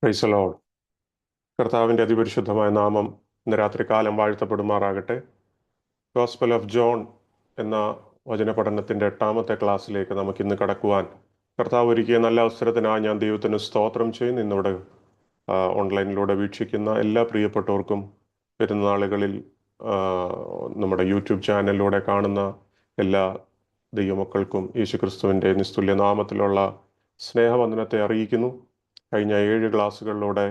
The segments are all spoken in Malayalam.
Praise Lord. കർത്താവിൻ്റെ അതിപരിശുദ്ധമായ നാമം ഇന്ന് രാത്രികാലം വാഴ്ത്തപ്പെടുമാറാകട്ടെ. ഗോസ്പൽ ഓഫ് ജോൺ എന്ന വചന പഠനത്തിൻ്റെ 8ാമത്തെ ക്ലാസ്സിലേക്ക് നമുക്കിന്ന് കടക്കുവാൻ കർത്താവ് ഒരുക്കിയ നല്ല അവസരത്തിനായി ഞാൻ ദൈവത്തിന് സ്തോത്രം ചെയ്യുന്നു. ഇന്നിവിടെ ഓൺലൈനിലൂടെ വീക്ഷിക്കുന്ന എല്ലാ പ്രിയപ്പെട്ടവർക്കും വരുന്ന നാളുകളിൽ ആ, നമ്മുടെ യൂട്യൂബ് ചാനലിലൂടെ കാണുന്ന എല്ലാ ദൈവമക്കൾക്കും യേശുക്രിസ്തുവിൻ്റെ നിസ്തുല്യ നാമത്തിലുള്ള സ്നേഹവന്ദനത്തെ അറിയിക്കുന്നു. കഴിഞ്ഞ 7 ക്ലാസ്സുകളിലൂടെ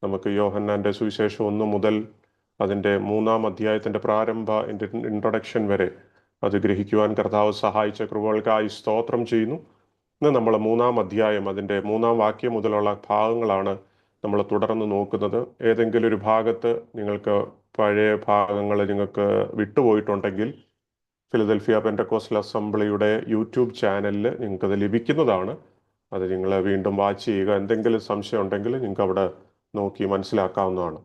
നമുക്ക് യോഹന്നാൻ്റെ സുവിശേഷം 1 മുതൽ അതിൻ്റെ 3-ാം അധ്യായത്തിൻ്റെ പ്രാരംഭ ഇൻട്രൊഡക്ഷൻ വരെ അത് ഗ്രഹിക്കുവാൻ കർത്താവ് സഹായിച്ച കൃപകൾക്കായി സ്തോത്രം ചെയ്യുന്നു. ഇന്ന് നമ്മൾ 3-ാം അധ്യായം അതിൻ്റെ 3-ാം വാക്യം മുതലുള്ള ഭാഗങ്ങളാണ് നമ്മൾ തുടർന്ന് നോക്കുന്നത്. ഏതെങ്കിലും ഒരു ഭാഗത്ത് നിങ്ങൾക്ക് പഴയ ഭാഗങ്ങൾ നിങ്ങൾക്ക് വിട്ടുപോയിട്ടുണ്ടെങ്കിൽ ഫിലദൽഫിയ പെൻറ്റക്കോസ്റ്റൽ അസംബ്ലിയുടെ യൂട്യൂബ് ചാനലിൽ നിങ്ങൾക്കത് ലഭിക്കുന്നതാണ്. അത് നിങ്ങൾ വീണ്ടും വാച്ച് ചെയ്യുക. എന്തെങ്കിലും സംശയം ഉണ്ടെങ്കിൽ നിങ്ങൾക്ക് അവിടെ നോക്കി മനസ്സിലാക്കാവുന്നതാണ്.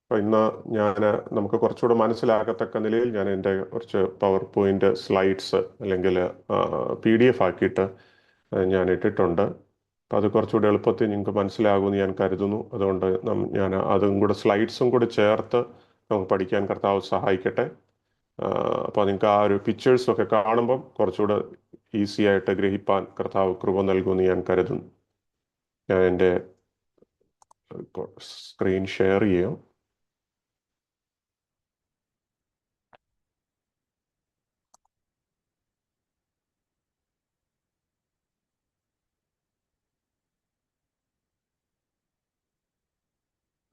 അപ്പോൾ ഇന്ന് നമുക്ക് കുറച്ചുകൂടെ മനസ്സിലാകത്തക്ക നിലയിൽ ഞാൻ എൻ്റെ കുറച്ച് പവർ പോയിൻ്റ് സ്ലൈഡ്സ് അല്ലെങ്കിൽ PDF ആക്കിയിട്ട് ഞാൻ ഇട്ടിട്ടുണ്ട്. അപ്പോൾ അത് കുറച്ചുകൂടെ എളുപ്പത്തിൽ നിങ്ങൾക്ക് മനസ്സിലാകുമെന്ന് ഞാൻ കരുതുന്നു. അതുകൊണ്ട് ഞാൻ അതും കൂടെ സ്ലൈഡ്സും കൂടെ ചേർത്ത് നമുക്ക് പഠിക്കാൻ കർത്താവ് സഹായിക്കട്ടെ. അപ്പോൾ നിങ്ങൾക്ക് ആ ഒരു പിക്ചേഴ്സൊക്കെ കാണുമ്പം കുറച്ചുകൂടെ ഈസി ആയിട്ട് ഗ്രഹിപ്പാൻ കർത്താവ് കൃപ നൽകുമെന്ന് ഞാൻ കരുതുന്നു. ഞാൻ എൻ്റെ സ്ക്രീൻ ഷെയർ ചെയ്യാം.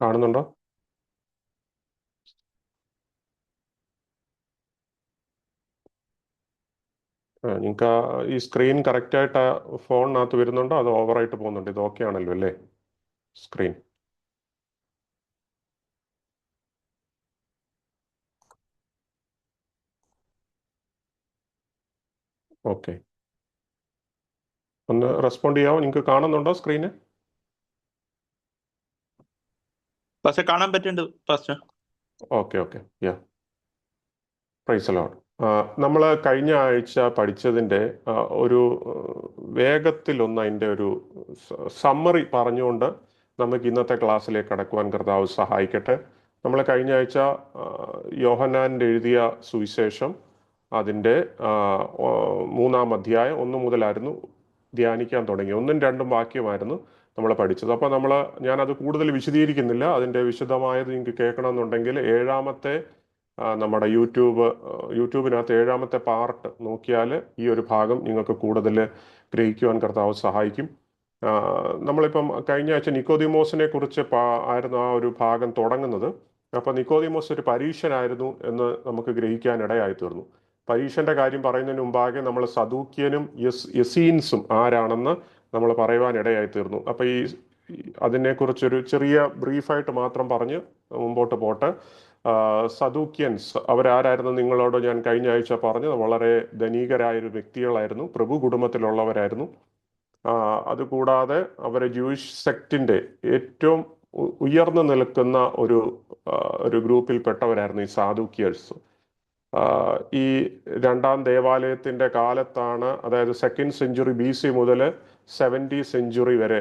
കാണുന്നുണ്ടോ? നിങ്ങൾക്ക് ഈ സ്ക്രീൻ കറക്റ്റായിട്ട് ഫോണിനകത്ത് വരുന്നുണ്ടോ അതോ ഓവറായിട്ട് പോകുന്നുണ്ട്? ഇത് ഓക്കെ ആണല്ലോ അല്ലേ സ്ക്രീൻ? ഓക്കെ, ഒന്ന് റെസ്പോണ്ട് ചെയ്യാമോ? നിങ്ങൾക്ക് കാണുന്നുണ്ടോ സ്ക്രീന്? പക്ഷെ കാണാൻ പറ്റുന്നുണ്ട് ഫസ്റ്റ്. ഓക്കെ ഓക്കെ, യാ, പ്രൈസ് ലോർഡ്. നമ്മൾ കഴിഞ്ഞ ആഴ്ച പഠിച്ചതിൻ്റെ ഒരു വേഗത്തിലൊന്ന് അതിൻ്റെ ഒരു സമ്മറി പറഞ്ഞുകൊണ്ട് നമുക്ക് ഇന്നത്തെ ക്ലാസ്സിലേക്ക് കടക്കുവാൻ കർത്താവ് സഹായിക്കട്ടെ. നമ്മൾ കഴിഞ്ഞ ആഴ്ച യോഹന്നാൻ്റെ എഴുതിയ സുവിശേഷം അതിൻ്റെ 3-ാം അധ്യായം 1 മുതലായിരുന്നു ധ്യാനിക്കാൻ തുടങ്ങി. 1ഉം 2ഉം വാക്യമായിരുന്നു നമ്മൾ പഠിച്ചത്. അപ്പോൾ ഞാനത് കൂടുതൽ വിശദീകരിക്കുന്നില്ല. അതിൻ്റെ വിശദമായത് നിങ്ങൾക്ക് കേൾക്കണമെന്നുണ്ടെങ്കിൽ നമ്മുടെ യൂട്യൂബിനകത്ത് 7ാമത്തെ പാർട്ട് നോക്കിയാൽ ഈ ഒരു ഭാഗം നിങ്ങൾക്ക് കൂടുതൽ ഗ്രഹിക്കുവാൻ കർത്താവ് സഹായിക്കും. നമ്മളിപ്പം കഴിഞ്ഞ ആഴ്ച നിക്കോദിമോസിനെ കുറിച്ച് ആയിരുന്നു ആ ഒരു ഭാഗം തുടങ്ങുന്നത്. അപ്പോൾ നിക്കോദിമോസ് ഒരു പരീശനായിരുന്നു എന്ന് നമുക്ക് ഗ്രഹിക്കാൻ ഇടയായി തീർന്നു. പരീശന്റെ കാര്യം പറയുന്നതിന് മുമ്പാകെ നമ്മൾ സദൂക്യനും യസീൻസും ആരാണെന്ന് നമ്മൾ പറയുവാൻ ഇടയായി തീർന്നു. അപ്പോൾ അതിനെക്കുറിച്ചൊരു ചെറിയ ബ്രീഫായിട്ട് മാത്രം പറഞ്ഞ് മുമ്പോട്ട് പോട്ടെ. സദൂക്യൻസ് അവരാരായിരുന്നു നിങ്ങളോട് ഞാൻ കഴിഞ്ഞ ആഴ്ച പറഞ്ഞത്? വളരെ ധനികരായൊരു വ്യക്തികളായിരുന്നു, പ്രഭു കുടുംബത്തിലുള്ളവരായിരുന്നു. അതുകൂടാതെ അവർ ജൂയിഷ് സെക്റ്റിൻ്റെ ഏറ്റവും ഉയർന്നു നിൽക്കുന്ന ഒരു ഗ്രൂപ്പിൽപ്പെട്ടവരായിരുന്നു ഈ സാദൂക്യേഴ്സ്. ഈ 2ാം ദേവാലയത്തിൻ്റെ കാലത്താണ്, അതായത് 2nd സെഞ്ചുറി BC മുതൽ 70 സെഞ്ചുറി വരെ,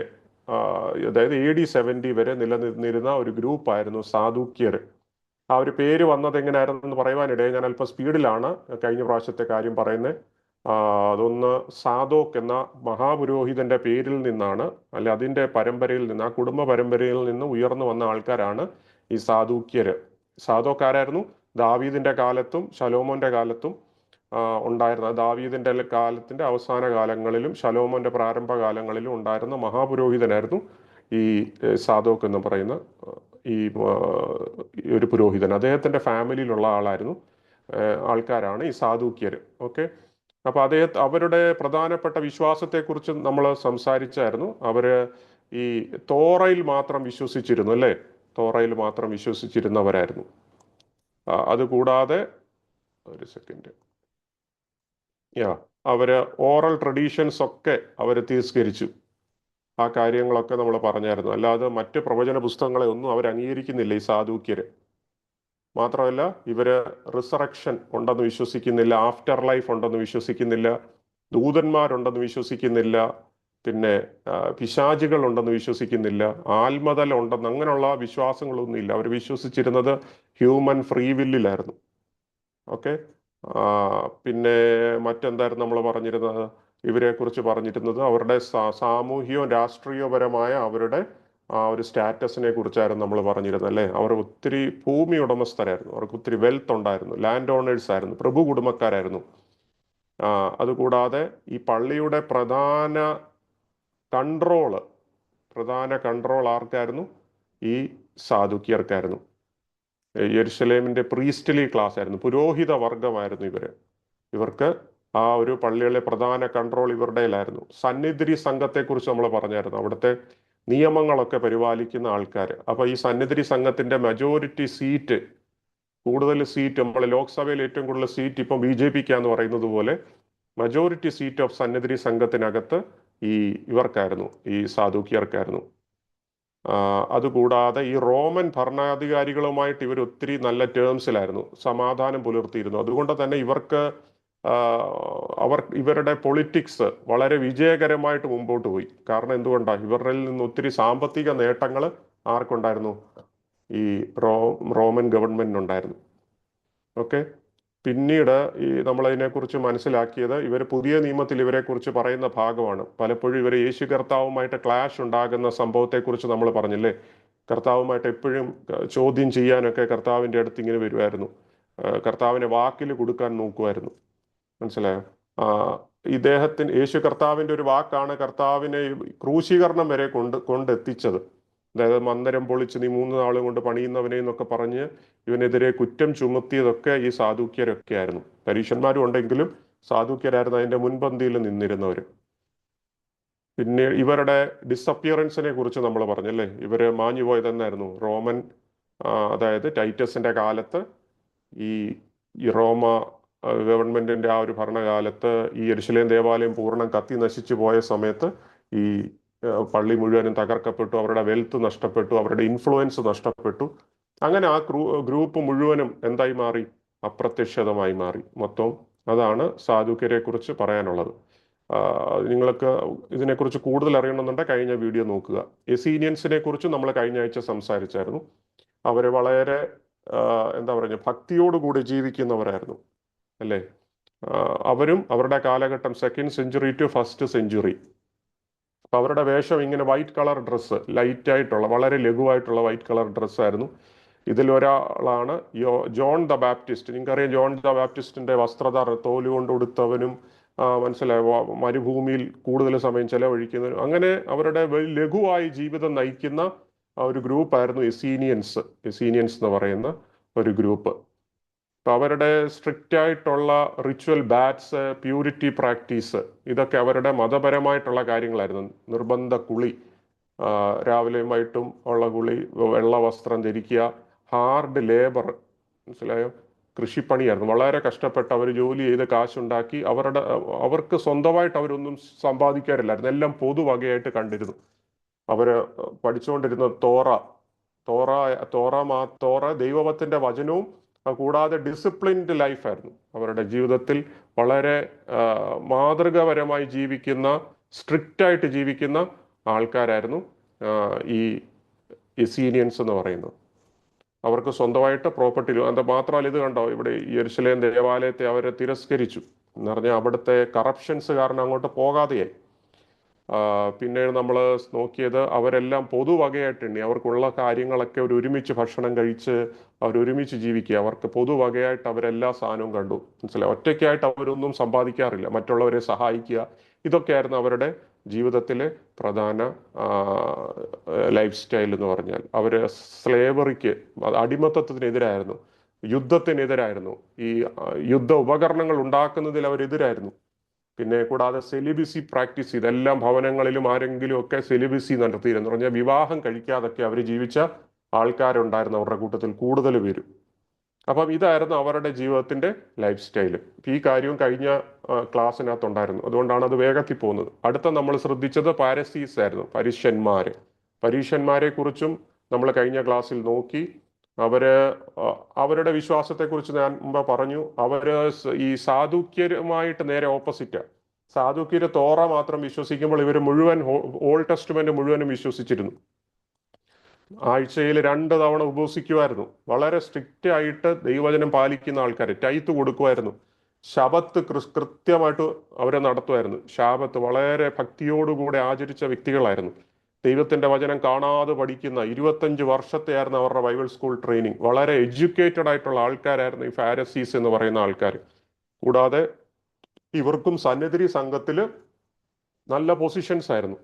അതായത് AD 70 വരെ നിലനിന്നിരുന്ന ഒരു ഗ്രൂപ്പായിരുന്നു സാദൂക്യർ. ആ ഒരു പേര് വന്നത് എങ്ങനെയായിരുന്നു എന്ന് പറയുവാനിടയിൽ ഞാൻ അല്പം സ്പീഡിലാണ് കഴിഞ്ഞ പ്രാവശ്യത്തെ കാര്യം പറയുന്നത്. അതൊന്ന് സാദോക്ക് എന്ന മഹാപുരോഹിതന്റെ പേരിൽ നിന്നാണ്, അല്ലെ അതിൻ്റെ പരമ്പരയിൽ നിന്ന്, ആ കുടുംബ പരമ്പരയിൽ നിന്ന് ഉയർന്നു വന്ന ആൾക്കാരാണ് ഈ സാദൂക്യര്. സാദോക്കാരായിരുന്നു ദാവീദിന്റെ കാലത്തും ശലോമോന്റെ കാലത്തും ഉണ്ടായിരുന്ന, ദാവീദിന്റെ കാലത്തിന്റെ അവസാന കാലങ്ങളിലും ശലോമോന്റെ പ്രാരംഭ കാലങ്ങളിലും ഉണ്ടായിരുന്ന മഹാപുരോഹിതനായിരുന്നു ഈ സാദോക്ക് എന്ന് പറയുന്ന ഈ ഒരു പുരോഹിതൻ. അദ്ദേഹത്തിന്റെ ഫാമിലിയിലുള്ള ആൾക്കാരാണ് ഈ സാദൂക്യർ. ഓക്കെ, അപ്പൊ അവരുടെ പ്രധാനപ്പെട്ട വിശ്വാസത്തെക്കുറിച്ച് നമ്മൾ സംസാരിച്ചായിരുന്നു. അവര് ഈ തോറയിൽ മാത്രം വിശ്വസിച്ചിരുന്നു, അല്ലേ? തോറയിൽ മാത്രം വിശ്വസിച്ചിരുന്നവരായിരുന്നു. അതുകൂടാതെ ഒരു സെക്കൻഡ്, അവര് ഓറൽ ട്രഡീഷൻസ് ഒക്കെ അവർ തിരസ്കരിച്ചു. ആ കാര്യങ്ങളൊക്കെ നമ്മൾ പറഞ്ഞായിരുന്നു. അല്ലാതെ മറ്റ് പ്രവചന പുസ്തകങ്ങളെ ഒന്നും അവർ അംഗീകരിക്കുന്നില്ല ഈ സാദൂക്യര്. മാത്രമല്ല ഇവര് റിസറക്ഷൻ ഉണ്ടെന്ന് വിശ്വസിക്കുന്നില്ല, ആഫ്റ്റർ ലൈഫ് ഉണ്ടെന്ന് വിശ്വസിക്കുന്നില്ല, ദൂതന്മാരുണ്ടെന്ന് വിശ്വസിക്കുന്നില്ല, പിന്നെ പിശാചുകൾ ഉണ്ടെന്ന് വിശ്വസിക്കുന്നില്ല, ആത്മതലം ഉണ്ടെന്ന് അങ്ങനെയുള്ള വിശ്വാസങ്ങളൊന്നും ഇല്ല. അവർ വിശ്വസിച്ചിരുന്നത് ഹ്യൂമൻ ഫ്രീ വില്ലിലായിരുന്നു. ഓക്കെ. പിന്നെ മറ്റെന്തായിരുന്നു നമ്മൾ പറഞ്ഞിരുന്നത്? ഇവരെക്കുറിച്ച് പറഞ്ഞിരുന്നത് അവരുടെ സാമൂഹികവും രാഷ്ട്രീയപരമായ അവരുടെ ആ ഒരു സ്റ്റാറ്റസിനെ കുറിച്ചായിരുന്നു നമ്മൾ പറഞ്ഞിരുന്നത്, അല്ലേ? അവർ ഒത്തിരി ഭൂമി ഉടമസ്ഥരായിരുന്നു, അവർക്ക് ഒത്തിരി വെൽത്ത് ഉണ്ടായിരുന്നു, ലാൻഡ് ഓണേഴ്സ് ആയിരുന്നു, പ്രഭു കുടുംബക്കാരായിരുന്നു. അതുകൂടാതെ ഈ പള്ളിയുടെ പ്രധാന കൺട്രോൾ ആർക്കായിരുന്നു? ഈ സാദുക്യർക്കായിരുന്നു. യെരുശലേമിന്റെ പ്രീസ്റ്റലി ക്ലാസ് ആയിരുന്നു, പുരോഹിത വർഗമായിരുന്നു ഇവർക്ക് ആ ഒരു പള്ളിയിലെ പ്രധാന കൺട്രോൾ ഇവരുടെയിലായിരുന്നു. സന്നിധി സംഘത്തെക്കുറിച്ച് നമ്മൾ പറഞ്ഞായിരുന്നു, അവിടുത്തെ നിയമങ്ങളൊക്കെ പരിപാലിക്കുന്ന ആൾക്കാർ. അപ്പൊ ഈ സന്നിധി സംഘത്തിന്റെ മെജോറിറ്റി സീറ്റ്, കൂടുതൽ സീറ്റ്, നമ്മൾ ലോക്സഭയിൽ ഏറ്റവും കൂടുതൽ സീറ്റ് ഇപ്പം BJPക്ക് എന്ന് പറയുന്നത് പോലെ മജോറിറ്റി സീറ്റ് ഓഫ് സന്നിധി സംഘത്തിനകത്ത് ഇവർക്കായിരുന്നു, ഈ സാദുക്യർക്കായിരുന്നു. അതുകൂടാതെ ഈ റോമൻ ഭരണാധികാരികളുമായിട്ട് ഇവർ ഒത്തിരി നല്ല ടേംസിലായിരുന്നു, സമാധാനം പുലർത്തിയിരുന്നു. അതുകൊണ്ട് തന്നെ ഇവരുടെ പൊളിറ്റിക്സ് വളരെ വിജയകരമായിട്ട് മുമ്പോട്ട് പോയി. കാരണം എന്തുകൊണ്ടാണ്? ഇവരിൽ നിന്ന് ഒത്തിരി സാമ്പത്തിക നേട്ടങ്ങൾ ആർക്കുണ്ടായിരുന്നു? ഈ റോമൻ ഗവൺമെന്റിനുണ്ടായിരുന്നു. ഓക്കെ. പിന്നീട് നമ്മളതിനെക്കുറിച്ച് മനസ്സിലാക്കിയത്, ഇവർ പുതിയ നിയമത്തിൽ ഇവരെക്കുറിച്ച് പറയുന്ന ഭാഗമാണ്. പലപ്പോഴും ഇവർ യേശു കർത്താവുമായിട്ട് ക്ലാഷ് ഉണ്ടാകുന്ന സംഭവത്തെക്കുറിച്ച് നമ്മൾ പറഞ്ഞില്ലേ? കർത്താവുമായിട്ട് എപ്പോഴും ചോദ്യം ചെയ്യാനൊക്കെ കർത്താവിൻ്റെ അടുത്ത് ഇങ്ങനെ വരുമായിരുന്നു, കർത്താവിനെ വാക്കിൽ കൊടുക്കാൻ നോക്കുമായിരുന്നു. മനസ്സിലായോ? യേശു കർത്താവിൻ്റെ ഒരു വാക്കാണ് കർത്താവിനെ ക്രൂശീകരണം വരെ കൊണ്ടെത്തിച്ചത്. അതായത് മന്ദിരം പൊളിച്ച് നീ 3 നാളും കൊണ്ട് പണിയുന്നവനെ എന്നൊക്കെ പറഞ്ഞ് ഇവനെതിരെ കുറ്റം ചുമത്തിയതൊക്കെ ഈ സാദുക്യരൊക്കെ ആയിരുന്നു. പരീശന്മാരും ഉണ്ടെങ്കിലും സാദുക്യരായിരുന്നു അതിന്റെ മുൻപന്തിയിൽ നിന്നിരുന്നവർ. പിന്നെ ഇവരുടെ ഡിസപ്പിയറൻസിനെ കുറിച്ച് നമ്മൾ പറഞ്ഞല്ലേ, ഇവര് മാഞ്ഞു പോയതെന്നായിരുന്നു? അതായത് ടൈറ്റസിന്റെ കാലത്ത് ഈ റോമ ഗവൺമെന്റിന്റെ ആ ഒരു ഭരണകാലത്ത് ഈ യെരുശലേം ദേവാലയം പൂർണ്ണം കത്തി നശിച്ചു പോയ സമയത്ത് ഈ പള്ളി മുഴുവനും തകർക്കപ്പെട്ടു, അവരുടെ വെൽത്ത് നഷ്ടപ്പെട്ടു, അവരുടെ ഇൻഫ്ലുവൻസ് നഷ്ടപ്പെട്ടു. അങ്ങനെ ആ ഗ്രൂപ്പ് മുഴുവനും എന്തായി മാറി? അപ്രത്യക്ഷിതമായി മാറി മൊത്തം. അതാണ് സാദുക്യരെ കുറിച്ച് പറയാനുള്ളത്. നിങ്ങൾക്ക് ഇതിനെക്കുറിച്ച് കൂടുതൽ അറിയണമെന്നുണ്ടെങ്കിൽ കഴിഞ്ഞ വീഡിയോ നോക്കുക. എസീനിയൻസിനെ കുറിച്ച് നമ്മൾ കഴിഞ്ഞ ആഴ്ച സംസാരിച്ചായിരുന്നു. അവർ വളരെ എന്താ പറയുക, ഭക്തിയോടുകൂടി ജീവിക്കുന്നവരായിരുന്നു, അല്ലേ? അവരും അവരുടെ കാലഘട്ടം 2nd century to 1st century. അപ്പൊ അവരുടെ വേഷം ഇങ്ങനെ വൈറ്റ് കളർ ഡ്രസ്സ്, ലൈറ്റ് ആയിട്ടുള്ള വളരെ ലഘുവായിട്ടുള്ള വൈറ്റ് കളർ ഡ്രസ്സായിരുന്നു. ഇതിലൊരാളാണ് ജോൺ ദ ബാപ്റ്റിസ്റ്റ്. നിങ്ങൾക്കറിയാം, ജോൺ ദ ബാപ്റ്റിസ്റ്റിന്റെ വസ്ത്രധാര തോലുകൊണ്ട് ഉടുത്തവനും, മനസ്സിലായോ, മരുഭൂമിയിൽ കൂടുതൽ സമയം ചെലവഴിക്കുന്നവനും, അങ്ങനെ അവരുടെ ലഘുവായി ജീവിതം നയിക്കുന്ന ഒരു ഗ്രൂപ്പായിരുന്നു എസീനിയൻസ് എന്ന് പറയുന്ന ഒരു ഗ്രൂപ്പ്. അപ്പൊ അവരുടെ സ്ട്രിക്റ്റ് ആയിട്ടുള്ള റിച്വൽ ബാറ്റ്സ്, പ്യൂരിറ്റി പ്രാക്ടീസ്, ഇതൊക്കെ അവരുടെ മതപരമായിട്ടുള്ള കാര്യങ്ങളായിരുന്നു. നിർബന്ധ കുളി, രാവിലെയും വൈകിട്ടും ഉള്ള കുളി, വെള്ള വസ്ത്രം ധരിക്കുക, ഹാർഡ് ലേബർ, മനസ്സിലായോ, കൃഷിപ്പണിയായിരുന്നു. വളരെ കഷ്ടപ്പെട്ട് അവർ ജോലി ചെയ്ത് കാശുണ്ടാക്കി അവർക്ക് സ്വന്തമായിട്ട് അവരൊന്നും സമ്പാദിക്കാറില്ലായിരുന്നു, എല്ലാം പൊതുവകയായിട്ട് കണ്ടിരുന്നു. അവര് പഠിച്ചുകൊണ്ടിരുന്ന തോറ ദൈവത്തിന്റെ വചനവും, കൂടാതെ ഡിസിപ്ലിൻഡ് ലൈഫായിരുന്നു അവരുടെ ജീവിതത്തിൽ. വളരെ മാതൃകാപരമായി ജീവിക്കുന്ന, സ്ട്രിക്റ്റ് ആയിട്ട് ജീവിക്കുന്ന ആൾക്കാരായിരുന്നു ഈ എസീനിയൻസ് എന്ന് പറയുന്നത്. അവർക്ക് സ്വന്തമായിട്ട് പ്രോപ്പർട്ടി, അത് മാത്രമല്ല, ഇത് കണ്ടോ, ഇവിടെ യെരുശലേം ദേവാലയത്തെ അവരെ തിരസ്കരിച്ചു എന്ന് പറഞ്ഞാൽ അവിടുത്തെ കറപ്ഷൻസ് കാരണം അങ്ങോട്ട് പോകാതെയായി. പിന്നെ നമ്മൾ നോക്കിയത്, അവരെല്ലാം പൊതുവകയായിട്ട് എണ്ണി, അവർക്കുള്ള കാര്യങ്ങളൊക്കെ ഒരുമിച്ച് ഭക്ഷണം കഴിച്ച് അവരൊരുമിച്ച് ജീവിക്കുക, അവർക്ക് പൊതുവകയായിട്ട് അവരെല്ലാ സാധനവും കണ്ടു. മനസ്സിലായി? ഒറ്റയ്ക്കായിട്ട് അവരൊന്നും സമ്പാദിക്കാറില്ല, മറ്റുള്ളവരെ സഹായിക്കുക, ഇതൊക്കെയായിരുന്നു അവരുടെ ജീവിതത്തിലെ പ്രധാന ലൈഫ് സ്റ്റൈൽ എന്ന് പറഞ്ഞാൽ. അവർ സ്ലേവറിക്ക്, അടിമത്തത്തിനെതിരായിരുന്നു, യുദ്ധത്തിനെതിരായിരുന്നു, ഈ യുദ്ധ ഉപകരണങ്ങൾ ഉണ്ടാക്കുന്നതിൽ അവരെതിരായിരുന്നു. പിന്നെ കൂടാതെ സെലിബസി പ്രാക്ടീസ്, ഇതെല്ലാം ഭവനങ്ങളിലും ആരെങ്കിലും ഒക്കെ സെലിബസി നടത്തിയിരുന്നു. പറഞ്ഞാൽ വിവാഹം കഴിക്കാതൊക്കെ അവർ ജീവിച്ച ആൾക്കാരുണ്ടായിരുന്നു അവരുടെ കൂട്ടത്തിൽ കൂടുതൽ പേരും. അപ്പം ഇതായിരുന്നു അവരുടെ ജീവിതത്തിന്റെ ലൈഫ് സ്റ്റൈല്. ഈ കാര്യവും കഴിഞ്ഞ ക്ലാസ്സിനകത്തുണ്ടായിരുന്നു, അതുകൊണ്ടാണ് അത് വേഗത്തിൽ പോകുന്നത്. അടുത്ത നമ്മൾ ശ്രദ്ധിച്ചത് പാരസീസ് ആയിരുന്നു, പരീശന്മാരെ കുറിച്ചും നമ്മൾ കഴിഞ്ഞ ക്ലാസ്സിൽ നോക്കി. അവരുടെ വിശ്വാസത്തെക്കുറിച്ച് ഞാൻ മുമ്പ് പറഞ്ഞു. ഈ സാധുക്യരുമായിട്ട് നേരെ ഓപ്പോസിറ്റാണ്. സാദുക്യര് തോറ മാത്രം വിശ്വസിക്കുമ്പോൾ ഇവർ മുഴുവൻ ഓൾഡ് ടെസ്റ്റ്മെന്റ് മുഴുവനും വിശ്വസിച്ചിരുന്നു. ആഴ്ചയിൽ 2 തവണ ഉപവസിക്കുമായിരുന്നു. വളരെ സ്ട്രിക്റ്റ് ആയിട്ട് ദൈവവചനം പാലിക്കുന്ന ആൾക്കാർ. ടൈത്ത് കൊടുക്കുമായിരുന്നു. ശബത്ത് കൃത്യമായിട്ട് അവരെ നടത്തുമായിരുന്നു. ശാബത്ത് വളരെ ഭക്തിയോടുകൂടെ ആചരിച്ച വ്യക്തികളായിരുന്നു. ദൈവത്തിന്റെ വചനം കാണാതെ പഠിക്കുന്ന 25 വർഷത്തെയായിരുന്നു അവരുടെ ബൈബിൾ സ്കൂൾ ട്രെയിനിങ്. വളരെ എഡ്യൂക്കേറ്റഡ് ആയിട്ടുള്ള ആൾക്കാരായിരുന്നു ഈ ഫാരസീസ് എന്ന് പറയുന്ന ആൾക്കാർ. കൂടാതെ ഇവർക്കും സന്നിധി സംഘത്തിൽ നല്ല പൊസിഷൻസ് ആയിരുന്നു.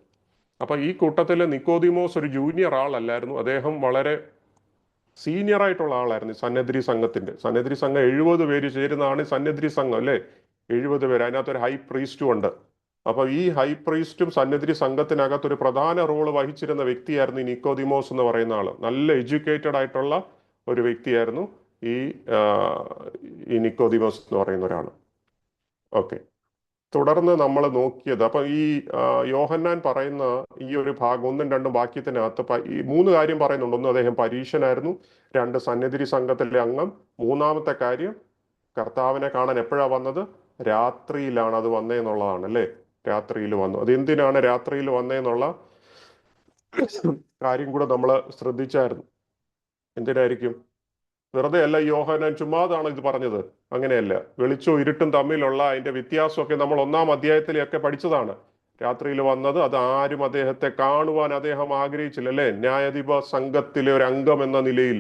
അപ്പൊ ഈ കൂട്ടത്തിൽ നിക്കോദിമോസ് ഒരു ജൂനിയർ ആളല്ലായിരുന്നു. അദ്ദേഹം വളരെ സീനിയർ ആയിട്ടുള്ള ആളായിരുന്നു സന്നിധി സംഘത്തിന്റെ. സന്നിധി സംഘം 70 പേര് ചേരുന്നതാണ് സന്നിധി സംഘം, അല്ലേ? 70 പേര്. അതിനകത്തൊരു ഹൈ പ്രീസ്റ്റും ഉണ്ട്. അപ്പൊ ഈ ഹൈ പ്രീസ്റ്റും സന്നിധി സംഘത്തിനകത്ത് ഒരു പ്രധാന റോള് വഹിച്ചിരുന്ന വ്യക്തിയായിരുന്നു ഈ നിക്കോദിമോസ് എന്ന് പറയുന്ന ആള്. നല്ല എഡ്യൂക്കേറ്റഡ് ആയിട്ടുള്ള ഒരു വ്യക്തിയായിരുന്നു ഈ നിക്കോദിമോസ് എന്ന് പറയുന്ന ഒരാൾ. ഓക്കെ, തുടർന്ന് നമ്മൾ നോക്കിയത് അപ്പൊ ഈ യോഹന്നാൻ പറയുന്ന ഈ ഒരു ഭാഗം 1ഉം 2ഉം വാക്യത്തിനകത്ത് ഈ 3 കാര്യം പറയുന്നുണ്ട്. ഒന്ന്, അദ്ദേഹം പരീശനായിരുന്നു. 2, സന്നിധി സംഘത്തിലെ അംഗം. 3-ാമത്തെ കാര്യം, കർത്താവിനെ കാണാൻ എപ്പോഴാ വന്നത്? രാത്രിയിലാണ് അത് വന്നേന്നുള്ളതാണ്, അല്ലേ? രാത്രിയിൽ വന്നു. അത് എന്തിനാണ് രാത്രിയിൽ വന്നേന്നുള്ള കാര്യം കൂടെ നമ്മൾ ശ്രദ്ധിച്ചായിരുന്നു. എന്തിനായിരിക്കും? വെറുതെ അല്ല യോഹന്നാൻ ചുമ്മാതാണ് ഇത് പറഞ്ഞത്, അങ്ങനെയല്ല. വെളിച്ചവും ഇരുട്ടും തമ്മിലുള്ള അതിന്റെ വ്യത്യാസമൊക്കെ നമ്മൾ 1-ാം അധ്യായത്തിലൊക്കെ പഠിച്ചതാണ്. രാത്രിയിൽ വന്നത്, അത് ആരും അദ്ദേഹത്തെ കാണുവാൻ അദ്ദേഹം ആഗ്രഹിച്ചില്ല, അല്ലേ? ന്യായാധിപ സംഘത്തിലെ ഒരു അംഗം എന്ന നിലയിൽ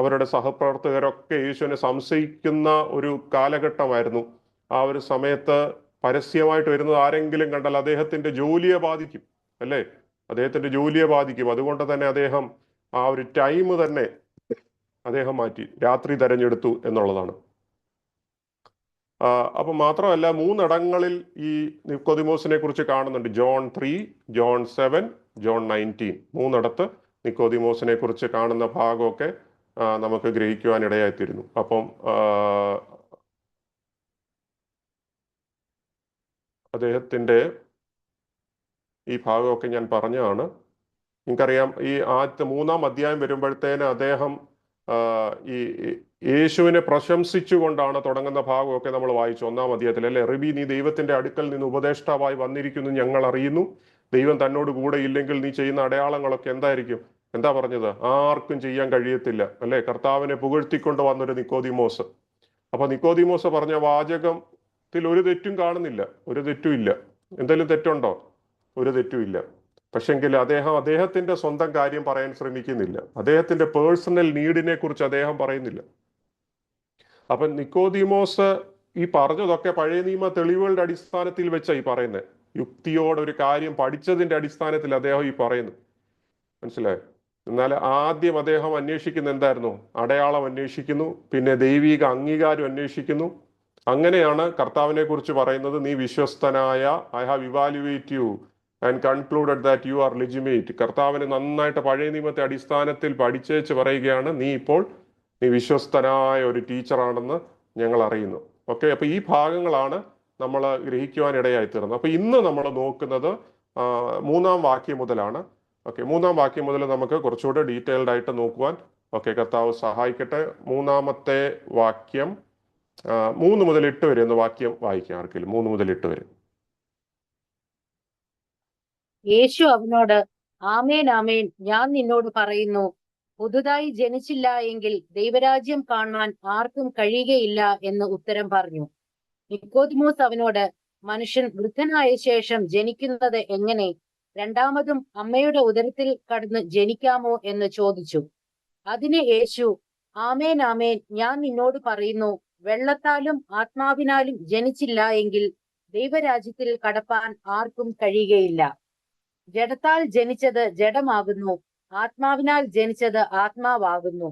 അവരുടെ സഹപ്രവർത്തകരൊക്കെ യേശുവിനെ സംശയിക്കുന്ന ഒരു കാലഘട്ടമായിരുന്നു. ആ ഒരു സമയത്ത് പരസ്യമായിട്ട് വരുന്നത് ആരെങ്കിലും കണ്ടാൽ അദ്ദേഹത്തിന്റെ ജോലിയെ ബാധിക്കും, അല്ലേ? അദ്ദേഹത്തിന്റെ ജോലിയെ ബാധിക്കും. അതുകൊണ്ട് തന്നെ അദ്ദേഹം ആ ഒരു ടൈം തന്നെ അദ്ദേഹം മാറ്റി, രാത്രി തെരഞ്ഞെടുത്തു എന്നുള്ളതാണ്. അപ്പൊ മാത്രമല്ല 3 ഇടങ്ങളിൽ ഈ നിക്കോദിമോസിനെ കുറിച്ച് കാണുന്നുണ്ട്. John 3, John 7, John 19. 3 നിക്കോദിമോസിനെ കുറിച്ച് കാണുന്ന ഭാഗമൊക്കെ നമുക്ക് ഗ്രഹിക്കുവാൻ ഇടയായിത്തീരുന്നു. അപ്പം അദ്ദേഹത്തിന്റെ ഈ ഭാഗമൊക്കെ ഞാൻ പറഞ്ഞതാണ്. നിങ്ങൾക്കറിയാം, ഈ ആദ്യത്തെ 3-ാം അധ്യായം വരുമ്പോഴത്തേന് അദ്ദേഹം ഈ യേശുവിനെ പ്രശംസിച്ചുകൊണ്ടാണ് തുടങ്ങുന്ന ഭാഗമൊക്കെ നമ്മൾ വായിച്ചു 1-ാം അധ്യായത്തിൽ, അല്ലെ? റബി, നീ ദൈവത്തിന്റെ അടുക്കൽ നിന്ന് ഉപദേഷ്ടാവായി വന്നിരിക്കുന്നു ഞങ്ങൾ അറിയുന്നു. ദൈവം തന്നോട് കൂടെ ഇല്ലെങ്കിൽ നീ ചെയ്യുന്ന അടയാളങ്ങളൊക്കെ എന്തായിരിക്കും? എന്താ പറഞ്ഞത്? ആർക്കും ചെയ്യാൻ കഴിയത്തില്ല, അല്ലെ? കർത്താവിനെ പുകഴ്ത്തിക്കൊണ്ട് വന്നൊരു നിക്കോദിമോസ്. അപ്പൊ നിക്കോദിമോസ് പറഞ്ഞ വാചകത്തിൽ ഒരു തെറ്റും കാണുന്നില്ല, ഒരു തെറ്റും ഇല്ല. എന്തെങ്കിലും തെറ്റുണ്ടോ? ഒരു തെറ്റും ഇല്ല. പക്ഷെങ്കിൽ അദ്ദേഹത്തിന്റെ സ്വന്തം കാര്യം പറയാൻ ശ്രമിക്കുന്നില്ല. അദ്ദേഹത്തിന്റെ പേഴ്സണൽ നീഡിനെ കുറിച്ച് അദ്ദേഹം പറയുന്നില്ല. അപ്പൊ നിക്കോദിമോസ് ഈ പറഞ്ഞതൊക്കെ പഴയ നിയമ തെളിവുകളുടെ അടിസ്ഥാനത്തിൽ വെച്ചാണ് ഈ പറയുന്നത്. യുക്തിയോടെ ഒരു കാര്യം പഠിച്ചതിന്റെ അടിസ്ഥാനത്തിൽ അദ്ദേഹം ഈ പറയുന്നു. മനസ്സിലായോ? എന്നാൽ ആദ്യം അദ്ദേഹം അന്വേഷിക്കുന്ന എന്തായിരുന്നു? അടയാളം അന്വേഷിക്കുന്നു, പിന്നെ ദൈവിക അംഗീകാരം അന്വേഷിക്കുന്നു. അങ്ങനെയാണ് കർത്താവിനെ കുറിച്ച് പറയുന്നത്, നീ വിശ്വസ്തനായ, I have evaluate you and concluded that you are legitimate. കർത്താവിന് നന്നായിട്ട് പഴയ നിയമത്തെ അടിസ്ഥാനത്തിൽ പഠിച്ചേച്ച് പറയുകയാണ്, നീ വിശ്വസ്തനായ ഒരു ടീച്ചറാണെന്ന് ഞങ്ങൾ അറിയുന്നു. ഓക്കെ, അപ്പൊ ഈ ഭാഗങ്ങളാണ് നമ്മൾ ഗ്രഹിക്കുവാൻ ഇടയായിത്തീർന്നത്. അപ്പൊ ഇന്ന് നമ്മൾ നോക്കുന്നത് 3-ാം വാക്യം മുതലാണ്. ഓക്കെ, 3-ാം വാക്യം മുതൽ നമുക്ക് കുറച്ചുകൂടെ ഡീറ്റെയിൽഡ് ആയിട്ട് നോക്കുവാൻ കർത്താവ് സഹായിക്കട്ടെ. 3-ാമത്തെ വാക്യം 3 മുതൽ 8 വരെ ഒന്ന് വാക്യം വായിക്കാം ആർക്കെങ്കിലും. 3 മുതൽ 8 വരെ. യേശു അവനോട്, ആമേൻ ആമേൻ ഞാൻ നിന്നോട് പറയുന്നു, പുതുതായി ജനിച്ചില്ല എങ്കിൽ ദൈവരാജ്യം കാണാൻ ആർക്കും കഴിയുകയില്ല എന്ന് ഉത്തരം പറഞ്ഞു. നിക്കോദിമോസ് അവനോട്, മനുഷ്യൻ വൃദ്ധനായ ശേഷം ജനിക്കുന്നത് എങ്ങനെ? രണ്ടാമതും അമ്മയുടെ ഉദരത്തിൽ കടന്ന് ജനിക്കാമോ എന്ന് ചോദിച്ചു. അതിന് യേശു, ആമേൻ ആമേൻ ഞാൻ നിന്നോട് പറയുന്നു, വെള്ളത്താലും ആത്മാവിനാലും ജനിച്ചില്ല എങ്കിൽ ദൈവരാജ്യത്തിൽ കടപ്പാൻ ആർക്കും കഴിയുകയില്ല. ജഡത്താൽ ജനിച്ചത് ജഡമാകുന്നു, ആത്മാവിനാൽ ജനിച്ചത് ആത്മാവാകുന്നു.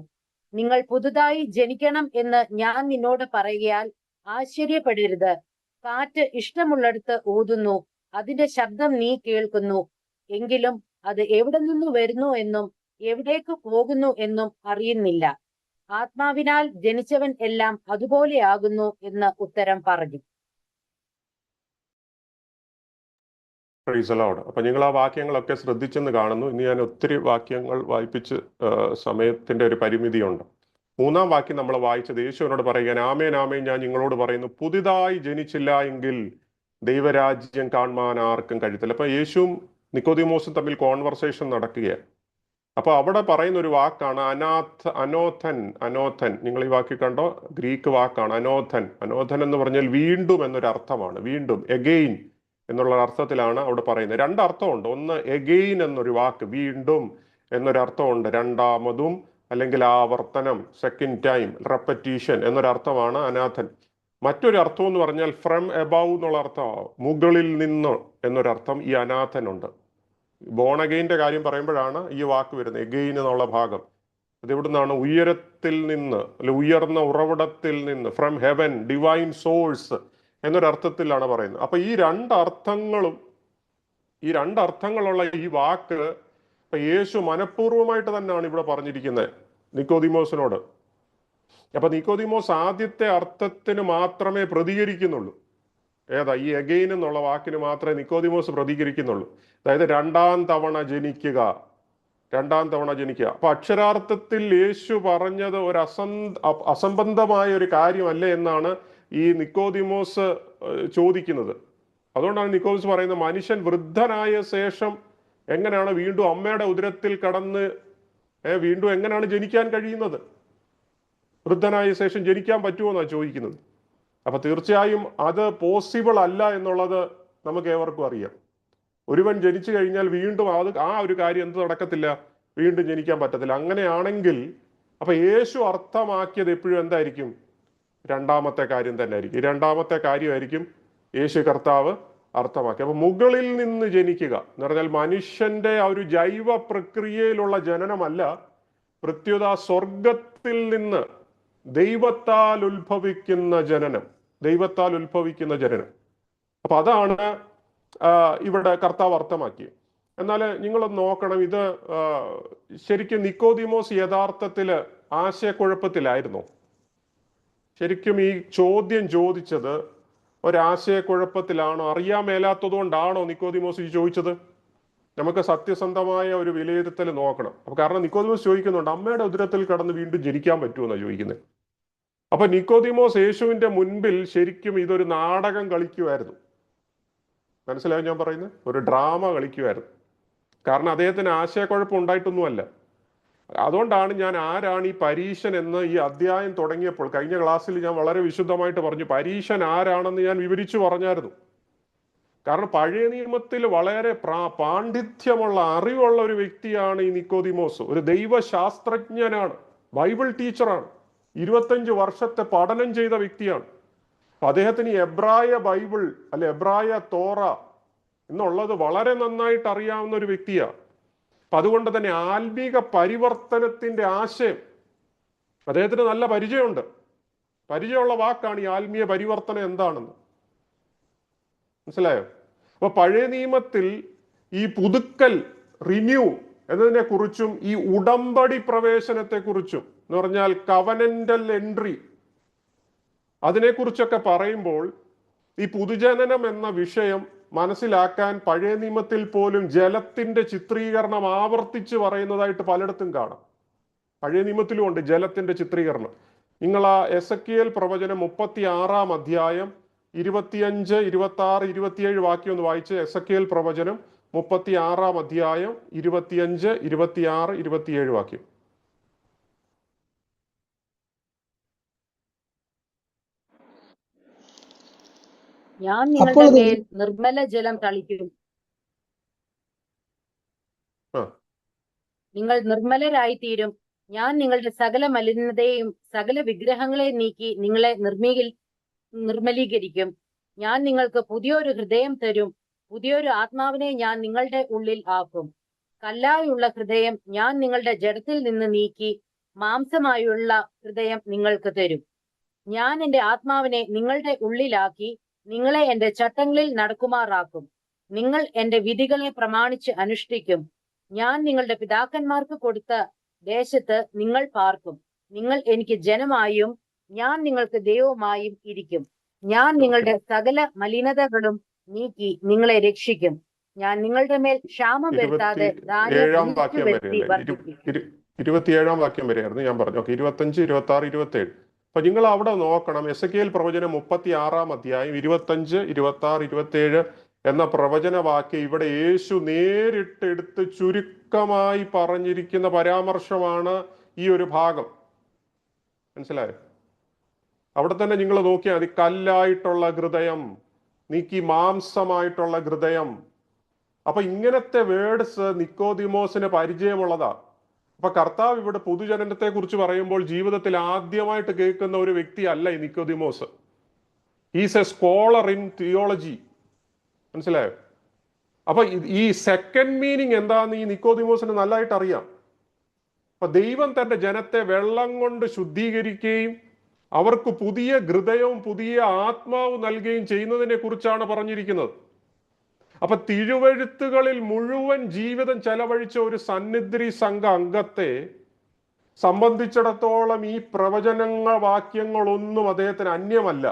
നിങ്ങൾ പുതുതായി ജനിക്കണം എന്ന് ഞാൻ നിന്നോട് പറയുകയാൽ ആശ്ചര്യപ്പെടരുത്. കാറ്റ് ഇഷ്ടമുള്ളിടത്ത് ഊതുന്നു, അതിന്റെ ശബ്ദം നീ കേൾക്കുന്നു, എങ്കിലും അത് എവിടെ നിന്ന് വരുന്നു എന്നും എവിടേക്ക് പോകുന്നു എന്നും അറിയുന്നില്ല. ആത്മാവിനാൽ ജനിച്ചവൻ എല്ലാം അതുപോലെയാകുന്നു എന്ന് ഉത്തരം പറഞ്ഞു. അപ്പൊ നിങ്ങൾ ആ വാക്യങ്ങളൊക്കെ ശ്രദ്ധിച്ചെന്ന് കാണുന്നു. ഇനി ഞാൻ ഒത്തിരി വാക്യങ്ങൾ വായിപ്പിച്ച് സമയത്തിന്റെ ഒരു പരിമിതിയുണ്ട്. 3-ാം വാക്യം നമ്മൾ വായിച്ചത് യേശുവിനോട് പറയുകയാണ്, ആമേൻ ആമേൻ ഞാൻ നിങ്ങളോട് പറയുന്നു, പുതിയതായി ജനിച്ചില്ല എങ്കിൽ ദൈവരാജ്യം കാണുവാൻ ആർക്കും കഴിയത്തില്ല. അപ്പൊ യേശുവും നിക്കോദിമോസും തമ്മിൽ കോൺവെർസേഷൻ നടക്കുകയാണ്. അപ്പൊ അവിടെ പറയുന്ന ഒരു വാക്കാണ് അനോഥൻ. നിങ്ങൾ ഈ വാക്കി കണ്ടോ? ഗ്രീക്ക് വാക്കാണ് അനോഥൻ. അനോഥൻ എന്ന് പറഞ്ഞാൽ വീണ്ടും എന്നൊരു അർത്ഥമാണ്. വീണ്ടും, എഗെയിൻ എന്നുള്ള അർത്ഥത്തിലാണ് അവിടെ പറയുന്നത്. രണ്ടർത്ഥമുണ്ട്. ഒന്ന്, എഗെയിൻ എന്നൊരു വാക്ക്, വീണ്ടും എന്നൊരർത്ഥമുണ്ട്. രണ്ടാമതും അല്ലെങ്കിൽ ആവർത്തനം, സെക്കൻഡ് ടൈം, റെപ്പറ്റീഷൻ എന്നൊരർത്ഥമാണ് അനാഥൻ. മറ്റൊരു അർത്ഥം എന്ന് പറഞ്ഞാൽ ഫ്രം എബവ് എന്നുള്ള അർത്ഥമാവും, മുകളിൽ നിന്ന് എന്നൊരർത്ഥം ഈ അനാഥനുണ്ട്. ബോൺ അഗെയിൻ്റെ കാര്യം പറയുമ്പോഴാണ് ഈ വാക്ക് വരുന്നത്, എഗെയിൻ എന്നുള്ള ഭാഗം. അത് എവിടുന്നാണ്? ഉയരത്തിൽ നിന്ന്, അല്ലെ ഉയർന്ന ഉറവിടത്തിൽ നിന്ന്, ഫ്രം ഹെവൻ, ഡിവൈൻ സോഴ്സ് എന്നൊരർത്ഥത്തിലാണ് പറയുന്നത്. അപ്പൊ ഈ രണ്ടർത്ഥങ്ങളുള്ള ഈ വാക്ക് ഇപ്പൊ യേശു മനഃപൂർവ്വമായിട്ട് തന്നെയാണ് ഇവിടെ പറഞ്ഞിരിക്കുന്നത് നിക്കോദിമോസിനോട്. അപ്പൊ നിക്കോദിമോസ് ആദ്യത്തെ അർത്ഥത്തിന് മാത്രമേ പ്രതികരിക്കുന്നുള്ളൂ. ഏതാ? ഈ എഗെയിൻ എന്നുള്ള വാക്കിന് മാത്രമേ നിക്കോദിമോസ് പ്രതികരിക്കുന്നുള്ളൂ. അതായത് രണ്ടാം തവണ ജനിക്കുക. അപ്പൊ അക്ഷരാർത്ഥത്തിൽ യേശു പറഞ്ഞത് ഒരു അസംബന്ധമായ ഒരു കാര്യമല്ലേ എന്നാണ് ഈ നിക്കോദിമോസ് ചോദിക്കുന്നത്. അതുകൊണ്ടാണ് നിക്കോദിമോസ് പറയുന്നത്, മനുഷ്യൻ വൃദ്ധനായ ശേഷം എങ്ങനെയാണ് വീണ്ടും അമ്മയുടെ ഉദരത്തിൽ കടന്ന് വീണ്ടും എങ്ങനെയാണ് ജനിക്കാൻ കഴിയുന്നത്? വൃദ്ധനായ ശേഷം ജനിക്കാൻ പറ്റുമോ എന്നാണ് ചോദിക്കുന്നത്. അപ്പൊ തീർച്ചയായും അത് പോസിബിൾ അല്ല എന്നുള്ളത് നമുക്ക് ഏവർക്കും അറിയാം. ഒരുവൻ ജനിച്ചു കഴിഞ്ഞാൽ വീണ്ടും ആ ഒരു കാര്യം എന്ത് നടക്കത്തില്ല? വീണ്ടും ജനിക്കാൻ പറ്റത്തില്ല. അങ്ങനെയാണെങ്കിൽ അപ്പൊ യേശു അർത്ഥമാക്കിയത് എപ്പോഴും എന്തായിരിക്കും? രണ്ടാമത്തെ കാര്യം തന്നെ ആയിരിക്കും. ഈ രണ്ടാമത്തെ കാര്യമായിരിക്കും യേശു കർത്താവ് അർത്ഥമാക്കി. അപ്പൊ മുകളിൽ നിന്ന് ജനിക്കുക എന്ന് പറഞ്ഞാൽ മനുഷ്യന്റെ ആ ഒരു ജൈവ പ്രക്രിയയിലുള്ള ജനനമല്ല, പ്രത്യുത സ്വർഗത്തിൽ നിന്ന് ദൈവത്താൽ ഉത്ഭവിക്കുന്ന ജനനം. അപ്പൊ അതാണ് ഇവിടെ കർത്താവ് അർത്ഥമാക്കിയത്. എന്നാൽ നിങ്ങളൊന്ന് നോക്കണം, ഇത് ശരിക്കും നിക്കോദിമോസ് യഥാർത്ഥത്തിൽ ആശയക്കുഴപ്പത്തിലായിരുന്നോ? ശരിക്കും ഈ ചോദ്യം ചോദിച്ചത് ഒരാശയക്കുഴപ്പത്തിലാണോ? അറിയാൻ മേലാത്തത് കൊണ്ടാണോ നിക്കോദിമോസ് ചോദിച്ചത്? നമുക്ക് സത്യസന്ധമായ ഒരു വിലയിരുത്തൽ നോക്കണം. അപ്പൊ കാരണം നിക്കോദിമോസ് ചോദിക്കുന്നുണ്ട്, അമ്മയുടെ ഉദരത്തിൽ കടന്ന് വീണ്ടും ജനിക്കാൻ പറ്റുമെന്നാണ് ചോദിക്കുന്നത്. അപ്പൊ നിക്കോദിമോസ് യേശുവിന്റെ മുൻപിൽ ശരിക്കും ഇതൊരു നാടകം കളിക്കുമായിരുന്നു. മനസ്സിലായോ ഞാൻ പറയുന്നത്? ഒരു ഡ്രാമ കളിക്കുമായിരുന്നു. കാരണം അദ്ദേഹത്തിന് ആശയക്കുഴപ്പം ഉണ്ടായിട്ടൊന്നുമല്ല. അതുകൊണ്ടാണ് ഞാൻ ആരാണ് ഈ പരീശൻ എന്ന് ഈ അധ്യായം തുടങ്ങിയപ്പോൾ കഴിഞ്ഞ ക്ലാസ്സിൽ ഞാൻ വളരെ വിശുദ്ധമായിട്ട് പറഞ്ഞു, പരീശൻ ആരാണെന്ന് ഞാൻ വിവരിച്ചു പറഞ്ഞായിരുന്നു. കാരണം പഴയ നിയമത്തിൽ വളരെ പാണ്ഡിത്യമുള്ള അറിവുള്ള ഒരു വ്യക്തിയാണ് ഈ നിക്കോദിമോസ്. ഒരു ദൈവശാസ്ത്രജ്ഞനാണ്, ബൈബിൾ ടീച്ചറാണ്, 25 വർഷത്തെ പഠനം ചെയ്ത വ്യക്തിയാണ്. അദ്ദേഹത്തിന് എബ്രായ ബൈബിൾ അല്ലെ എബ്രായ തോറ എന്നുള്ളത് വളരെ നന്നായിട്ട് അറിയാവുന്ന ഒരു വ്യക്തിയാണ്. അപ്പൊ അതുകൊണ്ട് തന്നെ ആത്മീക പരിവർത്തനത്തിന്റെ ആശയം അദ്ദേഹത്തിന് നല്ല പരിചയമുള്ള വാക്കാണ് ഈ ആത്മീയ പരിവർത്തനം എന്താണെന്ന്. മനസ്സിലായോ? അപ്പൊ പഴയ നിയമത്തിൽ ഈ പുതുക്കൽ, റിന്യൂ എന്നതിനെ കുറിച്ചും ഈ ഉടമ്പടി പ്രവേശനത്തെ കുറിച്ചും എന്ന് പറഞ്ഞാൽ കവനന്റൽ എൻട്രി, അതിനെക്കുറിച്ചൊക്കെ പറയുമ്പോൾ ഈ പുതുജനനം എന്ന വിഷയം മനസ്സിലാക്കാൻ പഴയ നിയമത്തിൽ പോലും ജലത്തിന്റെ ചിത്രീകരണം ആവർത്തിച്ച് പറയുന്നതായിട്ട് പലയിടത്തും കാണാം. പഴയ നിയമത്തിലും ഉണ്ട് ജലത്തിന്റെ ചിത്രീകരണം. നിങ്ങൾ ആ എസെക്കിയേൽ പ്രവചനം 36-ാം അധ്യായം 25, 26, 27 വാക്യം ഒന്ന് വായിച്ച്. എസെക്കിയേൽ പ്രവചനം 36-ാം അധ്യായം 25, 26, 27 വാക്യം. ഞാൻ നിങ്ങളുടെ മേൽ നിർമ്മല ജലം തളിക്കും, നിങ്ങൾ നിർമ്മലരായിത്തീരും. ഞാൻ നിങ്ങളുടെ സകല മലിനതയും സകല വിഗ്രഹങ്ങളെ നീക്കി നിങ്ങളെ നിർമ്മലീകരിക്കും. ഞാൻ നിങ്ങൾക്ക് പുതിയൊരു ഹൃദയം തരും, പുതിയൊരു ആത്മാവിനെ ഞാൻ നിങ്ങളുടെ ഉള്ളിൽ ആക്കും. കല്ലായുള്ള ഹൃദയം ഞാൻ നിങ്ങളുടെ ജഡത്തിൽ നിന്ന് നീക്കി മാംസമായുള്ള ഹൃദയം നിങ്ങൾക്ക് തരും. ഞാൻ എന്റെ ആത്മാവിനെ നിങ്ങളുടെ ഉള്ളിലാക്കി നിങ്ങളെ എന്റെ ചട്ടങ്ങളിൽ നടക്കുമാറാക്കും. നിങ്ങൾ എന്റെ വിധികളെ പ്രമാണിച്ച് അനുഷ്ഠിക്കും. ഞാൻ നിങ്ങളുടെ പിതാക്കന്മാർക്ക് കൊടുത്ത ദേശത്ത് നിങ്ങൾ പാർക്കും. നിങ്ങൾ എനിക്ക് ജനമായും ഞാൻ നിങ്ങൾക്ക് ദൈവമായും ഇരിക്കും. ഞാൻ നിങ്ങളുടെ സകല മലിനതകളും നീക്കി നിങ്ങളെ രക്ഷിക്കും. ഞാൻ നിങ്ങളുടെ മേൽ ക്ഷാമം വരുത്താതെ ധാന്യം 27-ാം വാക്യം വരെയായിരുന്നു ഞാൻ പറഞ്ഞു. 25, 26, 27 അപ്പൊ നിങ്ങൾ അവിടെ നോക്കണം, എസെക്കിയേൽ പ്രവചനം 36 അധ്യായം 25, 26, 27 എന്ന പ്രവചനവാക്യം ഇവിടെ യേശു നേരിട്ട് എടുത്ത് ചുരുക്കമായി പറഞ്ഞിരിക്കുന്ന പരാമർശമാണ് ഈ ഒരു ഭാഗം. മനസ്സിലായോ? അവിടെ തന്നെ നിങ്ങൾ നോക്കിയാൽ മതി, കല്ലായിട്ടുള്ള ഹൃദയം നീക്കി മാംസമായിട്ടുള്ള ഹൃദയം. അപ്പൊ ഇങ്ങനത്തെ വേർഡ്സ് നിക്കോദിമോസിന് പരിചയമുള്ളതാ. അപ്പൊ കർത്താവ് ഇവിടെ പൊതുജനത്തെ കുറിച്ച് പറയുമ്പോൾ ജീവിതത്തിൽ ആദ്യമായിട്ട് കേൾക്കുന്ന ഒരു വ്യക്തി അല്ല ഈ Nicodemus. Is a scholar in theology. മനസ്സിലായോ? അപ്പൊ ഈ സെക്കൻഡ് മീനിങ് എന്താന്ന് ഈ നിക്കോദിമോസിന് നല്ലതായിട്ട് അറിയാം. അപ്പൊ ദൈവം തന്റെ ജനത്തെ വെള്ളം കൊണ്ട് ശുദ്ധീകരിക്കുകയും അവർക്ക് പുതിയ ഹൃദയവും പുതിയ ആത്മാവും നൽകുകയും ചെയ്യുന്നതിനെ കുറിച്ചാണ് പറഞ്ഞിരിക്കുന്നത്. അപ്പൊ തിരുവഴുത്തുകളിൽ മുഴുവൻ ജീവിതം ചെലവഴിച്ച ഒരു സന്നിധി സംഘ അംഗത്തെ സംബന്ധിച്ചിടത്തോളം ഈ പ്രവചനങ്ങൾ വാക്യങ്ങളൊന്നും അദ്ദേഹത്തിന് അന്യമല്ല.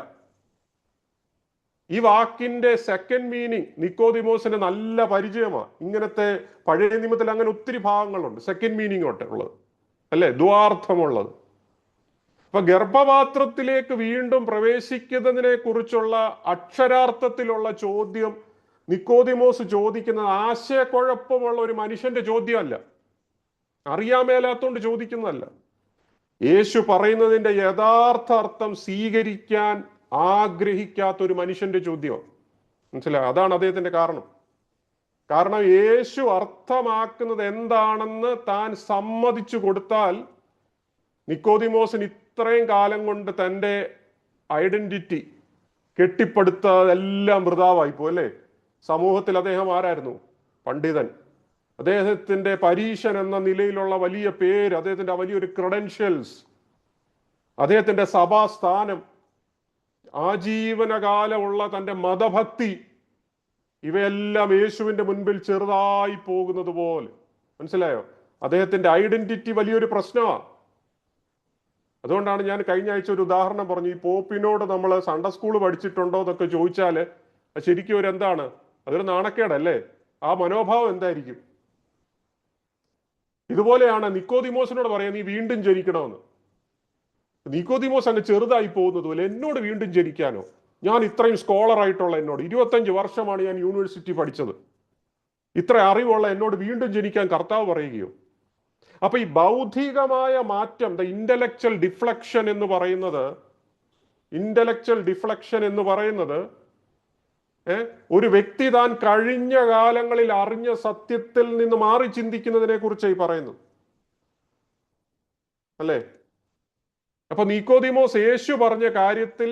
ഈ വാക്കിന്റെ സെക്കൻഡ് മീനിങ് നിക്കോദിമോസിന് നല്ല പരിചയമാണ്. ഇങ്ങനത്തെ പഴയ നിയമത്തിൽ അങ്ങനെ ഒത്തിരി ഭാഗങ്ങളുണ്ട് സെക്കൻഡ് മീനിങ് ഉള്ളത്, അല്ലെ, ദ്വാർത്ഥമുള്ളത്. അപ്പൊ ഗർഭപാത്രത്തിലേക്ക് വീണ്ടും പ്രവേശിക്കുന്നതിനെ കുറിച്ചുള്ള അക്ഷരാർത്ഥത്തിലുള്ള ചോദ്യം നിക്കോദിമോസ് ചോദിക്കുന്നത് ആശയക്കുഴപ്പമുള്ള ഒരു മനുഷ്യന്റെ ചോദ്യമല്ല, അറിയാൻ മേലാത്തോണ്ട് ചോദിക്കുന്നതല്ല. യേശു പറയുന്നതിന്റെ യഥാർത്ഥ അർത്ഥം സ്വീകരിക്കാൻ ആഗ്രഹിക്കാത്ത ഒരു മനുഷ്യന്റെ ചോദ്യം. മനസ്സിലായോ? അതാണ് അദ്ദേഹത്തിന്റെ കാരണം യേശു അർത്ഥമാക്കുന്നത് എന്താണെന്ന് താൻ സമ്മതിച്ചു കൊടുത്താൽ നിക്കോദിമോസിന് ഇത്രയും കാലം കൊണ്ട് തൻ്റെ ഐഡന്റിറ്റി കെട്ടിപ്പടുത്തതെല്ലാം വൃഥാവായിപ്പോ, അല്ലേ? സമൂഹത്തിൽ അദ്ദേഹം ആരായിരുന്നു? പണ്ഡിതൻ. അദ്ദേഹത്തിന്റെ പരീശൻ എന്ന നിലയിലുള്ള വലിയ പേര്, അദ്ദേഹത്തിന്റെ വലിയൊരു ക്രെഡൻഷ്യൽസ്, അദ്ദേഹത്തിന്റെ സഭാസ്ഥാനം, ആജീവനകാലമുള്ള തന്റെ മതഭക്തി, ഇവയെല്ലാം യേശുവിന്റെ മുൻപിൽ ചെറുതായി പോകുന്നത് പോലെ. മനസ്സിലായോ? അദ്ദേഹത്തിന്റെ ഐഡന്റിറ്റി വലിയൊരു പ്രശ്നമാണ്. അതുകൊണ്ടാണ് ഞാൻ കഴിഞ്ഞ ആഴ്ച ഒരു ഉദാഹരണം പറഞ്ഞു. ഈ പോപ്പിനോട് നമ്മൾ സൺഡേ സ്കൂൾ പഠിച്ചിട്ടുണ്ടോ എന്നൊക്കെ ചോദിച്ചാൽ ശരിക്കും ഒരു എന്താണ്, അതൊരു നാണക്കേടല്ലേ? ആ മനോഭാവം എന്തായിരിക്കും? ഇതുപോലെയാണ് നിക്കോദിമോസിനോട് പറയാം, നീ വീണ്ടും ജനിക്കണമെന്ന്. നിക്കോദിമോസ് അങ്ങ് ചെറുതായി പോകുന്നത് പോലെ എന്നോട് വീണ്ടും ജനിക്കാനോ? ഞാൻ ഇത്രയും സ്കോളർ ആയിട്ടുള്ള എന്നോട്, 25 വർഷമാണ് ഞാൻ യൂണിവേഴ്സിറ്റി പഠിച്ചത്, ഇത്ര അറിവുള്ള എന്നോട് വീണ്ടും ജനിക്കാൻ കർത്താവ് പറയുകയോ? അപ്പൊ ഈ ബൗദ്ധികമായ മാറ്റം, ഇന്റലക്ച്വൽ ഡിഫ്ലക്ഷൻ എന്ന് പറയുന്നത് ഒരു വ്യക്തി താൻ കഴിഞ്ഞ കാലങ്ങളിൽ അറിഞ്ഞ സത്യത്തിൽ നിന്ന് മാറി ചിന്തിക്കുന്നതിനെ കുറിച്ചായി പറയുന്നത്, അല്ലേ? അപ്പൊ നിക്കോദിമോസ് യേശു പറഞ്ഞ കാര്യത്തിൽ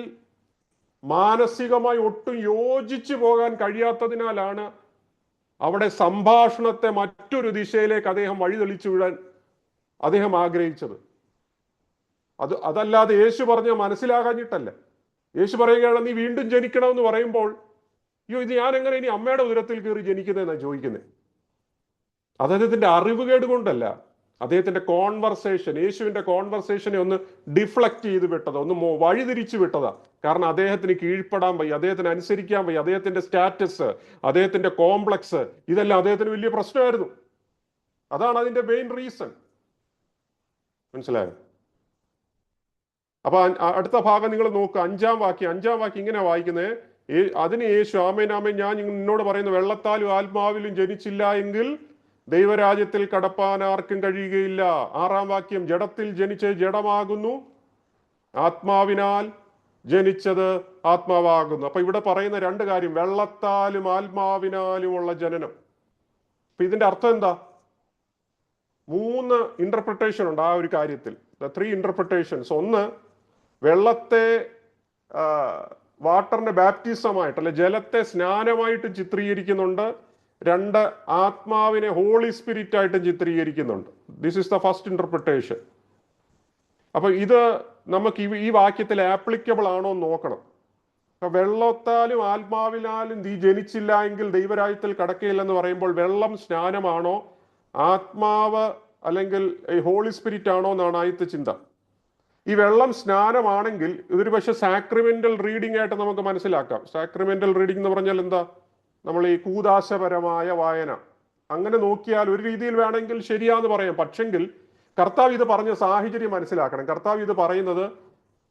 മാനസികമായി ഒട്ടും യോജിച്ചു പോകാൻ കഴിയാത്തതിനാലാണ് അവിടെ സംഭാഷണത്തെ മറ്റൊരു ദിശയിലേക്ക് അദ്ദേഹം വഴിതെളിച്ചു വിടാൻ അദ്ദേഹം ആഗ്രഹിച്ചത്. അതല്ലാതെ യേശു പറഞ്ഞ മനസ്സിലാകാഞ്ഞിട്ടല്ല. യേശു പറയുകയാണ് നീ വീണ്ടും ജനിക്കണമെന്ന് പറയുമ്പോൾ, അയ്യോ ഇത് ഞാൻ എങ്ങനെ ഇനി അമ്മയുടെ ഉദരത്തിൽ കയറി ജനിക്കുന്നതെന്നാണ് ചോദിക്കുന്നത്. അദ്ദേഹത്തിന്റെ അറിവുകേട് കൊണ്ടല്ല, അദ്ദേഹത്തിന്റെ കോൺവെർസേഷൻ, യേശുവിന്റെ കോൺവെർസേഷനെ ഒന്ന് ഡിഫ്ലക്ട് ചെയ്ത് വിട്ടതാ, ഒന്ന് വഴിതിരിച്ചു വിട്ടതാ. കാരണം അദ്ദേഹത്തിന് കീഴ്പ്പെടാൻ വയ്യ, അദ്ദേഹത്തിന് അനുസരിക്കാൻ വയ്യ, അദ്ദേഹത്തിന്റെ സ്റ്റാറ്റസ്, അദ്ദേഹത്തിന്റെ കോംപ്ലക്സ്, ഇതെല്ലാം അദ്ദേഹത്തിന് വലിയ പ്രശ്നമായിരുന്നു. അതാണ് അതിന്റെ മെയിൻ റീസൺ. മനസ്സിലായോ? അപ്പൊ അടുത്ത ഭാഗം നിങ്ങൾ നോക്കുക, 5-ാം വാക്യം ഇങ്ങനെ വായിക്കുന്നത്, അതിന് യേശു ആമേൻ ആമേൻ ഞാൻ നിന്നോട് പറയുന്നു, വെള്ളത്താലും ആത്മാവിലും ജനിച്ചില്ല എങ്കിൽ ദൈവരാജ്യത്തിൽ കടപ്പാൻ ആർക്കും കഴിയുകയില്ല. 6-ാം വാക്യം, ജഡത്തിൽ ജനിച്ചത് ജഡമാകുന്നു, ആത്മാവിനാൽ ജനിച്ചത് ആത്മാവാകുന്നു. അപ്പൊ ഇവിടെ പറയുന്ന 2 കാര്യം, വെള്ളത്താലും ആത്മാവിനാലുമുള്ള ജനനം. അപ്പൊ ഇതിന്റെ അർത്ഥം എന്താ? 3 ഇന്റർപ്രിട്ടേഷൻ ഉണ്ട് ആ ഒരു കാര്യത്തിൽ. 3 ഇന്റർപ്രിട്ടേഷൻസ്. ഒന്ന്, വെള്ളത്തെ വാട്ടറിന്റെ ബാപ്റ്റിസമായിട്ട്, അല്ലെ ജലത്തെ സ്നാനമായിട്ട് ചിത്രീകരിക്കുന്നുണ്ട്. 2, ആത്മാവിനെ ഹോളി സ്പിരിറ്റ് ആയിട്ട് ചിത്രീകരിക്കുന്നുണ്ട്. This is the first interpretation. അപ്പൊ ഇത് നമുക്ക് ഈ വാക്യത്തിൽ ആപ്ലിക്കബിൾ ആണോ എന്ന് നോക്കണം. അപ്പൊ വെള്ളത്താലും ആത്മാവിനാലും നീ ജനിച്ചില്ല എങ്കിൽ ദൈവരാജ്യത്തിൽ കടക്കയില്ലെന്ന് പറയുമ്പോൾ വെള്ളം സ്നാനമാണോ, ആത്മാവ് അല്ലെങ്കിൽ ഹോളി സ്പിരിറ്റ് ആണോ എന്നാണ് ആദ്യത്തെ ചിന്ത. ഈ വെള്ളം സ്നാനമാണെങ്കിൽ ഇതൊരു പക്ഷെ സാക്രിമെന്റൽ റീഡിംഗ് ആയിട്ട് നമുക്ക് മനസ്സിലാക്കാം. സാക്രിമെന്റൽ റീഡിംഗ് എന്ന് പറഞ്ഞാൽ എന്താ? നമ്മൾ ഈ കൂദാശപരമായ വായന, അങ്ങനെ നോക്കിയാൽ ഒരു രീതിയിൽ വേണമെങ്കിൽ ശരിയാന്ന് പറയാം. പക്ഷെങ്കിൽ കർത്താവ് ഇത് പറഞ്ഞ സാഹചര്യം മനസ്സിലാക്കണം. കർത്താവ് ഇത് പറയുന്നത്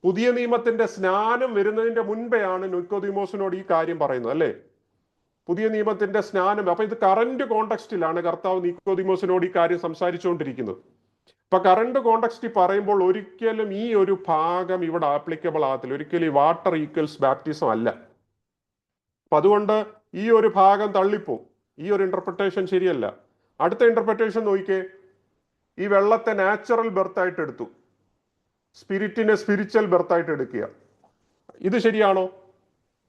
പുതിയ നിയമത്തിന്റെ സ്നാനം വരുന്നതിന്റെ മുൻപെയാണ് നിക്കോദീമോസിനോട് ഈ കാര്യം പറയുന്നത്, അല്ലേ? പുതിയ നിയമത്തിന്റെ സ്നാനം. അപ്പൊ ഇത് കറന്റ് കോണ്ടെക്സ്റ്റിലാണ് കർത്താവ് നിക്കോദീമോസിനോട് ഈ കാര്യം സംസാരിച്ചുകൊണ്ടിരിക്കുന്നത്. അപ്പൊ കറന്റ് കോണ്ടെക്സ്റ്റിൽ പറയുമ്പോൾ ഒരിക്കലും ഈ ഒരു ഭാഗം ഇവിടെ ആപ്ലിക്കബിൾ ആകത്തില്ല. ഒരിക്കലും ഈ വാട്ടർ ഈക്വൽസ് ബാപ്റ്റിസം അല്ല. അപ്പൊ അതുകൊണ്ട് ഈ ഒരു ഭാഗം തള്ളിപ്പോവും. ഈ ഒരു ഇന്റർപ്രിട്ടേഷൻ ശരിയല്ല. അടുത്ത ഇന്റർപ്രിട്ടേഷൻ നോക്കിക്കേ. ഈ വെള്ളത്തെ നാച്ചുറൽ ബെർത്ത് ആയിട്ട് എടുത്തു, സ്പിരിറ്റിനെ സ്പിരിച്വൽ ബെർത്ത് ആയിട്ട് എടുക്കുക. ഇത് ശരിയാണോ?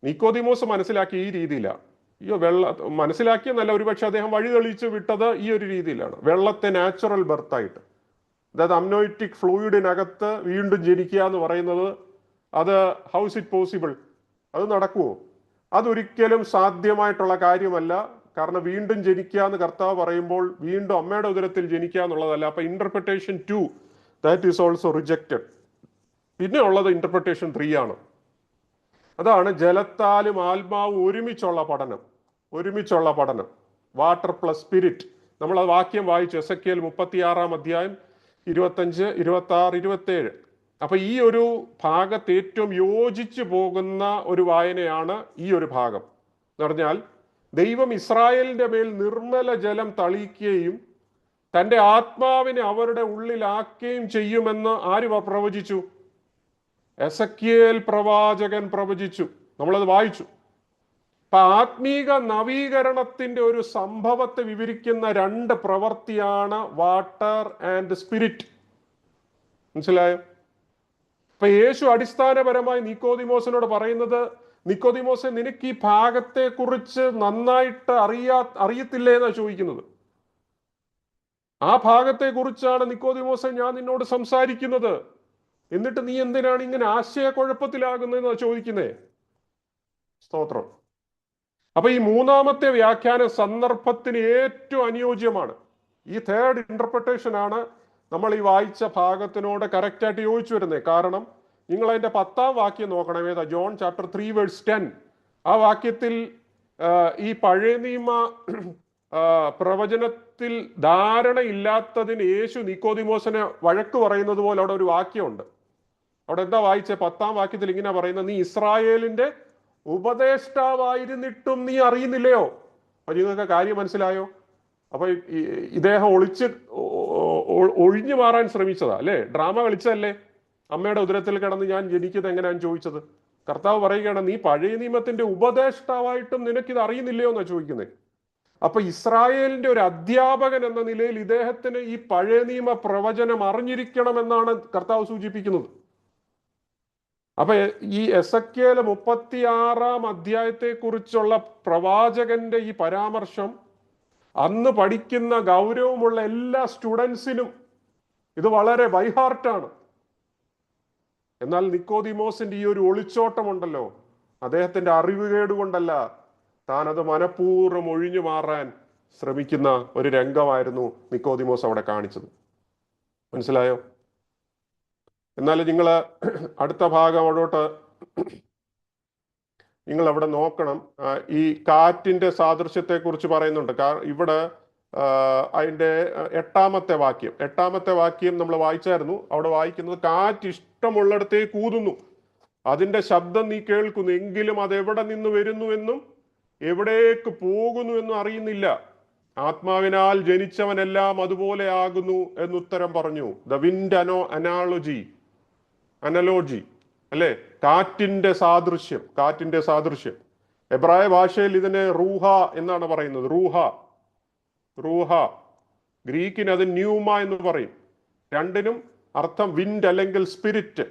നിക്കോദീമോസ് മനസ്സിലാക്കിയ ഈ രീതിയിലാണ്. മനസ്സിലാക്കിയെന്നല്ല, ഒരുപക്ഷെ അദ്ദേഹം വഴി തെളിയിച്ച് വിട്ടത് ഈ ഒരു രീതിയിലാണ്. വെള്ളത്തെ നാച്ചുറൽ ബെർത്ത് ആയിട്ട്, അതായത് അമ്നോയിറ്റിക് ഫ്ലൂയിഡിനകത്ത് വീണ്ടും ജനിക്കുക എന്ന് പറയുന്നത്, അത് ഹൗസ് ഇറ്റ് പോസിബിൾ? അത് നടക്കുമോ? അതൊരിക്കലും സാധ്യമായിട്ടുള്ള കാര്യമല്ല. കാരണം വീണ്ടും ജനിക്കുക എന്ന് കർത്താവ് പറയുമ്പോൾ വീണ്ടും അമ്മയുടെ ഉദരത്തിൽ ജനിക്കുക എന്നുള്ളതല്ല. അപ്പൊ interpretation 2 that is also rejected. പിന്നെ ഉള്ളത് ഇന്റർപ്രിട്ടേഷൻ 3 ആണ്. അതാണ് ജലത്താലും ആത്മാവും ഒരുമിച്ചുള്ള പഠനം, വാട്ടർ പ്ലസ് സ്പിരിറ്റ്. നമ്മൾ ആ വാക്യം വായിച്ചു, എസെക്കിയേൽ 36 അധ്യായം 25, 26, 27. അപ്പൊ ഈ ഒരു ഭാഗത്ത് ഏറ്റവും യോജിച്ചു പോകുന്ന ഒരു വായനയാണ് ഈ ഒരു ഭാഗം. എന്ന് പറഞ്ഞാൽ ദൈവം ഇസ്രായേലിന്റെ മേൽ നിർമ്മല ജലം തളിക്കുകയും തൻ്റെ ആത്മാവിനെ അവരുടെ ഉള്ളിലാക്കുകയും ചെയ്യുമെന്ന് ആര് പ്രവചിച്ചു? എസെക്കിയേൽ പ്രവാചകൻ പ്രവചിച്ചു. നമ്മളത് വായിച്ചു. അപ്പൊ ആത്മീക നവീകരണത്തിന്റെ ഒരു സംഭവത്തെ വിവരിക്കുന്ന 2 പ്രവൃത്തിയാണ് വാട്ടർ ആൻഡ് സ്പിരിറ്റ്. മനസ്സിലായോ? അപ്പൊ യേശു അടിസ്ഥാനപരമായി നിക്കോദീമോസിനോട് പറയുന്നത്, നിക്കോദീമോസെ, നിനക്ക് ഈ ഭാഗത്തെ കുറിച്ച് നന്നായിട്ട് അറിയത്തില്ലേ എന്നാണ് ചോദിക്കുന്നത്. ആ ഭാഗത്തെ കുറിച്ചാണ് നിക്കോദീമോസെ ഞാൻ നിന്നോട് സംസാരിക്കുന്നത്. എന്നിട്ട് നീ എന്തിനാണ് ഇങ്ങനെ ആശയക്കുഴപ്പത്തിലാകുന്നതെന്നാണ് ചോദിക്കുന്നേ. സ്തോത്രം. അപ്പൊ ഈ മൂന്നാമത്തെ വ്യാഖ്യാന സന്ദർഭത്തിന് ഏറ്റവും അനുയോജ്യമാണ്. ഈ തേർഡ് ഇന്റർപ്രിട്ടേഷൻ ആണ് നമ്മൾ ഈ വായിച്ച ഭാഗത്തിനോട് കറക്റ്റായിട്ട് യോജിച്ചു വരുന്നത്. കാരണം നിങ്ങൾ അതിന്റെ 10ാം വാക്യം നോക്കണം. ഏതാ? John chapter 3 verse 10. ആ വാക്യത്തിൽ ഈ പഴയ നിയമ പ്രവചനത്തിൽ ധാരണയില്ലാത്തതിന് യേശു നിക്കോദീമോസിനെ വഴക്ക് പറയുന്നത് പോലെ അവിടെ ഒരു വാക്യമുണ്ട്. അവിടെ എന്താ വായിച്ചേ? 10ാം വാക്യത്തിൽ ഇങ്ങനെ പറയുന്നത്, നീ ഇസ്രായേലിന്റെ ഉപദേഷ്ടാവായിരുന്നിട്ടും നീ അറിയുന്നില്ലയോ? അപ്പൊ നിങ്ങൾക്ക് കാര്യം മനസ്സിലായോ? അപ്പൊ ഇദ്ദേഹം ഒഴിഞ്ഞു മാറാൻ ശ്രമിച്ചതാ, അല്ലേ? ഡ്രാമ കളിച്ചതല്ലേ? അമ്മയുടെ ഉദരത്തിൽ കിടന്ന് ഞാൻ ജനിക്കുന്നത് എങ്ങനെയാന്ന് ചോദിച്ചത്. കർത്താവ് പറയുകയാണ്, നീ പഴയ നിയമത്തിന്റെ ഉപദേഷ്ടാവായിട്ടും നിനക്കിത് അറിയുന്നില്ലയോ എന്നാ ചോദിക്കുന്നത്. അപ്പൊ ഇസ്രായേലിന്റെ ഒരു അധ്യാപകൻ എന്ന നിലയിൽ ഇദ്ദേഹത്തിന് ഈ പഴയ നിയമ പ്രവചനം അറിഞ്ഞിരിക്കണമെന്നാണ് കർത്താവ് സൂചിപ്പിക്കുന്നത്. അപ്പൊ ഈ എസെക്കിയേൽ 36 അധ്യായത്തെ കുറിച്ചുള്ള പ്രവാചകന്റെ ഈ പരാമർശം അന്ന് പഠിക്കുന്ന ഗൗരവമുള്ള എല്ലാ സ്റ്റുഡൻസിനും ഇത് വളരെ ബൈഹാർട്ടാണ്. എന്നാൽ നിക്കോദീമോസിന്റെ ഈ ഒരു ഒളിച്ചോട്ടമുണ്ടല്ലോ, അദ്ദേഹത്തിന്റെ അറിവുകേട് കൊണ്ടല്ല, താൻ അത് മനഃപൂർവ്വം ഒഴിഞ്ഞു മാറാൻ ശ്രമിക്കുന്ന ഒരു രംഗമായിരുന്നു നിക്കോദീമോസ് അവിടെ കാണിച്ചത്. മനസ്സിലായോ? എന്നാൽ നിങ്ങൾ അടുത്ത ഭാഗം അവിടോട്ട് നിങ്ങൾ അവിടെ നോക്കണം. ഈ കാറ്റിന്റെ സാദൃശ്യത്തെ കുറിച്ച് പറയുന്നുണ്ട്. ഇവിടെ അതിന്റെ 8ാമത്തെ വാക്യം നമ്മൾ വായിച്ചായിരുന്നു. അവിടെ വായിക്കുന്നത്, കാറ്റ് ഇഷ്ടമുള്ളിടത്തേക്ക് ഊതുന്നു, അതിന്റെ ശബ്ദം നീ കേൾക്കുന്നു, എങ്കിലും അത് എവിടെ നിന്ന് വരുന്നുവെന്നും എവിടേക്ക് പോകുന്നുവെന്നും അറിയുന്നില്ല. ആത്മാവിനാൽ ജനിച്ചവനെല്ലാം അതുപോലെ ആകുന്നു എന്നുത്തരം പറഞ്ഞു. ദ വിൻഡ് അനലോജി അല്ലെ? കാറ്റിന്റെ സാദൃശ്യം. എബ്രായ ഭാഷയിൽ ഇതിനെ റൂഹ എന്നാണ് പറയുന്നത്. റൂഹ. ഗ്രീക്കിന് അത് ന്യൂമ എന്ന് പറയും. രണ്ടിനും അർത്ഥം വിൻഡ് അല്ലെങ്കിൽ സ്പിരിറ്റ്,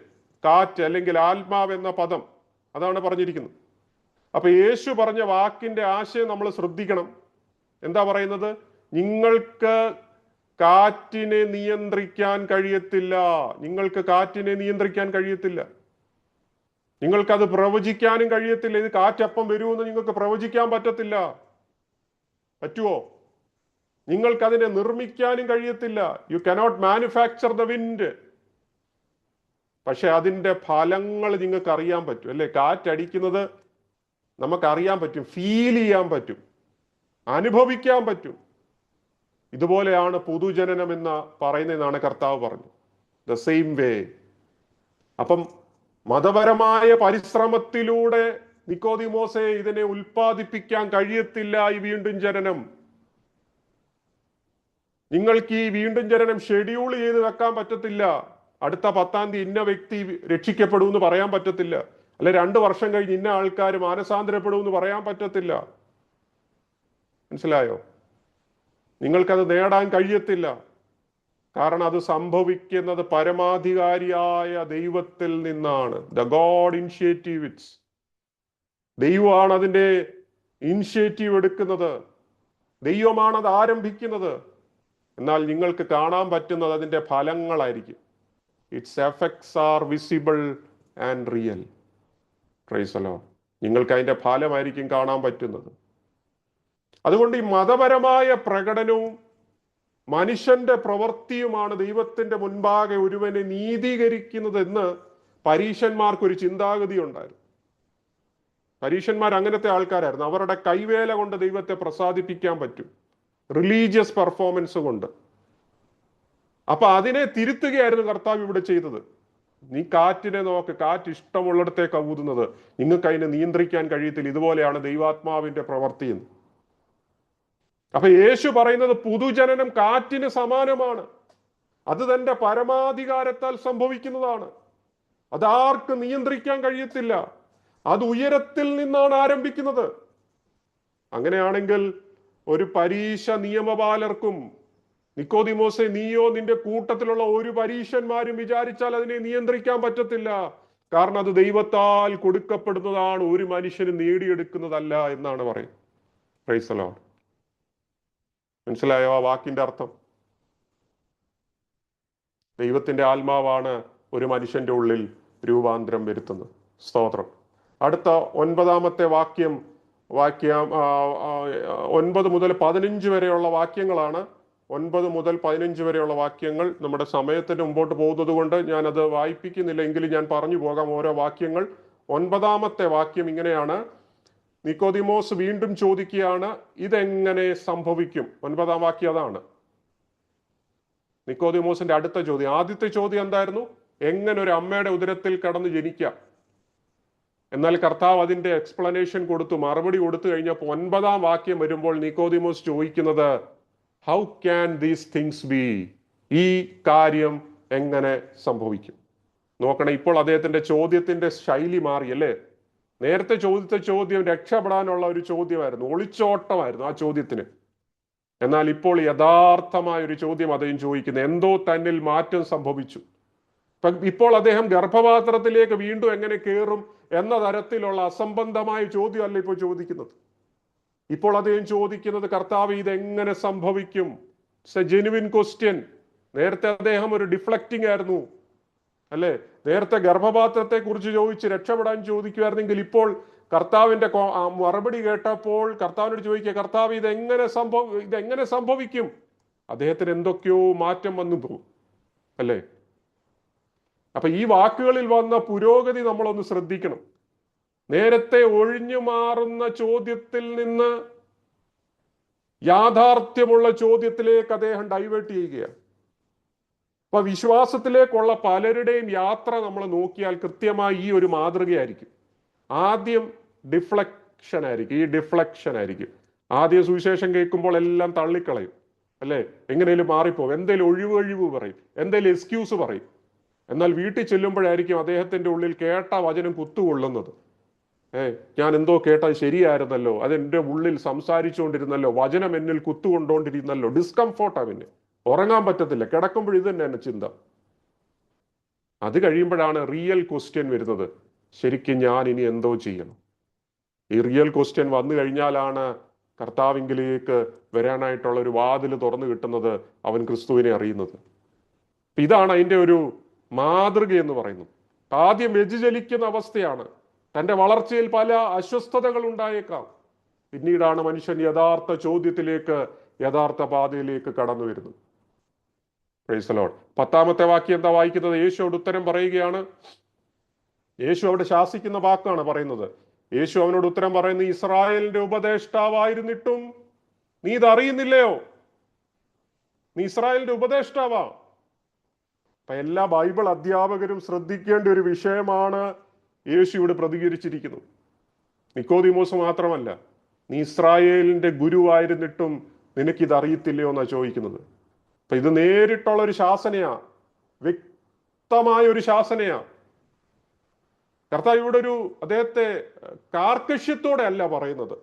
കാറ്റ് അല്ലെങ്കിൽ ആത്മാവ് എന്ന പദം. അതാണ് പറഞ്ഞിരിക്കുന്നത്. അപ്പൊ യേശു പറഞ്ഞ വാക്കിന്റെ ആശയം നമ്മൾ ശ്രദ്ധിക്കണം. എന്താ പറയുന്നത്? നിങ്ങൾക്ക് കാറ്റിനെ നിയന്ത്രിക്കാൻ കഴിയത്തില്ല. നിങ്ങൾക്കത് പ്രവചിക്കാനും കഴിയത്തില്ല. ഇത് കാറ്റപ്പം വരുമെന്ന് നിങ്ങൾക്ക് പ്രവചിക്കാൻ പറ്റത്തില്ല. പറ്റുമോ? നിങ്ങൾക്കതിനെ നിർമ്മിക്കാനും കഴിയത്തില്ല. You cannot manufacture the wind. പക്ഷെ അതിൻ്റെ ഫലങ്ങൾ നിങ്ങൾക്ക് അറിയാൻ പറ്റും, അല്ലേ? കാറ്റടിക്കുന്നത് നമുക്കറിയാൻ പറ്റും, ഫീൽ ചെയ്യാൻ പറ്റും, അനുഭവിക്കാൻ പറ്റും. ഇതുപോലെയാണ് പുതുജനനം എന്ന് പറയുന്നതെന്നാണ് കർത്താവ് പറഞ്ഞു. The same way. അപ്പം മതപരമായ പരിശ്രമത്തിലൂടെ നിക്കോദിമോസെ ഇതിനെ ഉൽപ്പാദിപ്പിക്കാൻ കഴിയത്തില്ല ഈ വീണ്ടും ജനനം. നിങ്ങൾക്ക് ഈ വീണ്ടും ജനനം ഷെഡ്യൂൾ ചെയ്ത് വെക്കാൻ പറ്റത്തില്ല. അടുത്ത 10-ാം തീയതി ഇന്ന വ്യക്തി രക്ഷിക്കപ്പെടുമെന്ന് പറയാൻ പറ്റത്തില്ല. അല്ലെ 2 വർഷം കഴിഞ്ഞ് ഇന്ന ആൾക്കാർ മാനസാന്തരപ്പെടുമെന്ന് പറയാൻ പറ്റത്തില്ല. മനസ്സിലായോ? നിങ്ങൾക്കത് നേടാൻ കഴിയത്തില്ല. കാരണം അത് സംഭവിക്കുന്നത് പരമാധികാരിയായ ദൈവത്തിൽ നിന്നാണ്. The God initiative it's. ദൈവമാണ് അതിൻ്റെ ഇനിഷ്യേറ്റീവ് എടുക്കുന്നത്. ദൈവമാണ് അത് ആരംഭിക്കുന്നത്. എന്നാൽ നിങ്ങൾക്ക് കാണാൻ പറ്റുന്നത് അതിൻ്റെ ഫലങ്ങളായിരിക്കും. Its effects are visible and real. Praise the lord. നിങ്ങൾക്ക് അതിൻ്റെ ഫലമായിരിക്കും കാണാൻ പറ്റുന്നത്. അതുകൊണ്ട് ഈ മതപരമായ പ്രകടനവും മനുഷ്യന്റെ പ്രവൃത്തിയുമാണ് ദൈവത്തിന്റെ മുൻപാകെ ഒരുവനെ നീതീകരിക്കുന്നതെന്ന് പരീശന്മാർക്കൊരു ചിന്താഗതി ഉണ്ടായിരുന്നു. പരീശന്മാർ അങ്ങനത്തെ ആൾക്കാരായിരുന്നു. അവരുടെ കൈവേല കൊണ്ട് ദൈവത്തെ പ്രസാദിപ്പിക്കാൻ പറ്റും, റിലീജിയസ് പെർഫോമൻസ് കൊണ്ട്. അപ്പൊ അതിനെ തിരുത്തുകയായിരുന്നു കർത്താവ് ഇവിടെ ചെയ്തത്. നീ കാറ്റിനെ നോക്ക്, കാറ്റ് ഇഷ്ടമുള്ളിടത്തേക്ക് ഊതുന്നത്, നിങ്ങൾക്ക് അതിനെ നിയന്ത്രിക്കാൻ കഴിയത്തില്ല. ഇതുപോലെയാണ് ദൈവാത്മാവിന്റെ പ്രവൃത്തി എന്ന്. അപ്പൊ യേശു പറയുന്നത് പുതുജനനം കാറ്റിന് സമാനമാണ്. അത് തന്റെ പരമാധികാരത്താൽ സംഭവിക്കുന്നതാണ്. അതാർക്ക് നിയന്ത്രിക്കാൻ കഴിയത്തില്ല. അത് ഉയരത്തിൽ നിന്നാണ് ആരംഭിക്കുന്നത്. അങ്ങനെയാണെങ്കിൽ ഒരു പരീശ നിയമപാലർക്കും, നിക്കോദിമോസെ നീയോ നിന്റെ കൂട്ടത്തിലുള്ള ഒരു പരീശന്മാരും വിചാരിച്ചാൽ അതിനെ നിയന്ത്രിക്കാൻ പറ്റത്തില്ല. കാരണം അത് ദൈവത്താൽ കൊടുക്കപ്പെടുന്നതാണ്, ഒരു മനുഷ്യന് നേടിയെടുക്കുന്നതല്ല എന്നാണ് പറയുന്നത്. Price the Lord. മനസ്സിലായോ ആ വാക്കിന്റെ അർത്ഥം? ദൈവത്തിന്റെ ആത്മാവാണ് ഒരു മനുഷ്യന്റെ ഉള്ളിൽ രൂപാന്തരം വരുത്തുന്നത്. സ്തോത്രം. അടുത്ത 9-ാമത്തെ വാക്യം 9 മുതൽ 15 വരെയുള്ള വാക്യങ്ങളാണ്. 9 മുതൽ 15 വരെയുള്ള വാക്യങ്ങൾ നമ്മുടെ സമയത്തിന് മുമ്പോട്ട് പോകുന്നത് കൊണ്ട് ഞാൻ അത് വായിപ്പിക്കുന്നില്ല. എങ്കിലും ഞാൻ പറഞ്ഞു പോകാം ഓരോ വാക്യങ്ങൾ. 9-ാമത്തെ വാക്യം ഇങ്ങനെയാണ്. നിക്കോദിമോസ് വീണ്ടും ചോദിക്കുകയാണ്, ഇതെങ്ങനെ സംഭവിക്കും? 9-ാം വാക്യം അതാണ് നിക്കോദിമോസിന്റെ അടുത്ത ചോദ്യം. ആദ്യത്തെ ചോദ്യം എന്തായിരുന്നു? എങ്ങനെ ഒരു അമ്മയുടെ ഉദരത്തിൽ കടന്ന് ജനിക്കാം? എന്നാൽ കർത്താവ് അതിന്റെ എക്സ്പ്ലനേഷൻ കൊടുത്തു, മറുപടി കൊടുത്തു കഴിഞ്ഞപ്പോൾ 9-ാം വാക്യം വരുമ്പോൾ നിക്കോദിമോസ് ചോദിക്കുന്നത്, how can these things B? ഈ കാര്യം എങ്ങനെ സംഭവിക്കും? നോക്കണം, ഇപ്പോൾ അദ്ദേഹത്തിന്റെ ചോദ്യത്തിന്റെ ശൈലി മാറി അല്ലേ? നേരത്തെ ചോദിച്ച ചോദ്യം രക്ഷപ്പെടാനുള്ള ഒരു ചോദ്യമായിരുന്നു, ഒളിച്ചോട്ടമായിരുന്നു ആ ചോദ്യത്തിന്. എന്നാൽ ഇപ്പോൾ യഥാർത്ഥമായ ഒരു ചോദ്യം അദ്ദേഹം ചോദിക്കുന്നത്, എന്തോ തന്നിൽ മാറ്റം സംഭവിച്ചു. ഇപ്പോൾ അദ്ദേഹം ഗർഭപാത്രത്തിലേക്ക് വീണ്ടും എങ്ങനെ കയറും എന്ന തരത്തിലുള്ള അസംബന്ധമായ ചോദ്യമല്ല ഇപ്പോൾ ചോദിക്കുന്നത്. ഇപ്പോൾ അദ്ദേഹം ചോദിക്കുന്നത്, കർത്താവ് ഇതെങ്ങനെ സംഭവിക്കും? It's A genuine question. നേരത്തെ അദ്ദേഹം ഒരു ഡിഫ്ലക്റ്റിംഗ് ആയിരുന്നു അല്ലേ? നേരത്തെ ഗർഭപാത്രത്തെ കുറിച്ച് ചോദിച്ച് രക്ഷപ്പെടാൻ ചോദിക്കുമായിരുന്നെങ്കിൽ ഇപ്പോൾ കർത്താവിന്റെ മറുപടി കേട്ടപ്പോൾ കർത്താവിനോട് ചോദിക്കുക, കർത്താവ് ഇതെങ്ങനെ സംഭവിക്കും? അദ്ദേഹത്തിന് എന്തൊക്കെയോ മാറ്റം വന്നു പോകും അല്ലേ? അപ്പൊ ഈ വാക്കുകളിൽ വന്ന പുരോഗതി നമ്മളൊന്ന് ശ്രദ്ധിക്കണം. നേരത്തെ ഒഴിഞ്ഞു മാറുന്ന ചോദ്യത്തിൽ നിന്ന് യാഥാർത്ഥ്യമുള്ള ചോദ്യത്തിലേക്ക് അദ്ദേഹം ഡൈവേർട്ട് ചെയ്യുകയാണ്. അപ്പൊ വിശ്വാസത്തിലേക്കുള്ള പലരുടെയും യാത്ര നമ്മൾ നോക്കിയാൽ കൃത്യമായി ഈ ഒരു മാതൃകയായിരിക്കും. ആദ്യം ഡിഫ്ലക്ഷൻ ആയിരിക്കും. ആദ്യം സുവിശേഷം കേൾക്കുമ്പോൾ എല്ലാം തള്ളിക്കളയും അല്ലേ? എങ്ങനെയും മാറിപ്പോകും, എന്തേലും ഒഴിവ് പറയും, എന്തേലും എക്സ്ക്യൂസ് പറയും. എന്നാൽ വീട്ടിൽ ചെല്ലുമ്പോഴായിരിക്കും അദ്ദേഹത്തിന്റെ ഉള്ളിൽ കേട്ട വചനം കുത്തുകൊള്ളുന്നത്. ഞാൻ എന്തോ കേട്ടത് ശരിയായിരുന്നല്ലോ, അതെന്റെ ഉള്ളിൽ സംസാരിച്ചുകൊണ്ടിരുന്നല്ലോ, വചനം എന്നിൽ കുത്തുകൊണ്ടോണ്ടിരുന്നല്ലോ. ഡിസ്കംഫോർട്ടാ, പിന്നെ ഉറങ്ങാൻ പറ്റത്തില്ല, കിടക്കുമ്പോൾ ഇത് തന്നെയാണ് ചിന്ത. അത് കഴിയുമ്പോഴാണ് റിയൽ ക്വസ്റ്റ്യൻ വരുന്നത്, ശരിക്കും ഞാൻ ഇനി എന്തോ ചെയ്യണം? ഈ റിയൽ ക്വസ്റ്റ്യൻ വന്നു കഴിഞ്ഞാലാണ് കർത്താവിങ്കിലേക്ക് വരാനായിട്ടുള്ള ഒരു വാതിൽ തുറന്നു കിട്ടുന്നത്, അവൻ ക്രിസ്തുവിനെ അറിയുന്നത്. ഇതാണ് അതിൻ്റെ ഒരു മാതൃക എന്ന് പറയുന്നത്. ആദ്യം വ്യതിചലിക്കുന്ന അവസ്ഥയാണ്, തൻ്റെ വളർച്ചയിൽ പല അസ്വസ്ഥതകൾ ഉണ്ടായേക്കാം. പിന്നീടാണ് മനുഷ്യൻ യഥാർത്ഥ ചോദ്യത്തിലേക്ക്, യഥാർത്ഥ പാതയിലേക്ക് കടന്നു വരുന്നത്. Price the Lord. 10-ാമത്തെ വാക്യം എന്താ വായിക്കുന്നത്? യേശുവോട് ഉത്തരം പറയുകയാണ്. യേശു അവിടെ ശാസിക്കുന്ന വാക്കാണ് പറയുന്നത്. യേശു അവനോട് ഉത്തരം പറയുന്നത്, ഇസ്രായേലിന്റെ ഉപദേഷ്ടാവായിരുന്നിട്ടും നീ ഇതറിയുന്നില്ലയോ? നീ ഇസ്രായേലിന്റെ ഉപദേഷ്ടാവാ, അപ്പൊ എല്ലാ ബൈബിൾ അധ്യാപകരും ശ്രദ്ധിക്കേണ്ട ഒരു വിഷയമാണ് യേശു ഇവിടെ പ്രതികരിച്ചിരിക്കുന്നത്. നിക്കോദീമോസ് മാത്രമല്ല, നീ ഇസ്രായേലിന്റെ ഗുരുവായിരുന്നിട്ടും നിനക്കിത് അറിയത്തില്ലയോ എന്നാ ചോദിക്കുന്നത്. അപ്പൊ ഇത് നേരിട്ടുള്ള ഒരു ശാസനയാ, വ്യക്തമായ ഒരു ശാസനയാ. കർത്താവ് ഇവിടെ ഒരു അദ്ദേഹത്തെ കാർക്കശ്യത്തോടെ അല്ല പറയുന്നത്,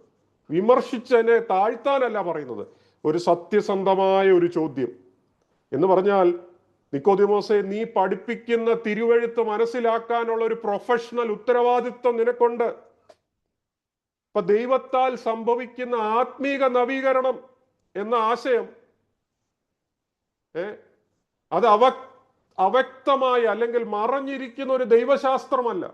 വിമർശിച്ചതിനെ താഴ്ത്താനല്ല പറയുന്നത്. ഒരു സത്യസന്ധമായ ഒരു ചോദ്യം എന്ന് പറഞ്ഞാൽ, നിക്കോദീമോസെ, നീ പഠിപ്പിക്കുന്ന തിരുവെഴുത്ത് മനസ്സിലാക്കാനുള്ള ഒരു പ്രൊഫഷണൽ ഉത്തരവാദിത്വം നിനക്കുണ്ട്. ഇപ്പൊ ദൈവത്താൽ സംഭവിക്കുന്ന ആത്മീക നവീകരണം എന്ന ആശയം അത് അവ്യക്തമായ അല്ലെങ്കിൽ മറഞ്ഞിരിക്കുന്ന ഒരു ദൈവശാസ്ത്രമല്ല.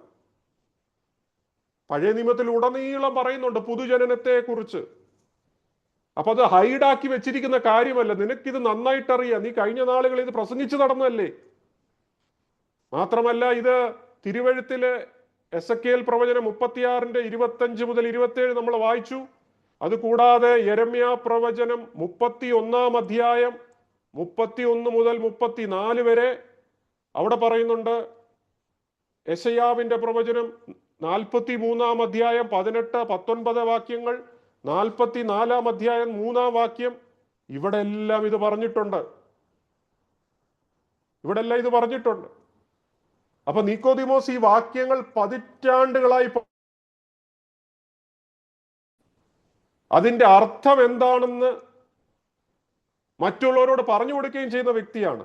പഴയ നിയമത്തിൽ ഉടനീളം പറയുന്നുണ്ട് പുതുജനനത്തെ കുറിച്ച്. അപ്പൊ അത് ഹൈഡാക്കി വെച്ചിരിക്കുന്ന കാര്യമല്ല. നിനക്കിത് നന്നായിട്ടറിയാം, നീ കഴിഞ്ഞ നാളുകളിൽ ഇത് പ്രസംഗിച്ചു നടന്നല്ലേ. മാത്രമല്ല, ഇത് തിരുവെഴുത്തിലെ എസെക്കിയേൽ പ്രവചനം 36 25 മുതൽ 27 നമ്മൾ വായിച്ചു. അതുകൂടാതെ യെരമ്യാ പ്രവചനം 31 അധ്യായം 31 മുതൽ 34 വരെ അവിടെ പറയുന്നുണ്ട്. യെശയ്യാവിന്റെ പ്രവചനം 43 അധ്യായം 18 19 വാക്യങ്ങൾ, 44 അധ്യായം 3 വാക്യം, ഇവിടെ എല്ലാം ഇത് പറഞ്ഞിട്ടുണ്ട്. അപ്പൊ നിക്കോദീമോസ് ഈ വാക്യങ്ങൾ പതിറ്റാണ്ടുകളായി അതിന്റെ അർത്ഥം എന്താണെന്ന് മറ്റുള്ളവരോട് പറഞ്ഞു കൊടുക്കുകയും ചെയ്യുന്ന വ്യക്തിയാണ്.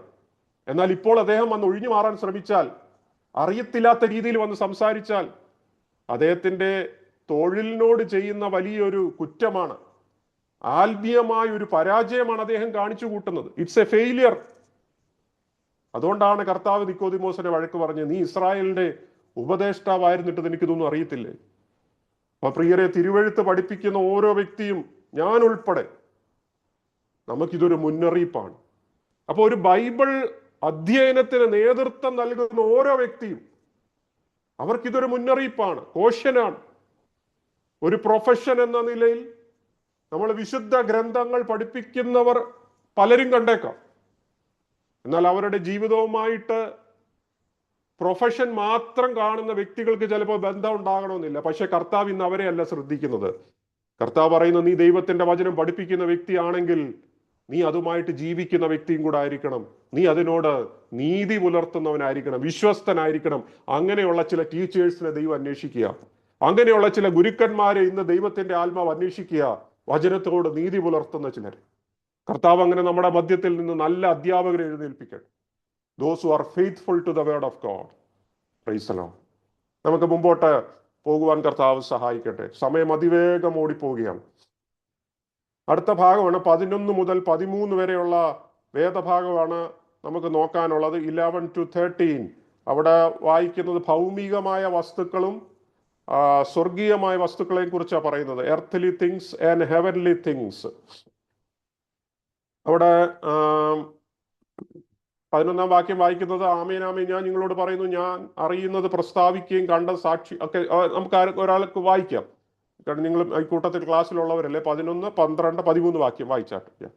എന്നാൽ ഇപ്പോൾ അദ്ദേഹം വന്ന് ഒഴിഞ്ഞു മാറാൻ ശ്രമിച്ചാൽ, അറിയത്തില്ലാത്ത രീതിയിൽ വന്ന് സംസാരിച്ചാൽ, അദ്ദേഹത്തിന്റെ തൊഴിലിനോട് ചെയ്യുന്ന വലിയൊരു കുറ്റമാണ്, ആത്മീയമായ ഒരു പരാജയമാണ് അദ്ദേഹം കാണിച്ചു കൂട്ടുന്നത്. It's A failure. അതുകൊണ്ടാണ് കർത്താവ് നിക്കോദീമോസിനെ വഴക്ക് പറഞ്ഞ്, നീ ഇസ്രായേലിന്റെ ഉപദേഷ്ടാവായിരുന്നിട്ട് എനിക്കിതൊന്നും അറിയത്തില്ലേ? അപ്പൊ പ്രിയരെ, തിരുവെഴുത്ത് പഠിപ്പിക്കുന്ന ഓരോ വ്യക്തിയും, ഞാൻ ഉൾപ്പെടെ, നമുക്കിതൊരു മുന്നറിയിപ്പാണ്. അപ്പൊ ഒരു ബൈബിൾ അധ്യയനത്തിന് നേതൃത്വം നൽകുന്ന ഓരോ വ്യക്തിയും, അവർക്കിതൊരു മുന്നറിയിപ്പാണ്, കോഷ്യനാണ്. ഒരു പ്രൊഫഷൻ എന്ന നിലയിൽ നമ്മൾ വിശുദ്ധ ഗ്രന്ഥങ്ങൾ പഠിപ്പിക്കുന്നവർ പലരും കണ്ടേക്കാം. എന്നാൽ അവരുടെ ജീവിതവുമായിട്ട് പ്രൊഫഷൻ മാത്രം കാണുന്ന വ്യക്തികൾക്ക് ചിലപ്പോൾ ബന്ധം ഉണ്ടാകണമെന്നില്ല. പക്ഷെ കർത്താവ് ഇന്ന് അവരെ അല്ല ശ്രദ്ധിക്കുന്നത്. കർത്താവ് പറയുന്നത്, നീ ദൈവത്തിന്റെ വചനം പഠിപ്പിക്കുന്ന വ്യക്തിയാണെങ്കിൽ നീ അതുമായിട്ട് ജീവിക്കുന്ന വ്യക്തിയും കൂടെ ആയിരിക്കണം. നീ അതിനോട് നീതി പുലർത്തുന്നവനായിരിക്കണം, വിശ്വസ്തനായിരിക്കണം. അങ്ങനെയുള്ള ചില ടീച്ചേഴ്സിനെ ദൈവം അന്വേഷിക്കുക. അങ്ങനെയുള്ള ചില ഗുരുക്കന്മാരെ ഇന്ന് ദൈവത്തിന്റെ ആത്മാവ് അന്വേഷിക്കുക, വചനത്തോട് നീതി പുലർത്തുന്ന ചിലർ. കർത്താവ് അങ്ങനെ നമ്മുടെ മധ്യത്തിൽ നിന്ന് നല്ല അധ്യാപകരെ എഴുന്നേൽപ്പിക്കട്ടെ. Those who are faithful to the word of God. Praise the lord. നമുക്ക് മുമ്പോട്ട് പോകുവാൻ കർത്താവ് സഹായിക്കട്ടെ. സമയം അതിവേഗം ഓടിപ്പോവുകയാണ്. അടുത്ത ഭാഗമാണ് 11 മുതൽ 13 വരെയുള്ള വേദഭാഗമാണ് നമുക്ക് നോക്കാനുള്ളത്. 11 to 13 അവിടെ വായിക്കുന്നത് ഭൗമികമായ വസ്തുക്കളും സ്വർഗീയമായ വസ്തുക്കളെ കുറിച്ചാണ് പറയുന്നത്. Earthly things and heavenly things. അവിടെ 11 വാക്യം വായിക്കുന്നത്, ആമേൻ ആമേൻ ഞാൻ നിങ്ങളോട് പറയുന്നു, ഞാൻ അറിയുന്നത് പ്രസ്താവിക്കുകയും കണ്ട സാക്ഷി ഒക്കെ നമുക്ക് ഒരാൾക്ക് വായിക്കാം. കാരണം നിങ്ങൾ ഈ കൂട്ടത്തിൽ ക്ലാസ്സിലുള്ളവരല്ലേ. 11, 12, 13 വാക്യം വായിച്ചാട്ടെ.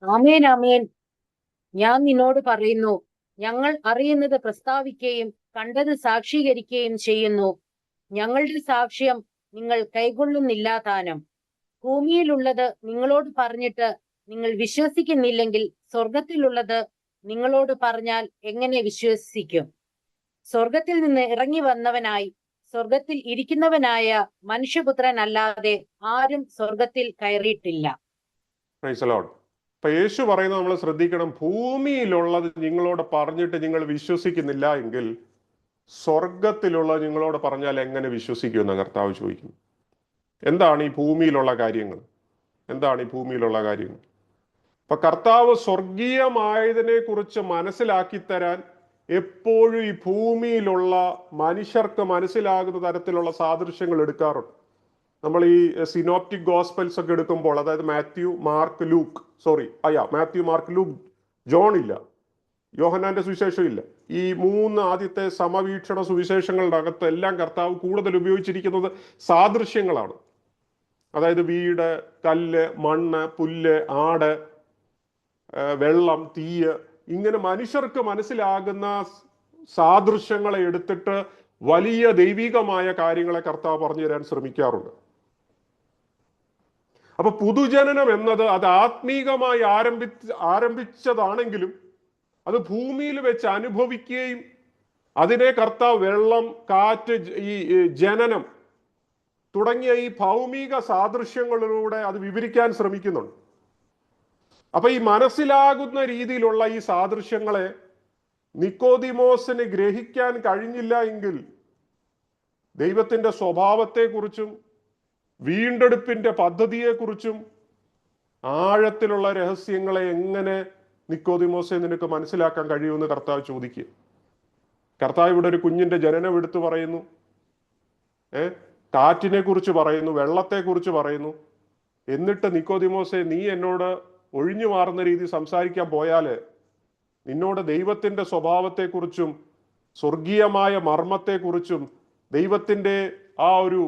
ആമേൻ ആമേൻ ഞാൻ നിന്നോട് പറയുന്നു, ഞങ്ങൾ അറിയുന്നത് പ്രസ്താവിക്കുകയും കണ്ടത് സാക്ഷീകരിക്കുകയും ചെയ്യുന്നു. ഞങ്ങളുടെ സാക്ഷ്യം നിങ്ങൾ കൈക്കൊള്ളുന്നില്ല താനും. ഭൂമിയിലുള്ളത് നിങ്ങളോട് പറഞ്ഞിട്ട് നിങ്ങൾ വിശ്വസിക്കുന്നില്ലെങ്കിൽ സ്വർഗത്തിലുള്ളത് നിങ്ങളോട് പറഞ്ഞാൽ എങ്ങനെ വിശ്വസിക്കും? സ്വർഗത്തിൽ നിന്ന് ഇറങ്ങി വന്നവനായി സ്വർഗത്തിൽ ഇരിക്കുന്നവനായ മനുഷ്യപുത്രൻ അല്ലാതെ ആരും സ്വർഗത്തിൽ കയറിയിട്ടില്ല. അപ്പൊ യേശു പറയുന്നത് നമ്മൾ ശ്രദ്ധിക്കണം. ഭൂമിയിലുള്ളത് നിങ്ങളോട് പറഞ്ഞിട്ട് നിങ്ങൾ വിശ്വസിക്കുന്നില്ല എങ്കിൽ സ്വർഗത്തിലുള്ളത് നിങ്ങളോട് പറഞ്ഞാൽ എങ്ങനെ വിശ്വസിക്കുമെന്ന് കർത്താവ് ചോദിക്കുന്നു. എന്താണ് ഈ ഭൂമിയിലുള്ള കാര്യങ്ങൾ? അപ്പൊ കർത്താവ് സ്വർഗീയമായതിനെ കുറിച്ച് മനസ്സിലാക്കി തരാൻ എപ്പോഴും ഈ ഭൂമിയിലുള്ള മനുഷ്യർക്ക് മനസ്സിലാകുന്ന തരത്തിലുള്ള സാദൃശ്യങ്ങൾ എടുക്കാറുണ്ട്. നമ്മൾ ഈ സിനോപ്റ്റിക് ഗോസ്പെൽസ് ഒക്കെ എടുക്കുമ്പോൾ, അതായത് മാത്യു, മാർക്ക്, ലൂക്ക്, ജോൺ ഇല്ല, യോഹന്നാന്റെ സുവിശേഷം ഇല്ല, ഈ 3 ആദ്യത്തെ സമവീക്ഷണ സുവിശേഷങ്ങളുടെ അകത്ത് എല്ലാം കർത്താവ് കൂടുതൽ ഉപയോഗിച്ചിരിക്കുന്നത് സാദൃശ്യങ്ങളാണ്. അതായത് വീട്, കല്ല്, മണ്ണ്, പുല്ല്, ആട്, വെള്ളം, തീയ്, ഇങ്ങനെ മനുഷ്യർക്ക് മനസ്സിലാകുന്ന സാദൃശ്യങ്ങളെ എടുത്തിട്ട് വലിയ ദൈവികമായ കാര്യങ്ങളെ കർത്താവ് പറഞ്ഞു തരാൻ ശ്രമിക്കാറുണ്ട്. അപ്പൊ പുതുജനനം എന്നത് അത് ആത്മീകമായി ആരംഭിച്ചതാണെങ്കിലും അത് ഭൂമിയിൽ വെച്ച് അനുഭവിക്കുകയും അതിനെ കർത്താവ് വെള്ളം, കാറ്റ്, ഈ ജനനം തുടങ്ങിയ ഈ ഭൗമിക സാദൃശ്യങ്ങളിലൂടെ അത് വിവരിക്കാൻ ശ്രമിക്കുന്നുണ്ട്. അപ്പൊ ഈ മനസ്സിലാകുന്ന രീതിയിലുള്ള ഈ സാദൃശ്യങ്ങളെ നിക്കോദിമോസിന് ഗ്രഹിക്കാൻ കഴിഞ്ഞില്ല എങ്കിൽ ദൈവത്തിന്റെ സ്വഭാവത്തെക്കുറിച്ചും വീണ്ടെടുപ്പിന്റെ പദ്ധതിയെക്കുറിച്ചും ആഴത്തിലുള്ള രഹസ്യങ്ങളെ എങ്ങനെ നിക്കോദിമോസെ നിനക്ക് മനസ്സിലാക്കാൻ കഴിയുമെന്ന് കർത്താവ് ചോദിക്കുക. കർത്താവ് ഇവിടെ ഒരു കുഞ്ഞിന്റെ ജനനം എടുത്തു പറയുന്നു, കാറ്റിനെ കുറിച്ച് പറയുന്നു, വെള്ളത്തെക്കുറിച്ച് പറയുന്നു. എന്നിട്ട് നിക്കോദിമോസെ, നീ എന്നോട് ഒഴിഞ്ഞു മാറുന്ന രീതി സംസാരിക്കാൻ പോയാല് നിന്നോട് ദൈവത്തിന്റെ സ്വഭാവത്തെക്കുറിച്ചും സ്വർഗീയമായ മർമ്മത്തെക്കുറിച്ചും ദൈവത്തിന്റെ ആ ഒരു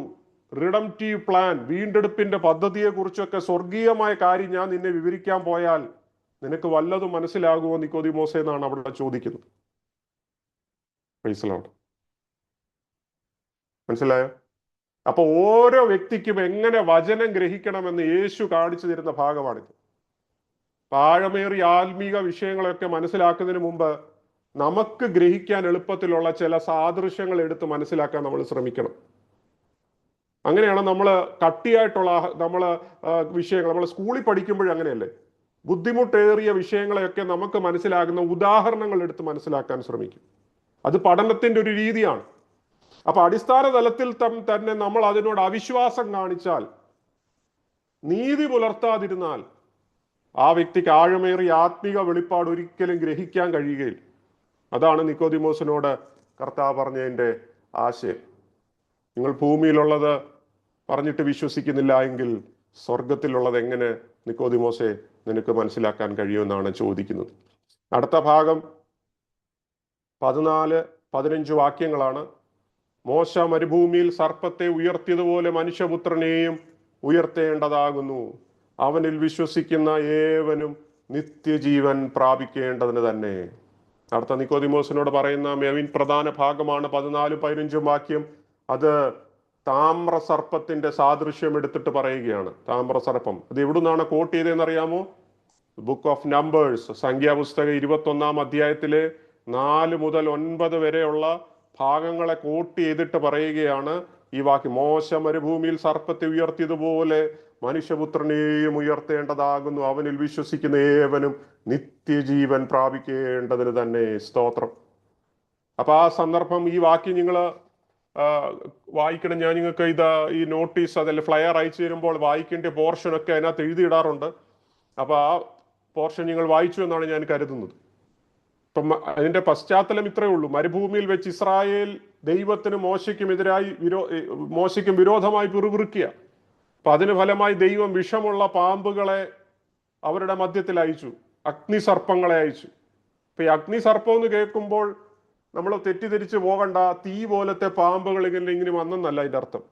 റിഡംറ്റീവ് പ്ലാൻ, വീണ്ടെടുപ്പിന്റെ പദ്ധതിയെക്കുറിച്ചൊക്കെ സ്വർഗീയമായ കാര്യം ഞാൻ നിന്നെ വിവരിക്കാൻ പോയാൽ നിനക്ക് വല്ലതും മനസ്സിലാകുമോ നിക്കോദിമോസെ എന്നാണ് അവിടെ ചോദിക്കുന്നത്. മനസ്സിലായോ? അപ്പൊ ഓരോ വ്യക്തിക്കും എങ്ങനെ വചനം ഗ്രഹിക്കണമെന്ന് യേശു കാണിച്ചു തരുന്ന ഭാഗമാണിത്. ആഴമേറിയ ആത്മീക വിഷയങ്ങളൊക്കെ മനസ്സിലാക്കുന്നതിന് മുമ്പ് നമുക്ക് ഗ്രഹിക്കാൻ എളുപ്പത്തിലുള്ള ചില സാദൃശ്യങ്ങൾ എടുത്ത് മനസ്സിലാക്കാൻ നമ്മൾ ശ്രമിക്കണം. അങ്ങനെയാണ് നമ്മൾ കട്ടിയായിട്ടുള്ള വിഷയങ്ങൾ നമ്മൾ സ്കൂളിൽ പഠിക്കുമ്പോഴും അങ്ങനെയല്ലേ, ബുദ്ധിമുട്ടേറിയ വിഷയങ്ങളെയൊക്കെ നമുക്ക് മനസ്സിലാകുന്ന ഉദാഹരണങ്ങൾ എടുത്ത് മനസ്സിലാക്കാൻ ശ്രമിക്കും. അത് പഠനത്തിന്റെ ഒരു രീതിയാണ്. അപ്പൊ അടിസ്ഥാന തലത്തിൽ തന്നെ നമ്മൾ അതിനോട് അവിശ്വാസം കാണിച്ചാൽ, നീതി പുലർത്താതിരുന്നാൽ ആ വ്യക്തിക്ക് ആഴമേറിയ ആത്മീക വെളിപ്പാട് ഒരിക്കലും ഗ്രഹിക്കാൻ കഴിയുകയില്ല. അതാണ് നിക്കോദിമോസിനോട് കർത്താവ് പറഞ്ഞതിൻ്റെ ആശയം. നിങ്ങൾ ഭൂമിയിലുള്ളത് പറഞ്ഞിട്ട് വിശ്വസിക്കുന്നില്ല എങ്കിൽ സ്വർഗത്തിലുള്ളത് എങ്ങനെ നിക്കോദിമോസെ നിനക്ക് മനസ്സിലാക്കാൻ കഴിയുമെന്നാണ് ചോദിക്കുന്നത്. അടുത്ത ഭാഗം 14-15 വാക്യങ്ങളാണ്. മോശ മരുഭൂമിയിൽ സർപ്പത്തെ ഉയർത്തിയതുപോലെ മനുഷ്യപുത്രനെയും ഉയർത്തേണ്ടതാകുന്നു. അവനിൽ വിശ്വസിക്കുന്ന ഏവനും നിത്യജീവൻ പ്രാപിക്കേണ്ടതിന് തന്നെ. അടുത്ത നിക്കോദിമോസിനോട് പറയുന്ന മെവിൻ പ്രധാന ഭാഗമാണ് 14-15 വാക്യം. അത് താമ്രസർപ്പത്തിന്റെ സാദൃശ്യം എടുത്തിട്ട് പറയുകയാണ്. താമ്രസർപ്പം അത് എവിടുന്നാണ് കോട്ട് ചെയ്തതെന്ന് അറിയാമോ? ബുക്ക് ഓഫ് നമ്പേഴ്സ്, സംഖ്യാപുസ്തകം 21-ാം അധ്യായത്തിലെ 4 മുതൽ 9 വരെയുള്ള ഭാഗങ്ങളെ കോട്ട് ചെയ്തിട്ട് പറയുകയാണ് ഈ വാക്യം. മോശ മരുഭൂമിയിൽ സർപ്പത്തെ ഉയർത്തിയതുപോലെ മനുഷ്യപുത്രനെയും ഉയർത്തേണ്ടതാകുന്നു. അവനിൽ വിശ്വസിക്കുന്ന ഏവനും നിത്യജീവൻ പ്രാപിക്കേണ്ടതിന് തന്നെ. സ്തോത്രം. അപ്പൊ ആ സന്ദർഭം, ഈ വാക്യം നിങ്ങൾ വായിക്കണം. ഞാൻ നിങ്ങൾക്ക് ഈ നോട്ടീസ് അതല്ല ഫ്ലയർ അയച്ചു തരുമ്പോൾ വായിക്കേണ്ട പോർഷനൊക്കെ അതിനകത്ത് എഴുതിയിടാറുണ്ട്. അപ്പൊ ആ പോർഷൻ നിങ്ങൾ വായിച്ചു എന്നാണ് ഞാൻ കരുതുന്നത്. ഇപ്പം അതിന്റെ പശ്ചാത്തലം ഇത്രയേ ഉള്ളൂ. മരുഭൂമിയിൽ വെച്ച് ഇസ്രായേൽ ദൈവത്തിന് മോശയ്ക്കും വിരോധമായി പിറുപിറുക്കുക. അപ്പൊ അതിന് ഫലമായി ദൈവം വിഷമുള്ള പാമ്പുകളെ അവരുടെ മധ്യത്തിൽ അയച്ചു, അഗ്നിസർപ്പങ്ങളെ അയച്ചു. ഇപ്പൊ ഈ അഗ്നിസർപ്പം എന്ന് കേൾക്കുമ്പോൾ നമ്മൾ തെറ്റിദ്ധരിച്ച് പോകണ്ട, തീ പോലത്തെ പാമ്പുകൾ ഇങ്ങനെ വന്നെന്നല്ല അതിന്റെ അർത്ഥം.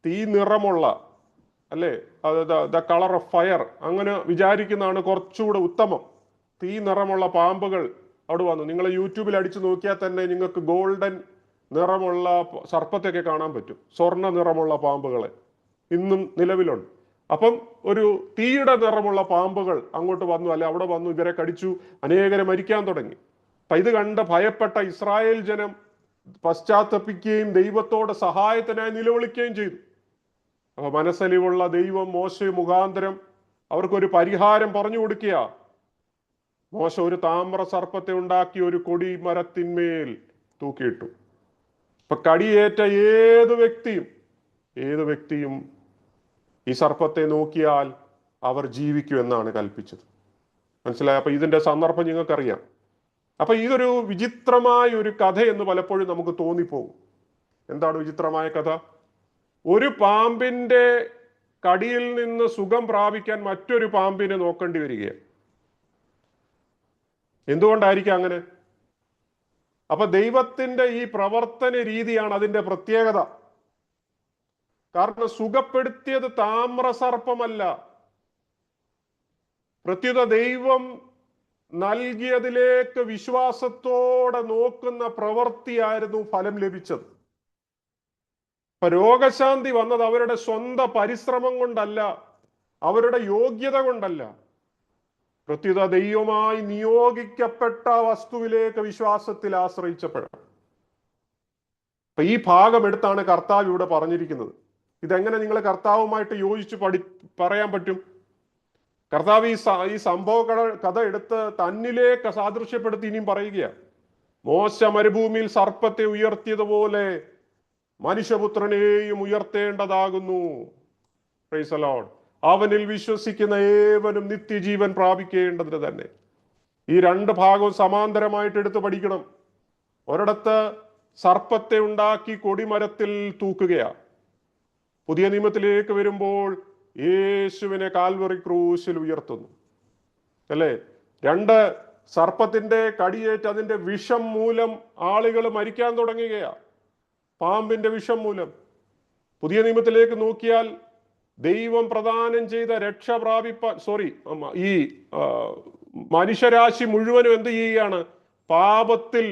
തീ നിറമുള്ള, അല്ലേ, ദ കളർ ഓഫ് ഫയർ, അങ്ങനെ വിചാരിക്കുന്നതാണ് കുറച്ചുകൂടെ ഉത്തമം. തീ നിറമുള്ള പാമ്പുകൾ അവിടെ വന്നു. നിങ്ങൾ യൂട്യൂബിൽ അടിച്ചു നോക്കിയാൽ തന്നെ നിങ്ങൾക്ക് ഗോൾഡൻ നിറമുള്ള സർപ്പത്തൊക്കെ കാണാൻ പറ്റും. സ്വർണ്ണ നിറമുള്ള പാമ്പുകളെ ഇന്നും നിലവിലുണ്ട്. അപ്പം ഒരു തീയുടെ നിറമുള്ള പാമ്പുകൾ അങ്ങോട്ട് വന്നു, അല്ലെ അവിടെ വന്നു, ഇവരെ കടിച്ചു, അനേകരെ മരിക്കാൻ തുടങ്ങി. അപ്പൊ ഇത് കണ്ട് ഭയപ്പെട്ട ഇസ്രായേൽ ജനം പശ്ചാത്തപിക്കുകയും ദൈവത്തോട് സഹായത്തിനായി നിലവിളിക്കുകയും ചെയ്തു. അപ്പൊ മനസ്സലിവുള്ള ദൈവം മോശ മുഖാന്തരം അവർക്കൊരു പരിഹാരം പറഞ്ഞു കൊടുക്കുക. മോശ ഒരു താമ്ര സർപ്പത്തെ ഉണ്ടാക്കി ഒരു കൊടി മരത്തിന്മേൽ തൂക്കിയിട്ടു. ഇപ്പൊ കടിയേറ്റ ഏത് വ്യക്തിയും ഈ സർപ്പത്തെ നോക്കിയാൽ അവർ ജീവിക്കുമെന്നാണ് കൽപ്പിച്ചത്. മനസ്സിലായി? അപ്പൊ ഇതിന്റെ സന്ദർഭം നിങ്ങൾക്കറിയാം. അപ്പൊ ഇതൊരു വിചിത്രമായ ഒരു കഥ എന്ന് പലപ്പോഴും നമുക്ക് തോന്നിപ്പോകും. എന്താണ് വിചിത്രമായ കഥ? ഒരു പാമ്പിന്റെ കടിയിൽ നിന്ന് സുഖം പ്രാപിക്കാൻ മറ്റൊരു പാമ്പിനെ നോക്കേണ്ടി വരികയാണ്. എന്തുകൊണ്ടായിരിക്കും അങ്ങനെ? അപ്പൊ ദൈവത്തിന്റെ ഈ പ്രവർത്തന രീതിയാണ് അതിന്റെ പ്രത്യേകത. കാരണം സുഖപ്പെടുത്തിയത് താമ്രസർപ്പമല്ല. പ്രത്യുത ദൈവം നൽകിയതിലേക്ക് വിശ്വാസത്തോടെ നോക്കുന്ന പ്രവൃത്തിയായിരുന്നു ഫലം ലഭിച്ചത്. അപ്പൊ രോഗശാന്തി വന്നത് അവരുടെ സ്വന്തം പരിശ്രമം കൊണ്ടല്ല, അവരുടെ യോഗ്യത കൊണ്ടല്ല. പ്രത്യുത ദൈവമായി നിയോഗിക്കപ്പെട്ട വസ്തുവിലേക്ക് വിശ്വാസത്തിൽ ആശ്രയിച്ചപ്പോഴാണ്. അപ്പൊ ഈ ഭാഗം എടുത്താണ് കർത്താവ് ഇവിടെ പറഞ്ഞിരിക്കുന്നത്. ഇതെങ്ങനെ നിങ്ങൾ കർത്താവുമായിട്ട് യോജിച്ച് പറയാൻ പറ്റും? കർത്താവ് ഈ സംഭവ കഥ എടുത്ത് തന്നിലേക്ക് സാദൃശ്യപ്പെടുത്തി ഇനിയും പറയുകയാണ്. മോശ മരുഭൂമിയിൽ സർപ്പത്തെ ഉയർത്തിയതുപോലെ മനുഷ്യപുത്രനെയും ഉയർത്തേണ്ടതാകുന്നു. Praise the lord. അവനിൽ വിശ്വസിക്കുന്ന ഏവനും നിത്യജീവൻ പ്രാപിക്കേണ്ടതിന് തന്നെ. ഈ രണ്ട് ഭാഗവും സമാന്തരമായിട്ട് എടുത്ത് പഠിക്കണം. ഒരിടത്ത് സർപ്പത്തെ ഉണ്ടാക്കി കൊടിമരത്തിൽ തൂക്കുകയാണ്. പുതിയ നിയമത്തിലേക്ക് വരുമ്പോൾ യേശുവിനെ കാൽവറി ക്രൂശിൽ ഉയർത്തുന്നു, അല്ലേ? രണ്ട്, സർപ്പത്തിന്റെ കടിയേറ്റ് അതിന്റെ വിഷം മൂലം ആളുകൾ മരിക്കാൻ തുടങ്ങുകയാണ്, പാമ്പിന്റെ വിഷം മൂലം. പുതിയ നിയമത്തിലേക്ക് നോക്കിയാൽ ദൈവം പ്രദാനം ചെയ്ത രക്ഷ ഈ മനുഷ്യരാശി മുഴുവനും എന്ത് ചെയ്യുകയാണ്? പാപത്തിൽ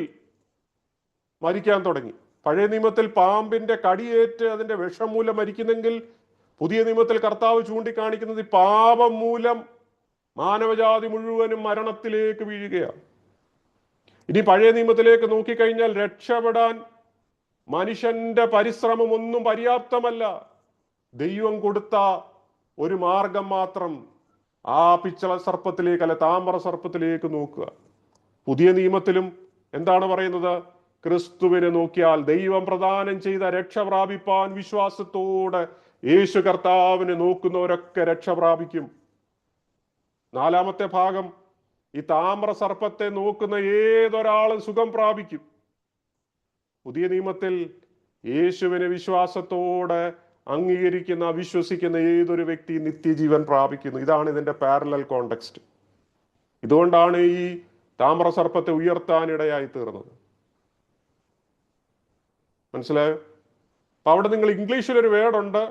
മരിക്കാൻ തുടങ്ങി. പഴയ നിയമത്തിൽ പാമ്പിന്റെ കടിയേറ്റ് അതിന്റെ വിഷം മൂലം മരിക്കുന്നെങ്കിൽ പുതിയ നിയമത്തിൽ കർത്താവ് ചൂണ്ടിക്കാണിക്കുന്നത് പാപം മൂലം മാനവജാതി മുഴുവനും മരണത്തിലേക്ക് വീഴുകയാണ്. ഇനി പഴയ നിയമത്തിലേക്ക് നോക്കിക്കഴിഞ്ഞാൽ രക്ഷപ്പെടാൻ മനുഷ്യന്റെ പരിശ്രമം ഒന്നും പര്യാപ്തമല്ല. ദൈവം കൊടുത്ത ഒരു മാർഗം മാത്രം, ആ പിച്ചള സർപ്പത്തിലേക്ക് അല്ലെ താമര സർപ്പത്തിലേക്ക് നോക്കുക. പുതിയ നിയമത്തിലും എന്താണ് പറയുന്നത്? ക്രിസ്തുവിനെ നോക്കിയാൽ ദൈവം പ്രദാനം ചെയ്ത രക്ഷ പ്രാപിപ്പാൻ വിശ്വാസത്തോടെ യേശു കർത്താവിനെ നോക്കുന്നവരൊക്കെ രക്ഷ പ്രാപിക്കും. നാലാമത്തെ ഭാഗം, ഈ താമ്ര സർപ്പത്തെ നോക്കുന്ന ഏതൊരാളും സുഖം പ്രാപിക്കും. പുതിയ നിയമത്തിൽ യേശുവിനെ വിശ്വാസത്തോടെ അംഗീകരിക്കുന്ന വിശ്വസിക്കുന്ന ഏതൊരു വ്യക്തി നിത്യജീവൻ പ്രാപിക്കുന്നു. ഇതാണ് ഇതിന്റെ പാരലൽ കോണ്ടെക്സ്റ്റ്. ഇതുകൊണ്ടാണ് ഈ താമ്ര സർപ്പത്തെ ഉയർത്താനിടയായി തീർന്നത്. മനസ്സിലായോ? അപ്പൊ അവിടെ നിങ്ങൾ ഇംഗ്ലീഷിൽ ഒരു വേർഡുണ്ട്,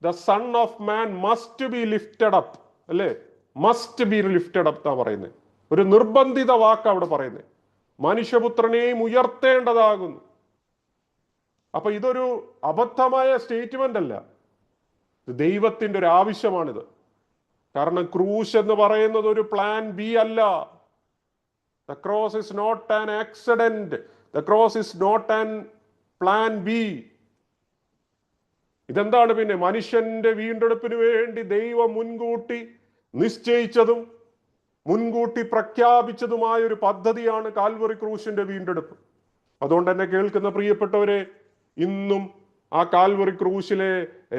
the son of man must be lifted up, അല്ലേ? മസ്റ്റ് ബി ലിഫ്റ്റഡ് അപ്പ് എന്നാ പറയുന്നത്. ഒരു നിർബന്ധിത വാക്ക് അവിടെ പറയുന്നത്. മനുഷ്യപുത്രനെയും ഉയർത്തേണ്ടതാകുന്നു. അപ്പൊ ഇതൊരു അബദ്ധമായ സ്റ്റേറ്റ്മെന്റ് അല്ല, ദൈവത്തിന്റെ ഒരു ആവശ്യമാണിത്. കാരണം ക്രൂശ് എന്ന് പറയുന്നത് ഒരു പ്ലാൻ ബി അല്ല. The cross is not an accident, the cross is not an plan B. ഇതെന്താണ് പിന്നെ? മനുഷ്യന്റെ വീണ്ടെടുപ്പിന് വേണ്ടി ദൈവം മുൻകൂട്ടി നിശ്ചയിച്ചതും മുൻകൂട്ടി പ്രഖ്യാപിച്ചതുമായ ഒരു പദ്ധതിയാണ് കാൽവറി ക്രൂശിന്റെ വീണ്ടെടുപ്പ്. അതുകൊണ്ട് തന്നെ കേൾക്കുന്ന പ്രിയപ്പെട്ടവരെ, ഇന്നും ആ കാൽവറി ക്രൂശിലെ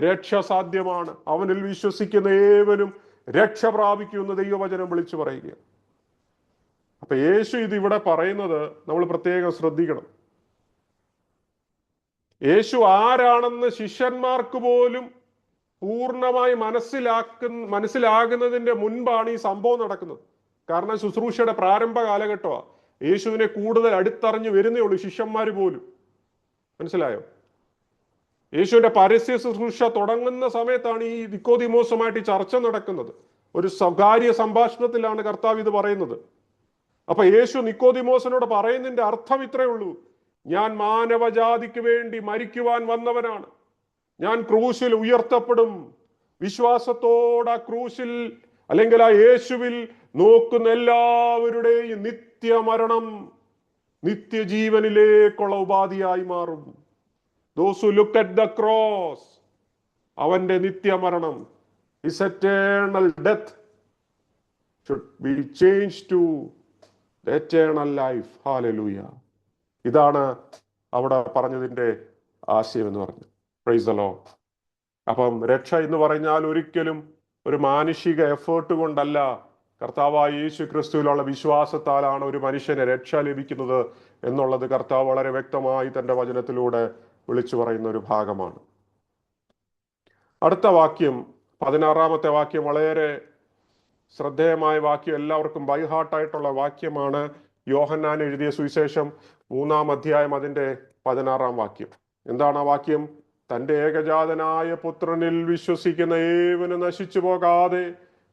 രക്ഷ സാധ്യമാണ്. അവനിൽ വിശ്വസിക്കുന്ന ഏവനും രക്ഷ പ്രാപിക്കുമെന്ന് ദൈവവചനം വിളിച്ചു പറയുക. അപ്പൊ യേശു ഇത് ഇവിടെ പറയുന്നത് നമ്മൾ പ്രത്യേകം ശ്രദ്ധിക്കണം. യേശു ആരാണെന്ന് ശിഷ്യന്മാർക്ക് പോലും പൂർണ്ണമായി മനസ്സിലാകുന്നതിന്റെ മുൻപാണ് ഈ സംഭവം നടക്കുന്നത്. കാരണം ശുശ്രൂഷയുടെ പ്രാരംഭ കാലഘട്ടമാണ്. യേശുവിനെ കൂടുതൽ അടുത്തറിഞ്ഞു വരുന്നേ ഉള്ളൂ ശിഷ്യന്മാർ പോലും. മനസ്സിലായോ? യേശുവിന്റെ പരസ്യ ശുശ്രൂഷ തുടങ്ങുന്ന സമയത്താണ് ഈ നിക്കോദിമോസുമായിട്ട് ഈ ചർച്ച നടക്കുന്നത്. ഒരു സ്വകാര്യ സംഭാഷണത്തിലാണ് കർത്താവ് ഇത് പറയുന്നത്. അപ്പൊ യേശു നിക്കോദിമോസിനോട് പറയുന്നതിന്റെ അർത്ഥം ഇത്രയേ ഉള്ളൂ: ഞാൻ മാനവജാതിക്ക് വേണ്ടി മരിക്കുവാൻ വന്നവനാണ്, ഞാൻ ക്രൂശിൽ ഉയർത്തപ്പെടും. വിശ്വാസത്തോടെ ആ ക്രൂശിൽ അല്ലെങ്കിൽ ആ യേശുവിൽ നോക്കുന്ന എല്ലാവരുടെയും നിത്യമരണം നിത്യജീവനിലേക്കുള്ള ഉപാധിയായി മാറും. Those who look at the cross, അവന്റെ നിത്യമരണം, his eternal death should be changed to the eternal life. Hallelujah. ഇതാണ് അവിടെ പറഞ്ഞതിന്റെ ആശയം എന്ന് പറഞ്ഞു. Price the Lord. അപ്പം രക്ഷ എന്ന് പറഞ്ഞാൽ ഒരിക്കലും ഒരു മാനുഷിക എഫേർട്ട് കൊണ്ടല്ല, കർത്താവായ യേശു ക്രിസ്തുവിലുള്ള വിശ്വാസത്താലാണ് ഒരു മനുഷ്യന് രക്ഷ ലഭിക്കുന്നത് എന്നുള്ളത് കർത്താവ് വളരെ വ്യക്തമായി തന്റെ വചനത്തിലൂടെ വിളിച്ചു പറയുന്ന ഒരു ഭാഗമാണ്. അടുത്ത വാക്യം, 16-ാമത്തെ വാക്യം, വളരെ ശ്രദ്ധേയമായ വാക്യം, എല്ലാവർക്കും ബൈഹാർട്ടായിട്ടുള്ള വാക്യമാണ്. യോഹന്നാൻ എഴുതിയ സുവിശേഷം 3-ാം അധ്യായം അതിന്റെ 16-ാം വാക്യം. എന്താണ് ആ വാക്യം? തന്റെ ഏകജാതനായ പുത്രനിൽ വിശ്വസിക്കുന്ന ഏവനും നശിച്ചു പോകാതെ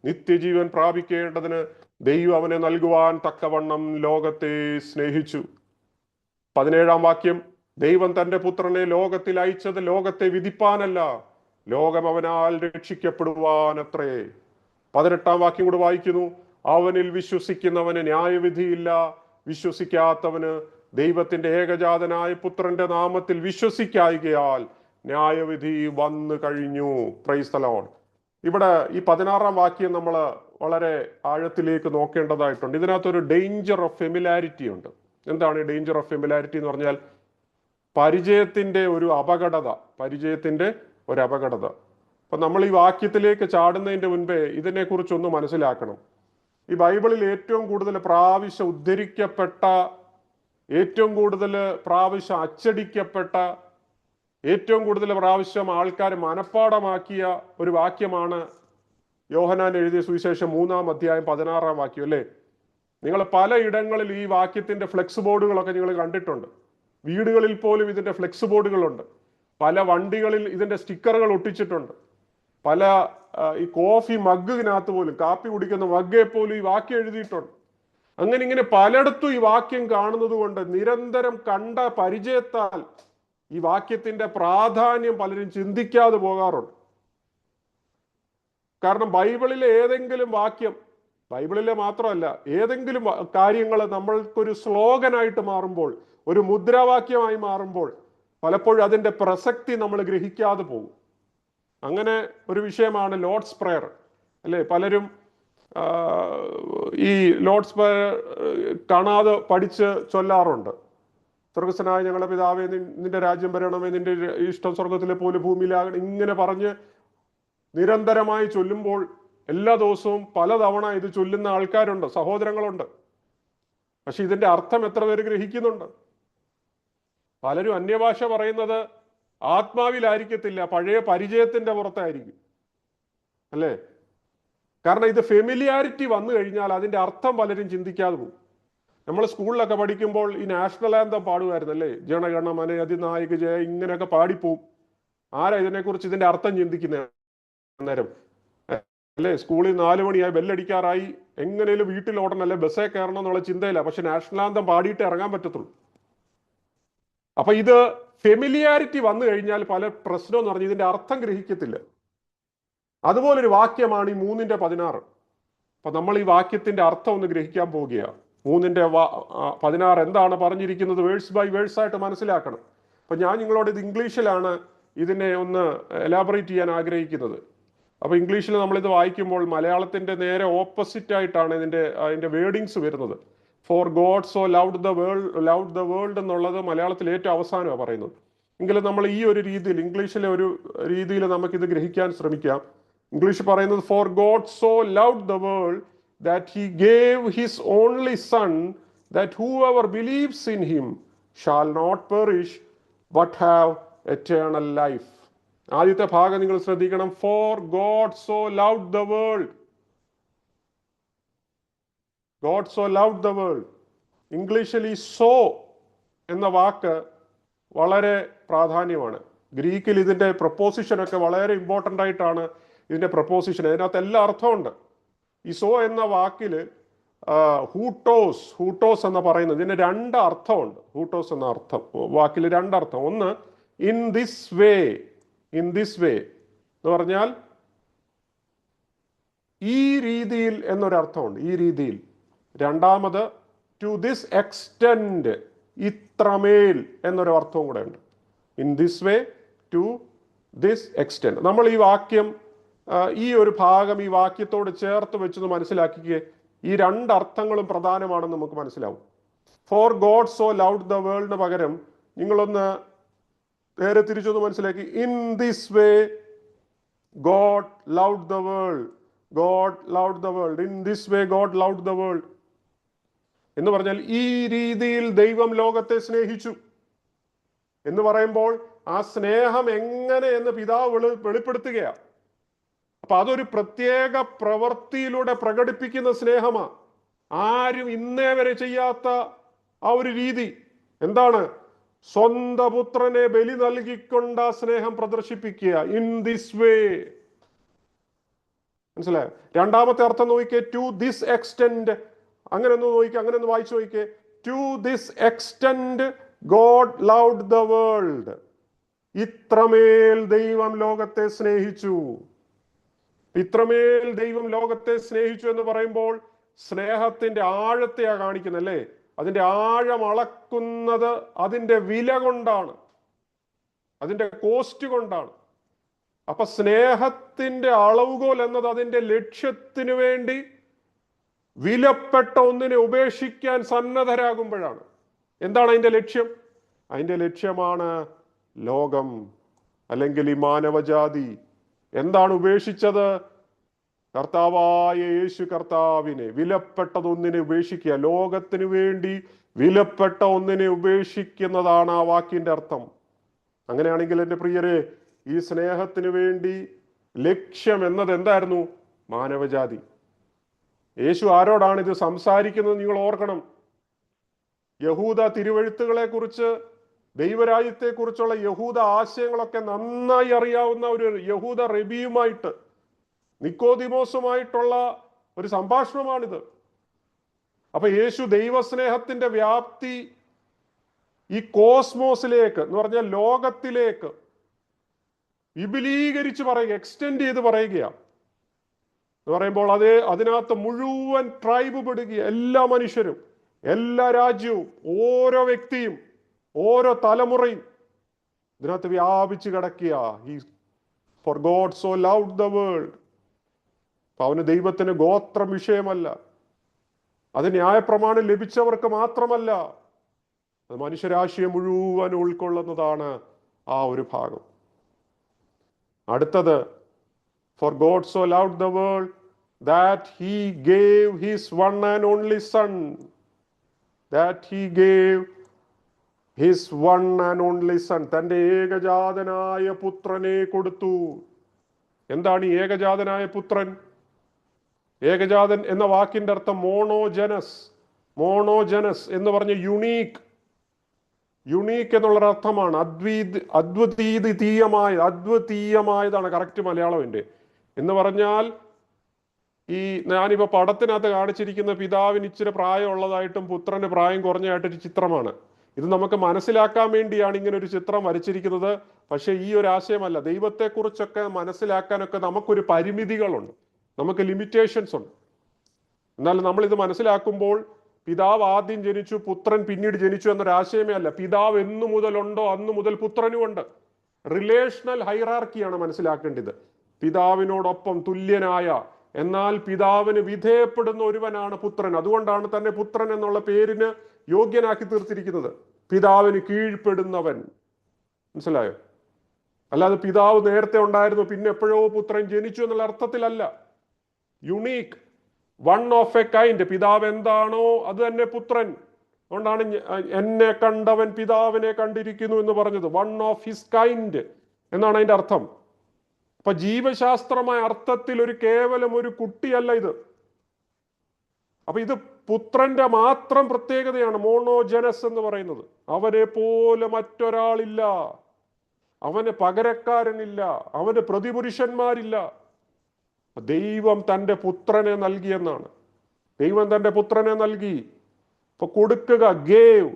നിത്യജീവൻ പ്രാപിക്കേണ്ടതിന് ദൈവം അവനെ നൽകുവാൻ തക്കവണ്ണം ലോകത്തെ സ്നേഹിച്ചു. 17-ാം വാക്യം, ദൈവം തന്റെ പുത്രനെ ലോകത്തിൽ അയച്ചത് ലോകത്തെ വിധിപ്പാനല്ല, ലോകം അവനാൽ രക്ഷിക്കപ്പെടുവാനത്രേ. 18-ാം വാക്യം കൂടെ വായിക്കുന്നു, അവനിൽ വിശ്വസിക്കുന്നവന് ന്യായവിധിയില്ല, വിശ്വസിക്കാത്തവന് ദൈവത്തിന്റെ ഏകജാതനായ പുത്രന്റെ നാമത്തിൽ വിശ്വസിക്കായികയാൽ ന്യായവിധി വന്നു കഴിഞ്ഞു. Price the Lord. ഇവിടെ ഈ 16-ാം വാക്യം നമ്മൾ വളരെ ആഴത്തിലേക്ക് നോക്കേണ്ടതായിട്ടുണ്ട്. ഇതിനകത്തൊരു ഡേഞ്ചർ ഓഫ് ഫെമിലാരിറ്റി ഉണ്ട്. എന്താണ് ഈ ഡേഞ്ചർ ഓഫ് ഫെമിലാരിറ്റി എന്ന് പറഞ്ഞാൽ? പരിചയത്തിന്റെ ഒരു അപകടത. പരിചയത്തിന്റെ ഒരു അപകടത. അപ്പൊ നമ്മൾ ഈ വാക്യത്തിലേക്ക് ചാടുന്നതിന്റെ മുൻപേ ഇതിനെക്കുറിച്ചൊന്ന് മനസ്സിലാക്കണം. ഈ ബൈബിളിൽ ഏറ്റവും കൂടുതൽ പ്രാവശ്യം ഉദ്ധരിക്കപ്പെട്ട, ഏറ്റവും കൂടുതൽ പ്രാവശ്യം അച്ചടിക്കപ്പെട്ട, ഏറ്റവും കൂടുതൽ പ്രാവശ്യം ആൾക്കാർ മനഃപ്പാടമാക്കിയ ഒരു വാക്യമാണ് യോഹന്നാൻ എഴുതിയ സുവിശേഷം 3-ാം അധ്യായം 16-ാം വാക്യം, അല്ലേ? നിങ്ങൾ പലയിടങ്ങളിൽ ഈ വാക്യത്തിന്റെ ഫ്ലെക്സ് ബോർഡുകളൊക്കെ നിങ്ങൾ കണ്ടിട്ടുണ്ട്. വീടുകളിൽ പോലും ഇതിന്റെ ഫ്ലെക്സ് ബോർഡുകളുണ്ട്. പല വണ്ടികളിൽ ഇതിന്റെ സ്റ്റിക്കറുകൾ ഒട്ടിച്ചിട്ടുണ്ട്. പല ഈ കോഫി മഗ്ഗിനകത്ത് പോലും, കാപ്പി കുടിക്കുന്ന മഗ്ഗെ പോലും ഈ വാക്യം എഴുതിയിട്ടുണ്ട്. അങ്ങനെ ഇങ്ങനെ പലയിടത്തും ഈ വാക്യം കാണുന്നത് കൊണ്ട് നിരന്തരം കണ്ട പരിചയത്താൽ ഈ വാക്യത്തിന്റെ പ്രാധാന്യം പലരും ചിന്തിക്കാതെ പോകാറുണ്ട്. കാരണം ബൈബിളിലെ ഏതെങ്കിലും വാക്യം, ബൈബിളിലെ മാത്രമല്ല, ഏതെങ്കിലും കാര്യങ്ങൾ നമ്മൾക്കൊരു സ്ലോഗനായിട്ട് മാറുമ്പോൾ, ഒരു മുദ്രാവാക്യമായി മാറുമ്പോൾ പലപ്പോഴും അതിന്റെ പ്രസക്തി നമ്മൾ ഗ്രഹിക്കാതെ പോകും. അങ്ങനെ ഒരു വിഷയമാണ് ലോർഡ്സ് പ്രയർ, അല്ലേ? പലരും ഈ ലോർഡ്സ് പ്രയർ കാണാതെ പഠിച്ച് ചൊല്ലാറുണ്ട്. സ്വർഗസ്വനായ ഞങ്ങളുടെ പിതാവേ, നിന്റെ രാജ്യം വരണമേ, നിന്റെ ഇഷ്ടം സ്വർഗത്തിലെ പോലെ ഭൂമിയിലാകണം, ഇങ്ങനെ പറഞ്ഞ് നിരന്തരമായി ചൊല്ലുമ്പോൾ എല്ലാ ദിവസവും പലതവണ ഇത് ചൊല്ലുന്ന ആൾക്കാരുണ്ട്, സഹോദരങ്ങളുണ്ട്. പക്ഷെ ഇതിന്റെ അർത്ഥം എത്ര പേര് ഗ്രഹിക്കുന്നുണ്ട്? പലരും അന്യഭാഷ പറയുന്നത് ആത്മാവിലായിരിക്കത്തില്ല, പഴയ പരിചയത്തിന്റെ പുറത്തായിരിക്കും, അല്ലേ? കാരണം ഇത് ഫെമിലിയാരിറ്റി വന്നു കഴിഞ്ഞാൽ അതിന്റെ അർത്ഥം പലരും ചിന്തിക്കാതെ പോകും. നമ്മൾ സ്കൂളിലൊക്കെ പഠിക്കുമ്പോൾ ഈ നാഷണൽ ആന്തം പാടുമായിരുന്നു, അല്ലേ? ജനഗണമന അതിനായക ജയ, ഇങ്ങനെയൊക്കെ പാടിപ്പോവും. ആരാ ഇതിനെക്കുറിച്ച് ഇതിന്റെ അർത്ഥം ചിന്തിക്കുന്നത് അന്നേരം, അല്ലേ? സ്കൂളിൽ 4 മണിയായി, ബെല്ലടിക്കാറായി, എങ്ങനെയും വീട്ടിൽ ഓടണം, അല്ലെ ബസ്സേ കയറണം എന്നുള്ള ചിന്തയില്ല. പക്ഷെ നാഷണൽ ആന്തം പാടിയിട്ട് ഇറങ്ങാൻ പറ്റത്തുള്ളൂ. അപ്പൊ ഇത് ഫെമിലിയാരിറ്റി വന്നു കഴിഞ്ഞാൽ പല പ്രശ്നം എന്ന് പറഞ്ഞാൽ ഇതിന്റെ അർത്ഥം ഗ്രഹിക്കത്തില്ല. അതുപോലൊരു വാക്യമാണ് ഈ 3:16. അപ്പൊ നമ്മൾ ഈ വാക്യത്തിന്റെ അർത്ഥം ഒന്ന് ഗ്രഹിക്കാൻ പോവുകയാണ്. 3:16 എന്താണ് പറഞ്ഞിരിക്കുന്നത്? വേഴ്സ് ബൈ വേഴ്സ് ആയിട്ട് മനസ്സിലാക്കണം. അപ്പൊ ഞാൻ നിങ്ങളോട് ഇത് ഇംഗ്ലീഷിലാണ് ഇതിനെ ഒന്ന് എലാബറേറ്റ് ചെയ്യാൻ ആഗ്രഹിക്കുന്നത്. അപ്പൊ ഇംഗ്ലീഷിൽ നമ്മളിത് വായിക്കുമ്പോൾ മലയാളത്തിന്റെ നേരെ ഓപ്പോസിറ്റ് ആയിട്ടാണ് അതിന്റെ വേർഡിങ്സ് വരുന്നത്. Four God so loved the world എന്നുള്ളത് മലയാളത്തിൽ ഏറ്റവും അവസാനമാണ് പറയുന്നത്. എങ്കിലും നമ്മൾ ഈ ഒരു രീതിയിൽ, ഇംഗ്ലീഷിലെ ഒരു രീതിയിൽ നമുക്കിത് ഗ്രഹിക്കാൻ ശ്രമിക്കാം. ഇംഗ്ലീഷ് പറയുന്നത്, four God so loved the world that he gave his only son, that whoever believes in him shall not perish but have eternal life. ആദ്യത്തെ ഭാഗം നിങ്ങൾ ശ്രദ്ധിക്കണം. For God so loved the world. God so loved the world. ഇംഗ്ലീഷിൽ ഈ so എന്ന വാക്ക് വളരെ പ്രാധാന്യമാണ്. ഗ്രീക്കിൽ ഇതിന്റെ പ്രപ്പോസിഷൻ ഒക്കെ വളരെ ഇമ്പോർട്ടൻ്റ് ആയിട്ടാണ്. ഇതിന്റെ പ്രപ്പോസിഷൻ, അതിനകത്ത് എല്ലാ അർത്ഥമുണ്ട്. ഈ സോ എന്ന വാക്കിൽ ഹൂട്ടോസ് എന്ന് പറയുന്നത്, ഇതിന് 2 അർത്ഥമുണ്ട്. ഹൂട്ടോസ് എന്ന അർത്ഥം വാക്കിൽ 2 അർത്ഥം. ഒന്ന്, ഇൻ ദിസ് വേ എന്ന് പറഞ്ഞാൽ ഈ രീതിയിൽ എന്നൊരർത്ഥമുണ്ട്, ഈ രീതിയിൽ. രണ്ടാമത്, ടു ദിസ് എക്സ്റ്റെൻഡ്, ഇത്രമേൽ എന്നൊരു അർത്ഥവും കൂടെ ഉണ്ട്. In this way, to this extent. നമ്മൾ ഈ വാക്യം, ഈ ഒരു ഭാഗം ഈ വാക്യത്തോട് ചേർത്ത് വെച്ചൊന്ന് മനസ്സിലാക്കിക്കേ. ഈ 2 അർത്ഥങ്ങളും പ്രധാനമാണെന്ന് നമുക്ക് മനസ്സിലാവും. For God so loved the വേൾഡിന് പകരം നിങ്ങളൊന്ന് നേരെ തിരിച്ചൊന്ന് മനസ്സിലാക്കി. In this way God loved the world, God loved the world, in this way God loved the world എന്ന് പറഞ്ഞാൽ ഈ രീതിയിൽ ദൈവം ലോകത്തെ സ്നേഹിച്ചു എന്ന് പറയുമ്പോൾ ആ സ്നേഹം എങ്ങനെ എന്ന് പിതാവ് വെളിപ്പെടുത്തുകയാണ്. അപ്പൊ അതൊരു പ്രത്യേക പ്രവൃത്തിയിലൂടെ പ്രകടിപ്പിക്കുന്ന സ്നേഹമാണ്. ആരും ഇന്നേ വരെ ചെയ്യാത്ത ആ ഒരു രീതി എന്താണ്? സ്വന്തം പുത്രനെ ബലി നൽകിക്കൊണ്ട് ആ സ്നേഹം പ്രദർശിപ്പിക്കുക. ഇൻ ദിസ് വേ. മനസ്സിലായോ? രണ്ടാമത്തെ അർത്ഥം നോക്കിക്കേ, ടു ദിസ് എക്സ്റ്റെൻഡ്. അങ്ങനെ ഒന്ന് നോക്കിക്കേ, അങ്ങനെ ഒന്ന് വായിച്ചു നോക്കിക്കേ. To this extent God loved the world. ഇത്രമേൽ ദൈവം ലോകത്തെ സ്നേഹിച്ചു. ഇത്രമേൽ ദൈവം ലോകത്തെ സ്നേഹിച്ചു എന്ന് പറയുമ്പോൾ സ്നേഹത്തിന്റെ ആഴത്തെയാ കാണിക്കുന്നത്, അല്ലേ? അതിന്റെ ആഴം അളക്കുന്നത് അതിന്റെ വില കൊണ്ടാണ്, അതിന്റെ കോസ്റ്റ് കൊണ്ടാണ്. അപ്പൊ സ്നേഹത്തിന്റെ അളവുകോൽ എന്നത് അതിന്റെ ലക്ഷ്യത്തിന് വേണ്ടി വിലപ്പെട്ട ഒന്നിനെ ഉപേക്ഷിക്കാൻ സന്നദ്ധരാകുമ്പോഴാണ്. എന്താണ് അതിന്റെ ലക്ഷ്യം? അതിന്റെ ലക്ഷ്യമാണ് ലോകം, അല്ലെങ്കിൽ ഈ മാനവജാതി. എന്താണ് ഉപേക്ഷിച്ചത്? കർത്താവായ യേശു കർത്താവിനെ, വിലപ്പെട്ടതൊന്നിനെ ഉപേക്ഷിക്കുക. ലോകത്തിന് വേണ്ടി വിലപ്പെട്ട ഒന്നിനെ ഉപേക്ഷിക്കുന്നതാണ് ആ വാക്കിന്റെ അർത്ഥം. അങ്ങനെയാണെങ്കിൽ എൻ്റെ പ്രിയരെ, ഈ സ്നേഹത്തിന് വേണ്ടി ലക്ഷ്യം എന്നത് എന്തായിരുന്നു? മാനവജാതി. യേശു ആരോടാണ് ഇത് സംസാരിക്കുന്നത് നിങ്ങൾ ഓർക്കണം. യഹൂദ തിരുവെഴുത്തുകളെ കുറിച്ച്, ദൈവരാജ്യത്തെ കുറിച്ചുള്ള യഹൂദ ആശയങ്ങളൊക്കെ നന്നായി അറിയാവുന്ന ഒരു യഹൂദ റബിയുമായിട്ട്, നിക്കോദിമോസുമായിട്ടുള്ള ഒരു സംഭാഷണമാണിത്. അപ്പൊ യേശു ദൈവസ്നേഹത്തിന്റെ വ്യാപ്തി ഈ കോസ്മോസിലേക്ക് എന്ന് പറഞ്ഞാൽ ലോകത്തിലേക്ക് വിപുലീകരിച്ച് പറയുക, എക്സ്റ്റെൻഡ് ചെയ്ത് പറയുകയാണ്. എന്ന് പറയുമ്പോൾ അതിനകത്ത് മുഴുവൻ ട്രൈബ് പെടുക, എല്ലാ മനുഷ്യരും, എല്ലാ രാജ്യവും, ഓരോ വ്യക്തിയും, ഓരോ തലമുറയും ഇതിനകത്ത് വ്യാപിച്ചു കിടക്കുക. Four God so loved the world. അപ്പൊ അവന് ദൈവത്തിന് ഗോത്രം വിഷയമല്ല, അത് ന്യായപ്രമാണം ലഭിച്ചവർക്ക് മാത്രമല്ല, അത് മനുഷ്യരാശിയെ മുഴുവൻ ഉൾക്കൊള്ളുന്നതാണ് ആ ഒരു ഭാഗം. അടുത്തത്, four God so loved the world that he gave his one and only son, that he gave his one and only son. തന്റെ ഏകജാതനായ പുത്രനെ കൊടുത്തു. എന്താണ് ഈ ഏകജാതനായ പുത്രൻ? ഏകജാതൻ എന്ന വാക്കിന്റെ അർത്ഥം മോണോജനസ്. മോണോജനസ് എന്ന് പറഞ്ഞ യുണീക്ക്, യുണീക്ക് എന്നുള്ളൊരർത്ഥമാണ്. അദ്വിതീയമായതാണ് കറക്റ്റ് മലയാളമിന്റെ. എന്ന് പറഞ്ഞാൽ ഈ ഞാനിപ്പോ പടത്തിനകത്ത് കാണിച്ചിരിക്കുന്ന പിതാവിന് ഇച്ചിരി പ്രായമുള്ളതായിട്ടും പുത്രന് പ്രായം കുറഞ്ഞതായിട്ടൊരു ചിത്രമാണ്. ഇത് നമുക്ക് മനസ്സിലാക്കാൻ വേണ്ടിയാണ് ഇങ്ങനെ ഒരു ചിത്രം വരച്ചിരിക്കുന്നത്. പക്ഷെ ഈ ഒരു ആശയമല്ല. ദൈവത്തെക്കുറിച്ചൊക്കെ മനസ്സിലാക്കാനൊക്കെ നമുക്കൊരു പരിമിതികളുണ്ട്, നമുക്ക് ലിമിറ്റേഷൻസ് ഉണ്ട്. എന്നാൽ നമ്മൾ ഇത് മനസ്സിലാക്കുമ്പോൾ പിതാവ് ആദ്യം ജനിച്ചു, പുത്രൻ പിന്നീട് ജനിച്ചു എന്നൊരാശയമേ അല്ല. പിതാവ് എന്നു മുതലുണ്ടോ അന്നു മുതൽ പുത്രനും ഉണ്ട്. റിലേഷണൽ ഹൈറാർക്കിയാണ് മനസ്സിലാക്കേണ്ടത്. പിതാവിനോടൊപ്പം തുല്യനായ, എന്നാൽ പിതാവിന് വിധേയപ്പെടുന്ന ഒരുവനാണ് പുത്രൻ. അതുകൊണ്ടാണ് തന്നെ പുത്രൻ എന്നുള്ള പേരിന് യോഗ്യനാക്കി തീർത്തിരിക്കുന്നത്. പിതാവിന് കീഴ്പ്പെടുന്നവൻ. മനസ്സിലായോ? അല്ലാതെ പിതാവ് നേരത്തെ ഉണ്ടായിരുന്നു പിന്നെ എപ്പോഴോ പുത്രൻ ജനിച്ചു എന്നുള്ള അർത്ഥത്തിലല്ല. Unique, one of a kind. പിതാവ് എന്താണോ അത് തന്നെ പുത്രൻ. അതുകൊണ്ടാണ് എന്നെ കണ്ടവൻ പിതാവിനെ കണ്ടിരിക്കുന്നു എന്ന് പറഞ്ഞത്. വൺ ഓഫ് ഹിസ് കൈൻഡ് എന്നാണ് അതിന്റെ അർത്ഥം. അപ്പൊ ജീവശാസ്ത്രമായ അർത്ഥത്തിൽ കേവലം ഒരു കുട്ടിയല്ല ഇത്. അപ്പൊ ഇത് പുത്രന്റെ മാത്രം പ്രത്യേകതയാണ് മോണോജനസ് എന്ന് പറയുന്നത്. അവനെ പോലെ മറ്റൊരാളില്ല, അവന് പകരക്കാരനില്ല, അവന് പ്രതിപുരുഷന്മാരില്ല. ദൈവം തൻ്റെ പുത്രനെ നൽകിയെന്നാണ്. ദൈവം തൻ്റെ പുത്രനെ നൽകി. ഇപ്പൊ കൊടുക്കുക, ഗേവ്.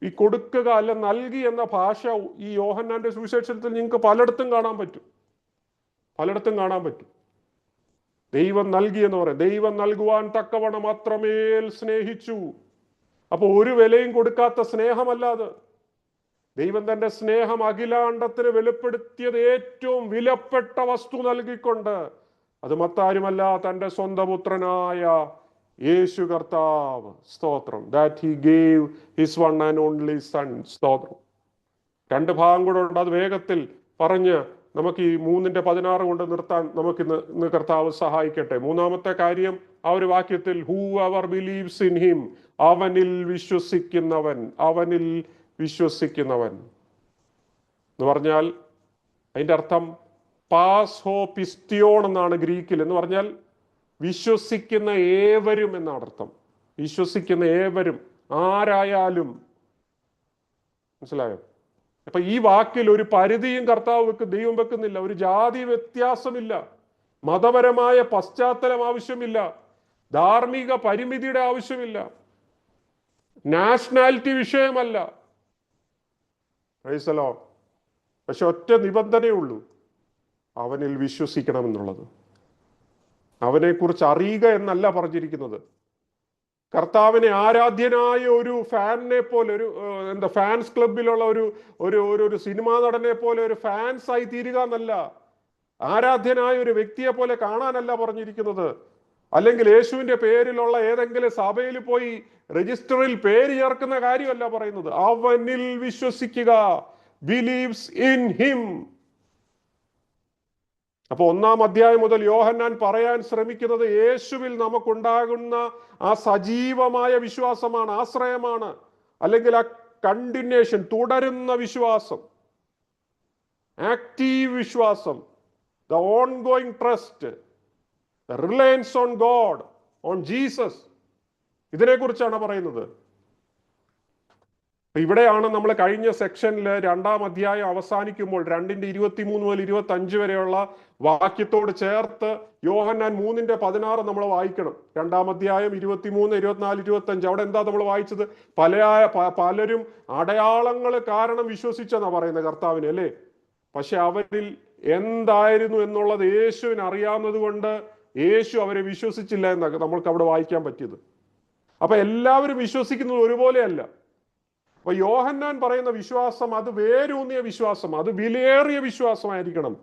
ഈ കൊടുക്കുക അല്ല നൽകി എന്ന ഭാഷ ഈ യോഹന്നാന്റെ സുവിശേഷത്തിൽ നിങ്ങൾക്ക് പലയിടത്തും കാണാൻ പറ്റും. ദൈവം നൽകി എന്ന് പറയാം. ദൈവം നൽകുവാൻ തക്കവണ്ണം അത്രമേൽ സ്നേഹിച്ചു. അപ്പൊ ഒരു വിലയും കൊടുക്കാത്ത സ്നേഹമല്ലാതെ ദൈവം തന്റെ സ്നേഹം അഖിലാണ്ടത്തിന് വെളിപ്പെടുത്തിയത് ഏറ്റവും വിലപ്പെട്ട വസ്തു നൽകിക്കൊണ്ട്. അത് മറ്റാരുമല്ല, തന്റെ സ്വന്തം പുത്രനായ യേശു കർത്താവ്. സ്തോത്രം. That he gave his one and only sun. സ്തോത്രം. രണ്ട് ഭാഗം കൂടെ ഉണ്ട്. അത് വേഗത്തിൽ പറഞ്ഞ് നമുക്ക് ഈ 3:16 കൊണ്ട് നിർത്താൻ ഇന്ന് കർത്താവ് സഹായിക്കട്ടെ. മൂന്നാമത്തെ കാര്യം ആ ഒരു വാക്യത്തിൽ, whoever believes in him, അവനിൽ വിശ്വസിക്കുന്നവൻ എന്ന് പറഞ്ഞാൽ അതിന്റെ അർത്ഥം പാസ് ഹോ പിസ്റ്റിയോൺ എന്നാണ് ഗ്രീക്കിൽ. എന്ന് പറഞ്ഞാൽ വിശ്വസിക്കുന്ന ഏവരും എന്നാണ് അർത്ഥം. വിശ്വസിക്കുന്ന ഏവരും, ആരായാലും. മനസ്സിലായോ? അപ്പൊ ഈ വാക്കിൽ ഒരു പരിധിയും ദൈവം വെക്കുന്നില്ല. ഒരു ജാതി വ്യത്യാസമില്ല. മതപരമായ പശ്ചാത്തലം ആവശ്യമില്ല, ധാർമ്മിക പരിമിതിയുടെ ആവശ്യമില്ല, നാഷണാലിറ്റി വിഷയമല്ല. Price the Lord. പക്ഷെ ഒറ്റ നിബന്ധനയേ ഉള്ളൂ, അവനിൽ വിശ്വസിക്കണമെന്നുള്ളത്. അവനെക്കുറിച്ച് അറിയുക എന്നല്ല പറഞ്ഞിരിക്കുന്നത്. കർത്താവിനെ ആരാധ്യനായ ഒരു ഫാനിനെ പോലെ, ഒരു ഫാൻസ് ക്ലബിലുള്ള ഒരു സിനിമാ നടനെ പോലെ ഒരു ഫാൻസ് ആയി തീരുക എന്നല്ല, ആരാധ്യനായ ഒരു വ്യക്തിയെ പോലെ കാണാനല്ല പറഞ്ഞിരിക്കുന്നത്. അല്ലെങ്കിൽ യേശുവിന്റെ പേരിലുള്ള ഏതെങ്കിലും സഭയിൽ പോയി രജിസ്റ്ററിൽ പേര് ചേർക്കുന്ന കാര്യമല്ല പറയുന്നത്. അവനിൽ വിശ്വസിക്കുക, ബിലീവ്സ് ഇൻ ഹിം. അപ്പൊ 1-ാം അധ്യായം മുതൽ യോഹന്നാൻ പറയാൻ ശ്രമിക്കുന്നത് യേശുവിൽ നമുക്കുണ്ടാകുന്ന ആ സജീവമായ വിശ്വാസമാണ്, ആശ്രയമാണ്. അല്ലെങ്കിൽ ആ കണ്ടിന്യൂഷൻ, തുടരുന്ന വിശ്വാസം, ആക്റ്റീവ് വിശ്വാസം, the ongoing trust, the reliance on God, on Jesus. ഇതിനെക്കുറിച്ചാണ് പറയുന്നത്. ഇവിടെയാണ് നമ്മൾ കഴിഞ്ഞ സെക്ഷനിൽ 2-ാം അധ്യായം അവസാനിക്കുമ്പോൾ 2:23 മുതൽ 25 വരെയുള്ള വാക്യത്തോട് ചേർത്ത് യോഹന്നാൻ 3:16 നമ്മൾ വായിക്കണം. 2-ാം അധ്യായം 23, 24, 25. അവിടെ എന്താ നമ്മൾ വായിച്ചത്? പലരും അടയാളങ്ങൾ കാരണം വിശ്വസിച്ചെന്നാ പറയുന്നത് കർത്താവിനെ, അല്ലേ? പക്ഷെ അവരിൽ എന്തായിരുന്നു എന്നുള്ളത് യേശുവിന് അറിയാവുന്നത് കൊണ്ട് യേശു അവരെ വിശ്വസിച്ചില്ല എന്നൊക്കെ നമ്മൾക്ക് അവിടെ വായിക്കാൻ പറ്റിയത്. അപ്പൊ എല്ലാവരും വിശ്വസിക്കുന്നത് ഒരുപോലെയല്ല. അപ്പൊ യോഹന്നാൻ പറയുന്ന വിശ്വാസം അത് വേരൂന്നിയ വിശ്വാസം, അത് വിലയേറിയ വിശ്വാസമായിരിക്കണം,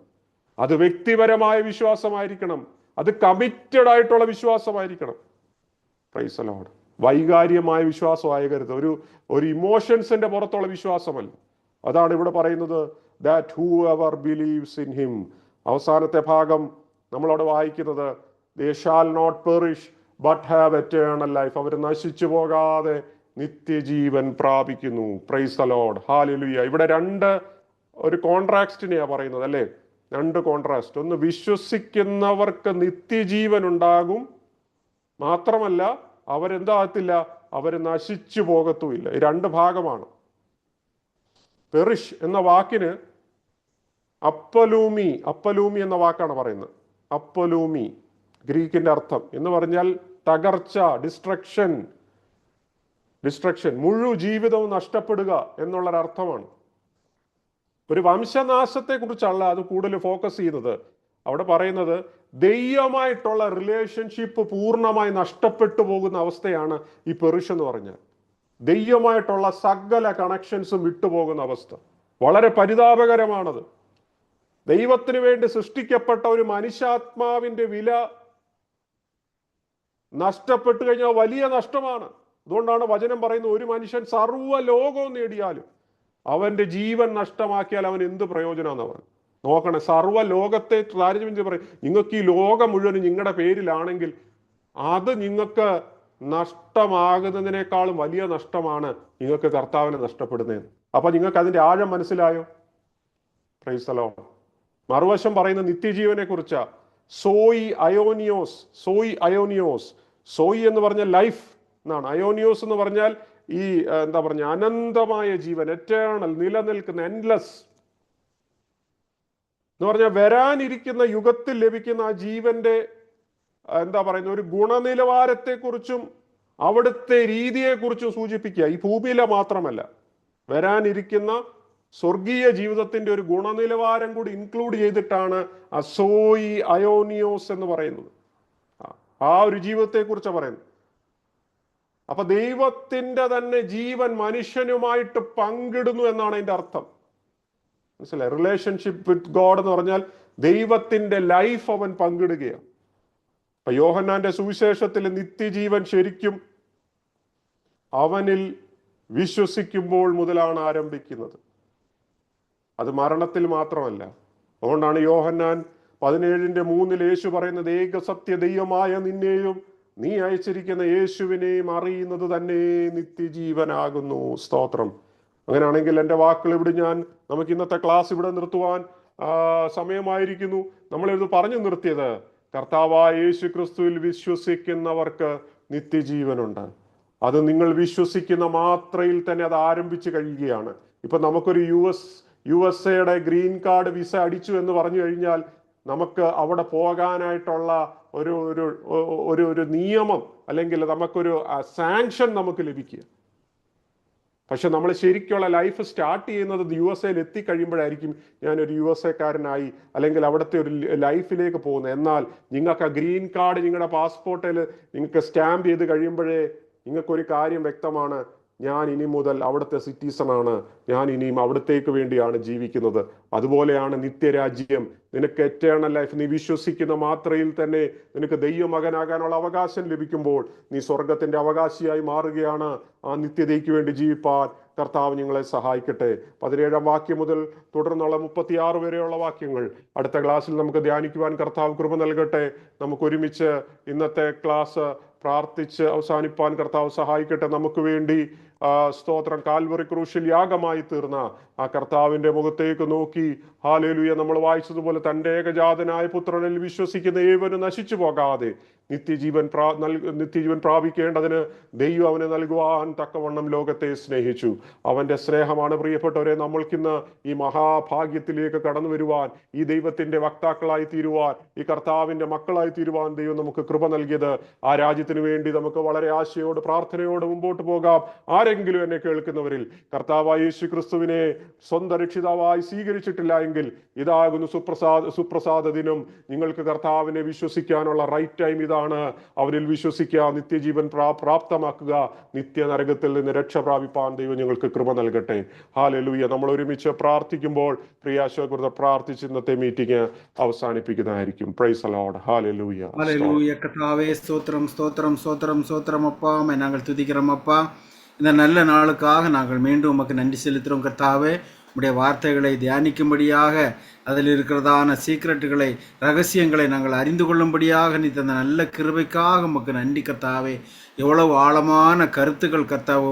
അത് വ്യക്തിപരമായ വിശ്വാസമായിരിക്കണം, അത് കമ്മിറ്റഡ് ആയിട്ടുള്ള വിശ്വാസമായിരിക്കണം. Praise the lord. വൈകാര്യമായ വിശ്വാസമാകരുത്, ഒരു ഇമോഷൻസിന്റെ പുറത്തുള്ള വിശ്വാസമല്ല. അതാണ് ഇവിടെ പറയുന്നത്, that whoever believes in him. അവസാനത്തെ ഭാഗം നമ്മളവിടെ വായിക്കുന്നത്, they shall not perish but have eternal life. അവർ നശിച്ചു പോകാതെ നിത്യജീവൻ പ്രാപിക്കുന്നു. Price the lord. ഹല്ലേലൂയ. ഇവിടെ ഒരു കോൺട്രാസ്റ്റിനെയാ പറയുന്നത്, അല്ലേ? 2 കോൺട്രാസ്റ്റ്. ഒന്ന്, വിശ്വസിക്കുന്നവർക്ക് നിത്യജീവൻ ഉണ്ടാകും, മാത്രമല്ല അവരെന്താകത്തില്ല, അവർ നശിച്ചു പോകത്തുമില്ല. ഈ 2 ഭാഗമാണ്. പെറിഷ് എന്ന വാക്കിന് അപ്പലൂമി എന്ന വാക്കാണ് പറയുന്നത്. അപ്പലൂമി ഗ്രീക്കിന്റെ അർത്ഥം എന്ന് പറഞ്ഞാൽ തകർച്ച, ഡിസ്ട്രക്ഷൻ, മുഴുവൻ ജീവിതവും നഷ്ടപ്പെടുക എന്നുള്ളൊരർത്ഥമാണ്. ഒരു വംശനാശത്തെ കുറിച്ചല്ല അത് കൂടുതൽ ഫോക്കസ് ചെയ്യുന്നത്. അവിടെ പറയുന്നത് ദൈവമായിട്ടുള്ള റിലേഷൻഷിപ്പ് പൂർണ്ണമായി നഷ്ടപ്പെട്ടു പോകുന്ന അവസ്ഥയാണ് ഈ പെറിഷ് എന്ന് പറഞ്ഞാൽ. ദൈവമായിട്ടുള്ള സകല കണക്ഷൻസും വിട്ടുപോകുന്ന അവസ്ഥ വളരെ പരിതാപകരമാണത്. ദൈവത്തിന് വേണ്ടി സൃഷ്ടിക്കപ്പെട്ട ഒരു മനുഷ്യാത്മാവിന്റെ വില നഷ്ടപ്പെട്ടു കഴിഞ്ഞാൽ വലിയ നഷ്ടമാണ്. അതുകൊണ്ടാണ് വചനം പറയുന്നത്, ഒരു മനുഷ്യൻ സർവ്വ ലോകവും നേടിയാലും അവന്റെ ജീവൻ നഷ്ടമാക്കിയാൽ അവൻ എന്ത് പ്രയോജനമാണെന്ന് പറഞ്ഞു. നോക്കണേ, സർവ്വ ലോകത്തെ താരതമ്യം ചെയ്ത് പറയും, നിങ്ങൾക്ക് ഈ ലോകം മുഴുവനും നിങ്ങളുടെ പേരിലാണെങ്കിൽ അത് നിങ്ങൾക്ക് നഷ്ടമാകുന്നതിനേക്കാളും വലിയ നഷ്ടമാണ് നിങ്ങൾക്ക് കർത്താവിനെ നഷ്ടപ്പെടുന്നതെന്ന്. അപ്പൊ നിങ്ങൾക്ക് അതിന്റെ ആഴം മനസ്സിലായോ? Price the Lord. മറുവശം പറയുന്ന നിത്യജീവനെ കുറിച്ചാ. സോയി അയോനിയോസ്. സോയി എന്ന് പറഞ്ഞ ലൈഫ് എന്നാണ്. അയോനിയോസ് എന്ന് പറഞ്ഞാൽ ഈ അനന്തമായ ജീവൻ, എറ്റേണൽ, നിലനിൽക്കുന്ന, എൻഡ്ലെസ് എന്ന് പറഞ്ഞാൽ വരാനിരിക്കുന്ന യുഗത്തിൽ ലഭിക്കുന്ന ആ ജീവന്റെ ഒരു ഗുണനിലവാരത്തെക്കുറിച്ചും അവിടുത്തെ രീതിയെക്കുറിച്ചും സൂചിപ്പിക്കുക. ഈ ഭൂമിയിലെ മാത്രമല്ല, വരാനിരിക്കുന്ന സ്വർഗീയ ജീവിതത്തിന്റെ ഒരു ഗുണനിലവാരം കൂടി ഇൻക്ലൂഡ് ചെയ്തിട്ടാണ് അസോയി അയോനിയോസ് എന്ന് പറയുന്നത്. ആ ഒരു ജീവിതത്തെക്കുറിച്ചാണ് പറയുന്നത്. അപ്പൊ ദൈവത്തിന്റെ തന്നെ ജീവൻ മനുഷ്യനുമായിട്ട് പങ്കിടുന്നു എന്നാണ് അതിന്റെ അർത്ഥം. മനസ്സിലായി? റിലേഷൻഷിപ്പ് വിത്ത് ഗോഡ് എന്ന് പറഞ്ഞാൽ ദൈവത്തിന്റെ ലൈഫ് അവൻ പങ്കിടുകയാണ്. അപ്പൊ യോഹന്നാന്റെ സുവിശേഷത്തിൽ നിത്യജീവൻ ശരിക്കും അവനിൽ വിശ്വസിക്കുമ്പോൾ മുതലാണ് ആരംഭിക്കുന്നത്. അത് മരണത്തിൽ മാത്രമല്ല. അതുകൊണ്ടാണ് യോഹന്നാൻ 17:3 യേശു പറയുന്നത്, ഏക സത്യ ദൈവമായ നിന്നെയും നീ അയച്ചിരിക്കുന്ന യേശുവിനെയും അറിയുന്നത് തന്നെ നിത്യജീവനാകുന്നു. സ്തോത്രം. അങ്ങനെയാണെങ്കിൽ എൻ്റെ വാക്കുകൾ നമുക്ക് ഇന്നത്തെ ക്ലാസ് ഇവിടെ നിർത്തുവാൻ സമയമായിരിക്കുന്നു. നമ്മളിത് പറഞ്ഞു നിർത്തിയത്, കർത്താവായ യേശു ക്രിസ്തുവിൽ വിശ്വസിക്കുന്നവർക്ക് നിത്യജീവനുണ്ട്. അത് നിങ്ങൾ വിശ്വസിക്കുന്ന മാത്രയിൽ തന്നെ അത് ആരംഭിച്ചു കഴിയുകയാണ്. ഇപ്പൊ നമുക്കൊരു യു എസ് എയുടെ ഗ്രീൻ കാർഡ് വിസ അടിച്ചു എന്ന് പറഞ്ഞു കഴിഞ്ഞാൽ നമുക്ക് അവിടെ പോകാനായിട്ടുള്ള ഒരു ഒരു ഒരു ഒരു നിയമം അല്ലെങ്കിൽ നമുക്കൊരു സാങ്ഷൻ നമുക്ക് ലഭിക്കുക. പക്ഷെ നമ്മൾ ശരിക്കുള്ള ലൈഫ് സ്റ്റാർട്ട് ചെയ്യുന്നത് USA എത്തിക്കഴിയുമ്പോഴായിരിക്കും ഞാനൊരു USA അല്ലെങ്കിൽ അവിടുത്തെ ഒരു ലൈഫിലേക്ക് പോകുന്നത്. എന്നാൽ നിങ്ങൾക്ക് ആ ഗ്രീൻ കാർഡ് നിങ്ങളുടെ പാസ്പോർട്ടിൽ നിങ്ങൾക്ക് സ്റ്റാമ്പ് ചെയ്ത് കഴിയുമ്പോഴേ നിങ്ങൾക്കൊരു കാര്യം വ്യക്തമാണ്, ഞാൻ ഇനി മുതൽ അവിടുത്തെ സിറ്റിസണാണ്, ഞാൻ ഇനിയും അവിടത്തേക്ക് വേണ്ടിയാണ് ജീവിക്കുന്നത്. അതുപോലെയാണ് നിത്യരാജ്യം. നിനക്ക് എറ്റേണൽ ലൈഫ് നീ വിശ്വസിക്കുന്ന മാത്രയിൽ തന്നെ നിനക്ക് ദൈവമകനാകാനുള്ള അവകാശം ലഭിക്കുമ്പോൾ നീ സ്വർഗത്തിന്റെ അവകാശിയായി മാറുകയാണ്. ആ നിത്യതയ്ക്ക് വേണ്ടി ജീവിപ്പാൻ കർത്താവ് നിങ്ങളെ സഹായിക്കട്ടെ. 17-ാം വാക്യം മുതൽ തുടർന്നുള്ള 36 വരെയുള്ള വാക്യങ്ങൾ അടുത്ത ക്ലാസ്സിൽ നമുക്ക് ധ്യാനിക്കുവാൻ കർത്താവ് കൃപ നൽകട്ടെ. നമുക്ക് ഒരുമിച്ച് ഇന്നത്തെ ക്ലാസ് പ്രാർത്ഥിച്ച് അവസാനിപ്പാൻ കർത്താവ് സഹായിക്കട്ടെ. നമുക്ക് വേണ്ടി സ്തോത്രം, കാൽവറി ക്രൂശിൽ യാഗമായി തീർന്ന ആ കർത്താവിന്റെ മുഖത്തേക്ക് നോക്കി ഹല്ലേലൂയ നമ്മൾ വായിച്ചതുപോലെ തന്റെ ഏകജാതനായ പുത്രനിൽ വിശ്വസിക്കുന്ന ഏവനും നശിച്ചു പോകാതെ നിത്യജീവൻ പ്രാപിക്കേണ്ടതിന് ദൈവം അവനെ നൽകുവാൻ തക്കവണ്ണം ലോകത്തെ സ്നേഹിച്ചു. അവന്റെ സ്നേഹമാണ് പ്രിയപ്പെട്ടവരെ നമ്മൾക്കിന്ന് ഈ മഹാഭാഗ്യത്തിലേക്ക് കടന്നു വരുവാൻ, ഈ ദൈവത്തിന്റെ വക്താക്കളായി തീരുവാൻ, ഈ കർത്താവിന്റെ മക്കളായി തീരുവാൻ ദൈവം നമുക്ക് കൃപ നൽകിയത്. ആ രാജ്യത്തിന് വേണ്ടി നമുക്ക് വളരെ ആശയോട് പ്രാർത്ഥനയോട് മുമ്പോട്ട് പോകാം. ആരെങ്കിലും എന്നെ കേൾക്കുന്നവരിൽ കർത്താവായ യേശു ക്രിസ്തുവിനെ സ്വന്തം രക്ഷിതാവായി സ്വീകരിച്ചിട്ടില്ല എങ്കിൽ ഇതാകുന്നു സുപ്രസാദ ദിനം. നിങ്ങൾക്ക് കർത്താവിനെ വിശ്വസിക്കാനുള്ള റൈറ്റ് ടൈം ഇതാണ്. അവരിൽ വിശ്വസിക്കുക, നിത്യജീവൻ പ്രാപ്തമാക്കുക, നിത്യനരകത്തിൽ നിന്ന് രക്ഷ പ്രാപിപ്പാൻ ദൈവം ഞങ്ങൾക്ക് കൃപ നൽകട്ടെ. ഹല്ലേലൂയ. നമ്മൾ ഒരുമിച്ച് പ്രാർത്ഥിക്കുമ്പോൾ പ്രിയാശോകൃത പ്രാർത്ഥിച്ച് ഇന്നത്തെ മീറ്റിംഗ് അവസാനിപ്പിക്കുന്നതായിരിക്കും. Praise the lord. ഹല്ലേലൂയ. ஹalleluya. கர்த்தாவே ஸ்தோத்திரம் ஸ்தோத்திரம் ஸ்தோத்திரம் ஸ்தோத்திரம் அப்பா. நாங்கள் துதிக்கிறோம் அப்பா. இந்த நல்ல நாளுக்காக நாங்கள் மீண்டும் உமக்கு நன்றி செலுத்துகிறோம் கர்த்தாவே. உம்முடைய வார்த்தைகளை தியானிக்கும்படியாக அதில் இருக்கிறதான சீக்ரெட்டுகளை, ரகசியங்களை நாங்கள் அறிந்து கொள்ளும்படியாக நீ தந்த நல்ல கிருபைக்காக உமக்கு நன்றி கர்த்தாவே. எவ்வளவு ஆழமான கருத்துக்கள் கர்த்தாவே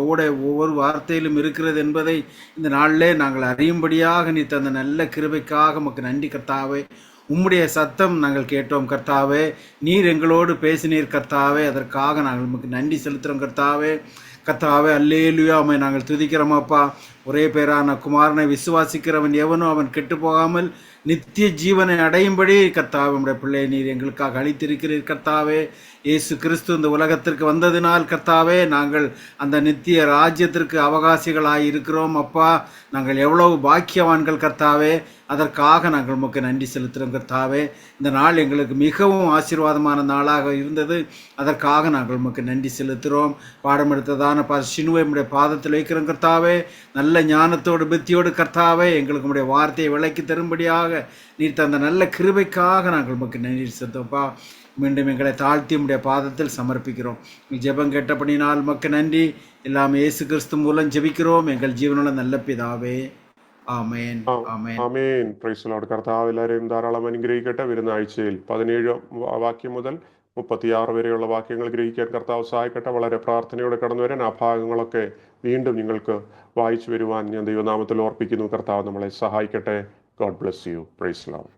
ஒவ்வொரு வார்த்தையிலும் இருக்கிறது என்பதை இந்த நாளிலே நாங்கள் அறியும்படியாக நீ தந்த நல்ல கிருபைக்காக உமக்கு நன்றி கர்த்தாவே. உம்முடைய சத்தம் நாங்கள் கேட்டோம் கர்த்தாவே. நீர் எங்களோடு பேசினீர் கர்த்தாவே. அதற்காக நாங்கள் உமக்கு நன்றி செலுத்துகிறோம் கர்த்தாவே. கர்த்தாவே அல்லேலூயா. உம்மை நாங்கள் துதிக்கிறோம் அப்பா. ஒரே பேரான குமாரனை விசுவாசிக்கிறவன் எவனோ அவன் கெட்டு போகாமல் நித்திய ஜீவனை அடையும்படி கர்த்தாவே உம்முடைய பிள்ளை நீர் எங்களுக்காக அளித்திருக்கிறீர் கர்த்தாவே. இயேசு கிறிஸ்து இந்த உலகத்திற்கு வந்ததினால் கர்த்தாவே நாங்கள் அந்த நித்திய ராஜ்யத்திற்கு அவகாசிகளாய் இருக்கிறோம் அப்பா. நாங்கள் எவ்வளவு பாக்கியவான்கள் கர்த்தாவே. அதற்காக நாங்கள் உமக்கு நன்றி செலுத்துகிறோம் கர்த்தாவே. இந்த நாள் எங்களுக்கு மிகவும் ஆசீர்வாதமான நாளாக இருந்தது. அதற்காக நாங்கள் உமக்கு நன்றி செலுத்துகிறோம். பாடம் எடுத்ததான சினுவை உம்முடைய பாதத்தில் வைக்கிறோம் கர்த்தாவே. நல்ல ஞானத்தோடு புத்தியோடு கர்த்தாவே எங்களுக்கு உம்முடைய வார்த்தையை விளக்கி தரும்படியாக நீர் தந்த நல்ல கிருபைக்காக நாங்கள் உமக்கு நன்றி செலுத்தோம்ப்பா. மீண்டும் எங்களை தாழ்த்தி உம்முடைய பாதத்தில் சமர்ப்பிக்கிறோம். ஜெபம் கேட்டபடினால் உமக்கு நன்றி. எல்லாம் இயேசு கிறிஸ்து மூலம் ஜெபிக்கிறோம் எங்கள் ജീവനുള്ള നല്ല പിതാവേ. Amen. Amen. Amen. Praise the lord. കർത്താവ് എല്ലാവരെയും ധാരാളം അനുഗ്രഹിക്കട്ടെ. വരുന്ന ആഴ്ചയിൽ 17 വാക്യം മുതൽ 36 വരെയുള്ള വാക്യങ്ങൾ ഗ്രഹിക്കാൻ കർത്താവ് സഹായിക്കട്ടെ. വളരെ പ്രാർത്ഥനയോടെ കടന്നു വരാൻ ആ ഭാഗങ്ങളൊക്കെ വീണ്ടും നിങ്ങൾക്ക് വായിച്ചു വരുവാൻ ഞാൻ ദൈവനാമത്തിൽ ഓർപ്പിക്കുന്നു. കർത്താവ് നമ്മളെ സഹായിക്കട്ടെ. God bless you. Price the Lord.